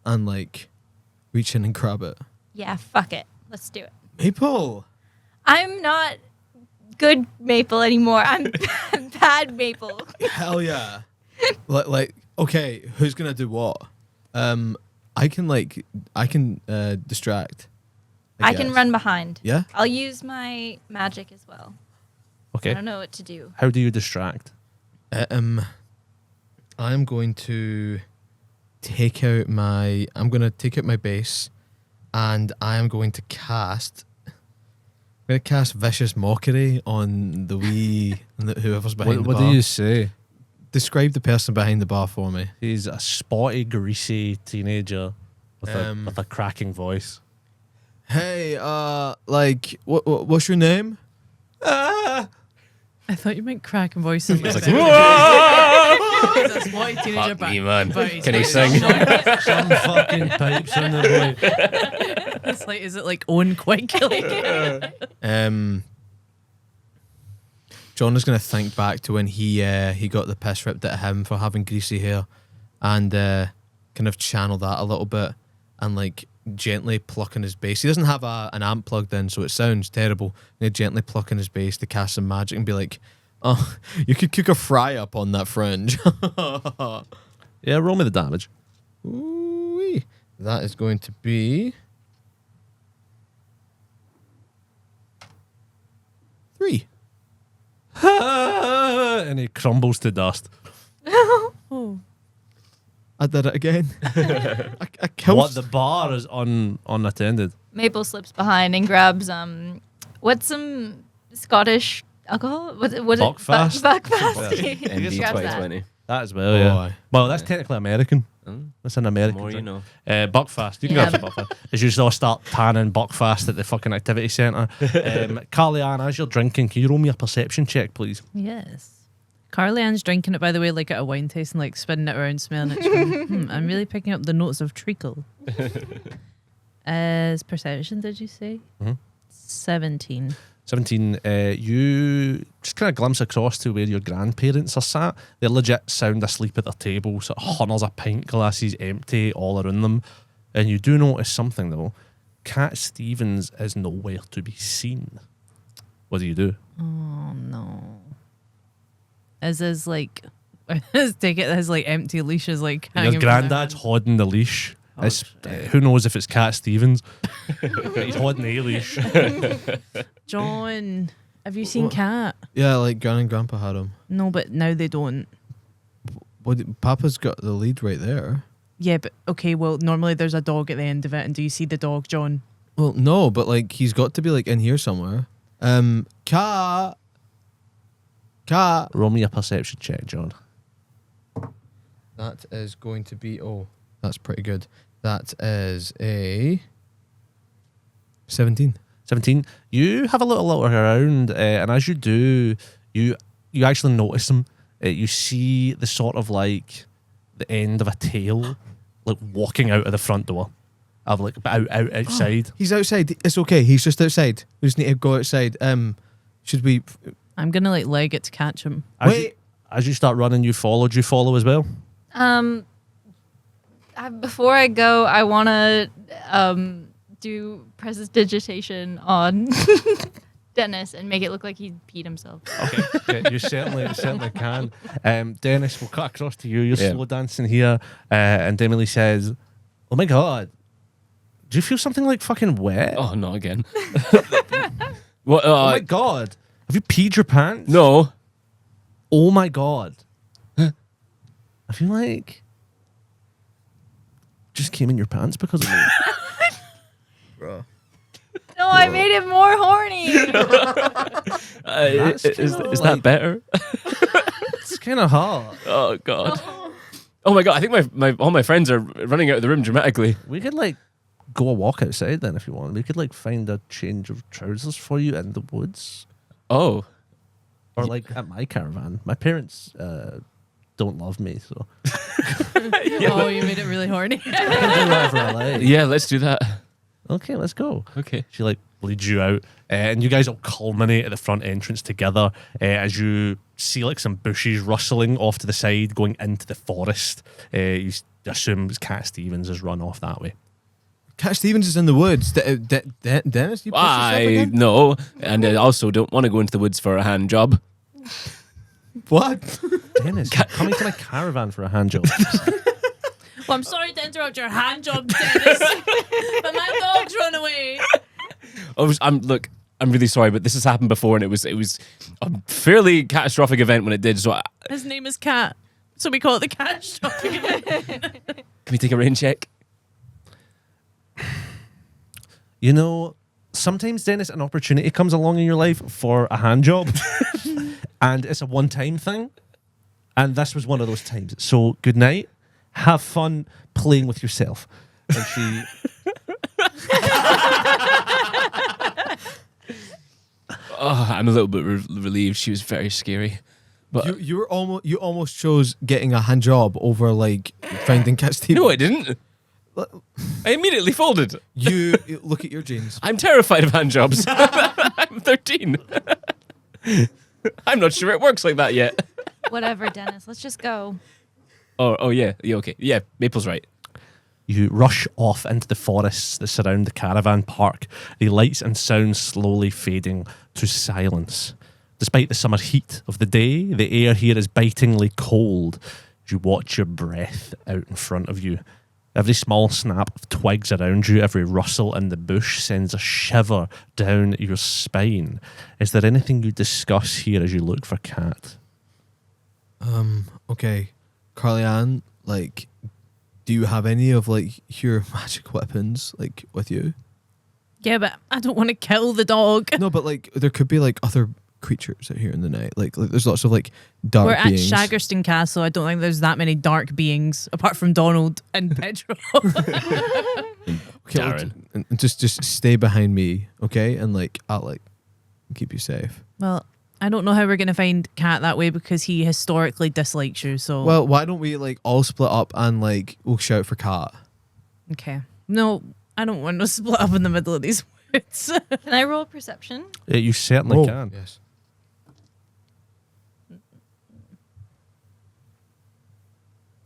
Speaker 3: and like reach in and grab it?
Speaker 4: Yeah, fuck it. Let's do it.
Speaker 3: Maple.
Speaker 4: I'm not good Maple anymore. I'm bad Maple.
Speaker 3: Hell yeah. like okay, who's gonna do what? I can distract.
Speaker 4: I can
Speaker 3: guess.
Speaker 4: run behind.
Speaker 3: Yeah.
Speaker 4: I'll use my magic as well. I
Speaker 1: Okay.
Speaker 4: don't know what to do.
Speaker 1: How do you distract?
Speaker 3: I'm going to take out my. I'm gonna take out my base, and I am going to cast. I'm gonna cast vicious mockery on the whoever's behind the
Speaker 1: What
Speaker 3: bar.
Speaker 1: do you say?
Speaker 3: Describe the person behind the bar for me?
Speaker 1: He's a spotty, greasy teenager with a cracking voice.
Speaker 3: Hey, like, what's your name?
Speaker 5: I thought you meant cracking voices.
Speaker 2: It's like,
Speaker 5: He's a spotty teenager,
Speaker 2: fuck me, man.
Speaker 5: but he's
Speaker 2: Can he
Speaker 5: like-
Speaker 2: sing?
Speaker 1: Some fucking pipes in the boy.
Speaker 5: It's like, is it like Owen Quigley?
Speaker 3: John is going to think back to when he got the piss ripped at him for having greasy hair, and kind of channel that a little bit, and like gently plucking his bass. He doesn't have an amp plugged in, so it sounds terrible. And he'd gently plucking his bass to cast some magic and be like, "Oh, you could cook a fry up on that fringe."
Speaker 1: Yeah, roll me the damage.
Speaker 3: Ooh-wee. That is going to be 3.
Speaker 1: And he crumbles to dust.
Speaker 5: Oh.
Speaker 3: I did it again. I killed.
Speaker 1: What, the bar is unattended?
Speaker 4: Maple slips behind and grabs what's some Scottish alcohol? What
Speaker 1: Buckfast?
Speaker 4: Buckfast.
Speaker 2: NB
Speaker 4: Grabs that.
Speaker 2: 2020.
Speaker 1: That as well, yeah.
Speaker 3: Boy.
Speaker 1: Well, that's technically American. That's an American
Speaker 2: More you
Speaker 1: drink.
Speaker 2: know.
Speaker 1: Buckfast. You can
Speaker 4: Yeah.
Speaker 1: grab some Buckfast. As you all start tanning Buckfast at the fucking activity centre. Carly Ann, as you're drinking, can you roll me a perception check, please?
Speaker 5: Yes. Carly Ann's drinking it, by the way, like at a wine tasting, like spinning it around, smelling it. She's going, I'm really picking up the notes of treacle. As perception, did you say? 17.
Speaker 1: 17, you just kind of glimpse across to where your grandparents are sat. They're legit sound asleep at their table, sort of hundreds of pint glasses empty all around them. And you do notice something though. Cat Stevens is nowhere to be seen. What do you do?
Speaker 5: Oh, no. As his, like, take it as, like, empty leashes, like, hanging
Speaker 1: Your
Speaker 5: from
Speaker 1: granddad's
Speaker 5: there.
Speaker 1: holding the leash. It's, who knows if it's Cat Stevens? He's holding a leash.
Speaker 5: John, have you seen Cat?
Speaker 3: Yeah, like Gran and Grandpa had him.
Speaker 5: No, but now they don't.
Speaker 3: Papa's got the lead right there.
Speaker 5: Yeah, but okay, well, normally there's a dog at the end of it, and do you see the dog, John?
Speaker 3: Well, no, but like he's got to be like in here somewhere. Cat.
Speaker 1: Roll me a perception check, John.
Speaker 3: That is going to be that's pretty good. That is a 17.
Speaker 1: 17. You have a little look around, and as you do, you actually notice him. You see the sort of like the end of a tail, like walking out of the front door, of like outside.
Speaker 3: He's outside. It's okay. He's just outside. We just need to go outside. Should we?
Speaker 5: I'm gonna like leg it to catch him.
Speaker 1: As you start running, you follow. Do you follow as well?
Speaker 4: Before I go, I want to do prestidigitation on Dennis and make it look like he peed himself.
Speaker 1: Okay, yeah, you certainly can. Dennis, we'll cut across to you. You're
Speaker 2: Yeah.
Speaker 1: slow dancing here, and Emily says, "Oh my god, do you feel something like fucking wet?
Speaker 2: Oh, not again. What?
Speaker 1: Oh my god, have you peed your pants?
Speaker 2: No.
Speaker 1: Oh my god, I feel like just came in your pants because of me."
Speaker 3: Bro.
Speaker 4: No, I made it more horny.
Speaker 2: Is that better?
Speaker 1: It's kind of hot.
Speaker 2: Oh god. Oh my god. I think my all my friends are running out of the room dramatically.
Speaker 1: We could like go a walk outside then if you want. We could like find a change of trousers for you in the woods.
Speaker 2: Oh.
Speaker 1: Or like at my caravan. My parents don't love me, so
Speaker 5: Oh, you made it really horny.
Speaker 1: I can do whatever I like.
Speaker 2: Yeah, let's do that.
Speaker 1: Okay, let's go.
Speaker 2: Okay.
Speaker 1: She like leads you out, and you guys all culminate at the front entrance together as you see like some bushes rustling off to the side going into the forest. You assume it's Cat Stevens has run off that way.
Speaker 3: Cat Stevens is in the woods. Dennis, you push yourself
Speaker 2: I
Speaker 3: again?
Speaker 2: know, and I also don't want to go into the woods for a hand job.
Speaker 3: What?
Speaker 1: Dennis, you're coming to my caravan for a hand job.
Speaker 5: Well, I'm sorry to interrupt your hand job, Dennis, but my dog's run away.
Speaker 2: I'm really sorry, but this has happened before, and it was a fairly catastrophic event when it did. So
Speaker 5: His name is Cat, so we call it the catastrophic event.
Speaker 2: can we take a rain check?
Speaker 1: You know, sometimes, Dennis, an opportunity comes along in your life for a hand job, and it's a one-time thing, and this was one of those times. So, good night. Have fun playing with yourself. And she...
Speaker 2: Oh, I'm a little bit relieved. She was very scary. But
Speaker 3: You almost chose getting a hand job over like finding Cat Stevens.
Speaker 2: no, I didn't. I immediately folded.
Speaker 3: You look at your jeans.
Speaker 2: I'm terrified of hand jobs. I'm 13. I'm not sure it works like that yet.
Speaker 4: Whatever, Dennis. Let's just go.
Speaker 2: Oh yeah. Yeah, okay. Yeah, Maple's right.
Speaker 1: You rush off into the forests that surround the caravan park, the lights and sounds slowly fading to silence. Despite the summer heat of the day, the air here is bitingly cold as you watch your breath out in front of you. Every small snap of twigs around you, every rustle in the bush sends a shiver down your spine. Is there anything you discuss here as you look for Kat?
Speaker 3: Okay. Carly Ann, like, do you have any of, like, your magic weapons, like, with you?
Speaker 5: Yeah, but I don't want to kill the dog.
Speaker 3: No, but, like, there could be, like, other creatures out here in the night. Like there's lots of, like, dark
Speaker 5: We're
Speaker 3: beings.
Speaker 5: at Shaggerston Castle. I don't think there's that many dark beings, apart from Donald and Pedro.
Speaker 3: Okay,
Speaker 2: Darren.
Speaker 3: and just stay behind me, okay? And, like, I'll, like, keep you safe.
Speaker 5: Well, I don't know how we're going to find Cat that way because he historically dislikes you, so...
Speaker 3: Well, why don't we, like, all split up and, like, we'll shout for Cat?
Speaker 5: Okay. No, I don't want to split up in the middle of these woods.
Speaker 4: Can I roll perception?
Speaker 1: You certainly can.
Speaker 3: Yes.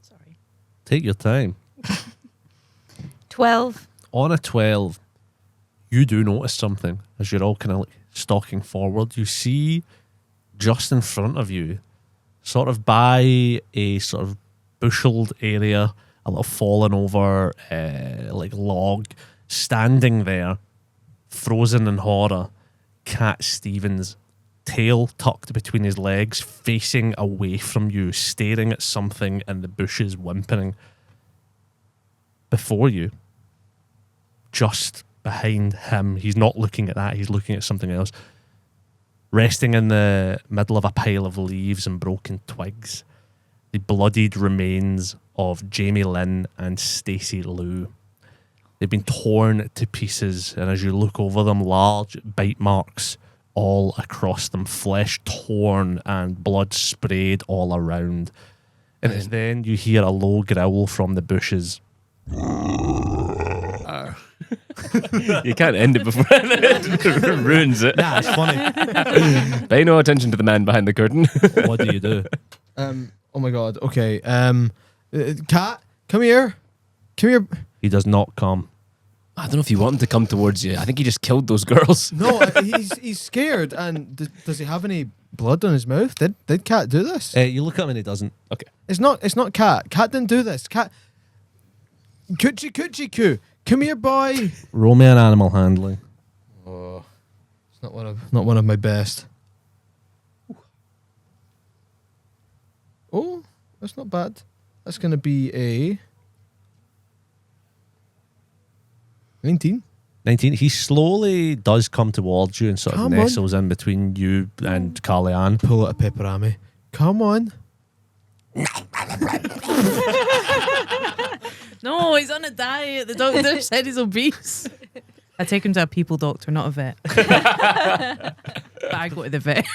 Speaker 5: Sorry.
Speaker 1: Take your time.
Speaker 4: 12.
Speaker 1: On a 12, you do notice something as you're all kind of, like, stalking forward. You see just in front of you, sort of by a sort of busheled area, a little fallen over like log, standing there, frozen in horror, Cat Stevens, tail tucked between his legs, facing away from you, staring at something in the bushes, whimpering. Before you, just behind him, he's not looking at that, he's looking at something else. Resting in the middle of a pile of leaves and broken twigs, the bloodied remains of Jamie Lynn and Stacey Lou. They've been torn to pieces, and as you look over them, large bite marks all across them, flesh torn and blood sprayed all around. And it's then you hear a low growl from the bushes.
Speaker 2: You can't end it before it ruins it.
Speaker 1: Nah, it's funny.
Speaker 2: Pay no attention to the man behind the curtain.
Speaker 1: What do you do?
Speaker 3: Oh my god. Okay. Cat, come here. Come here.
Speaker 1: He does not come.
Speaker 2: I don't know if you want him to come towards you. I think he just killed those girls.
Speaker 3: No, he's scared. And does he have any blood on his mouth? Did Cat do this?
Speaker 1: You look at him and he doesn't.
Speaker 2: Okay.
Speaker 3: It's not Cat. Cat didn't do this. Cat. Coochie coo. Come here, boy.
Speaker 1: Roll me an animal handling.
Speaker 3: Oh, it's not one of my best. Oh, that's not bad. That's gonna be a 19.
Speaker 1: 19. He slowly does come towards you and sort of
Speaker 3: Come on.
Speaker 1: nestles in between you and Carly Ann.
Speaker 3: Pull out a pepperami. Come on.
Speaker 5: No, he's on a diet. The doctor said he's obese. I take him to a people doctor, not a vet. But I go to the vet.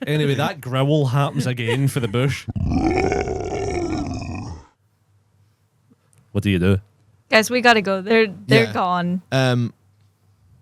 Speaker 1: Anyway, that growl happens again for the bush. What do you do?
Speaker 4: Guys, we gotta go. They're
Speaker 3: Yeah.
Speaker 4: gone.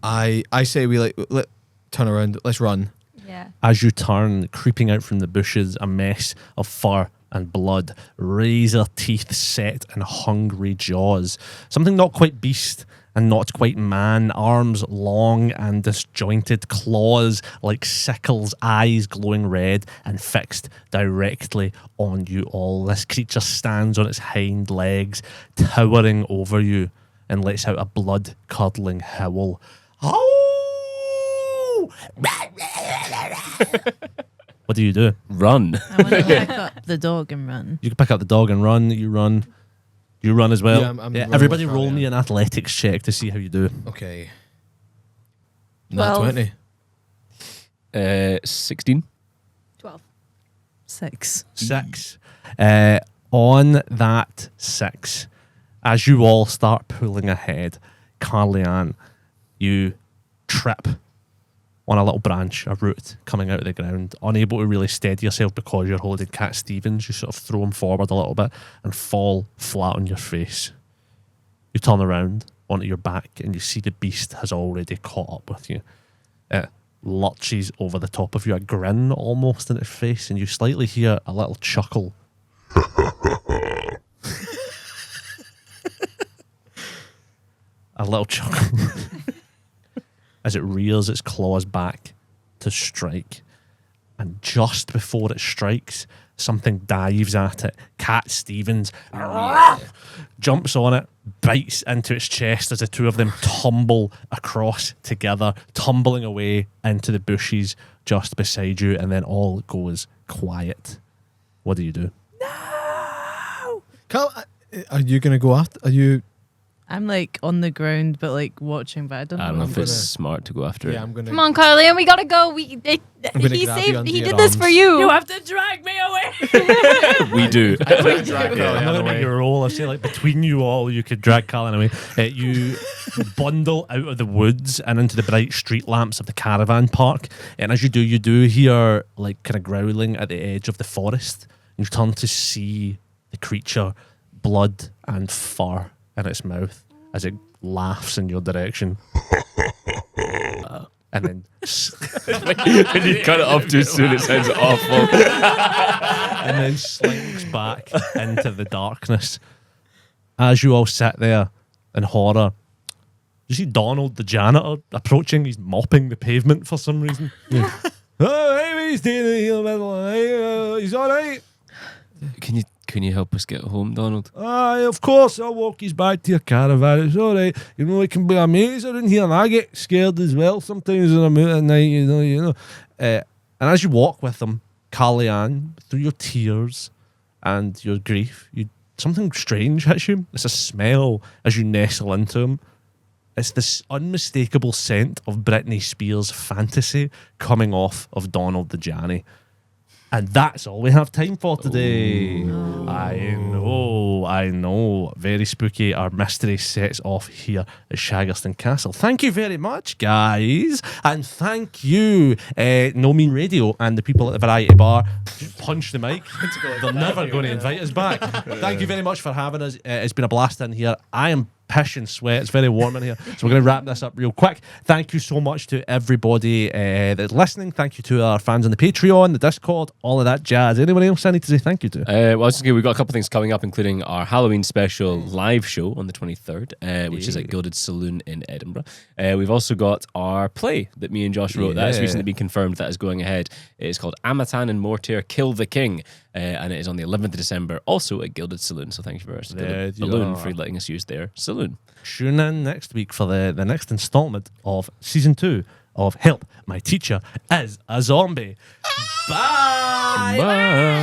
Speaker 3: I say we let turn around. Let's run.
Speaker 4: Yeah.
Speaker 1: As you turn, creeping out from the bushes, a mess of fur and blood, razor teeth set in hungry jaws. Something not quite beast and not quite man, arms long and disjointed, claws like sickles, eyes glowing red and fixed directly on you all. This creature stands on its hind legs, towering over you, and lets out a blood-curdling howl. Oh! What do you do?
Speaker 2: Run.
Speaker 5: I want to pick up the dog and run.
Speaker 1: You can pick up the dog and run. You run. You run as well.
Speaker 3: Yeah, I'm running
Speaker 1: Everybody
Speaker 3: with
Speaker 1: roll
Speaker 3: Carly
Speaker 1: me
Speaker 3: Ann.
Speaker 1: an athletics check to see how you do.
Speaker 3: Okay. Not
Speaker 4: 12.
Speaker 3: 20.
Speaker 2: 16.
Speaker 4: 12.
Speaker 5: 6.
Speaker 1: 6. On that 6, as you all start pulling ahead, Carly Ann, you trip on a little branch, a root coming out of the ground, unable to really steady yourself because you're holding Cat Stevens. You sort of throw him forward a little bit and fall flat on your face. You turn around onto your back and you see the beast has already caught up with you. lurches over the top of you, a grin almost in its face, and you slightly hear a little chuckle. A little chuckle as it rears its claws back to strike. And just before it strikes, something dives at it. Cat Stevens jumps on it, bites into its chest as the two of them tumble across together, tumbling away into the bushes just beside you, and then all goes quiet. What do you do?
Speaker 3: Carl, are you going to go after? Are you?
Speaker 5: I'm like on the ground, but like watching, but I don't know.
Speaker 2: I don't know if it's
Speaker 3: gonna-
Speaker 2: smart to go after
Speaker 3: Yeah,
Speaker 2: it.
Speaker 3: I'm going to.
Speaker 4: Come on, Carly, and we gotta go.
Speaker 3: gonna
Speaker 4: He
Speaker 3: grab you
Speaker 4: saved.
Speaker 3: under
Speaker 4: He
Speaker 3: your
Speaker 4: did this
Speaker 3: arms.
Speaker 4: for you.
Speaker 5: You have to drag me away.
Speaker 2: We do.
Speaker 1: I'm not going to make you roll. I say, like, between you all, you could drag Callan away. You bundle out of the woods and into the bright street lamps of the caravan park. And as you do hear, like, kind of growling at the edge of the forest. You turn to see the creature, blood and fur in its mouth, as it laughs in your direction. And then
Speaker 2: When you cut it off too soon, it sounds awful.
Speaker 1: and then slinks back into the darkness. As you all sit there in horror, you see Donald the janitor approaching. He's mopping the pavement for some reason. Oh, hey, he's doing it here, man. He's all right.
Speaker 2: Can you help us get home, Donald?
Speaker 1: Aye, of course. I'll walk you back to your caravan. It's all right. You know, it can be a maze in here, and I get scared as well sometimes when I'm out at night. You know. And as you walk with them, Carly-Ann, through your tears and your grief, something strange hits you. It's a smell as you nestle into him. It's this unmistakable scent of Britney Spears' Fantasy coming off of Donald the Janny. And that's all we have time for today. I know. Very spooky. Our mystery sets off here at Shaggerston Castle. Thank you very much, guys. And thank you, No Mean Radio and the people at the Variety Bar. Punch the mic. They're never going to invite us back. Thank you very much for having us. It's been a blast in here. I am pish and sweat. It's very warm in here. So we're going to wrap this up real quick. Thank you so much to everybody that's listening. Thank you to our fans on the Patreon, the Discord, all of that jazz. Anyone else I need to say thank you to?
Speaker 2: Well, I was just gonna, we've got a couple things coming up, including our Halloween special live show on the 23rd, which is at Gilded Saloon in Edinburgh. We've also got our play that me and Josh wrote. That has recently been confirmed. That is going ahead. It's called Amatan and Mortier Kill the King. And it is on the 11th of December, also at Gilded Saloon. So thank you very much to Gilded Saloon for letting us use their saloon.
Speaker 1: Tune in next week for the next installment of season 2 of Help, My Teacher is a Zombie. Bye.
Speaker 2: Bye.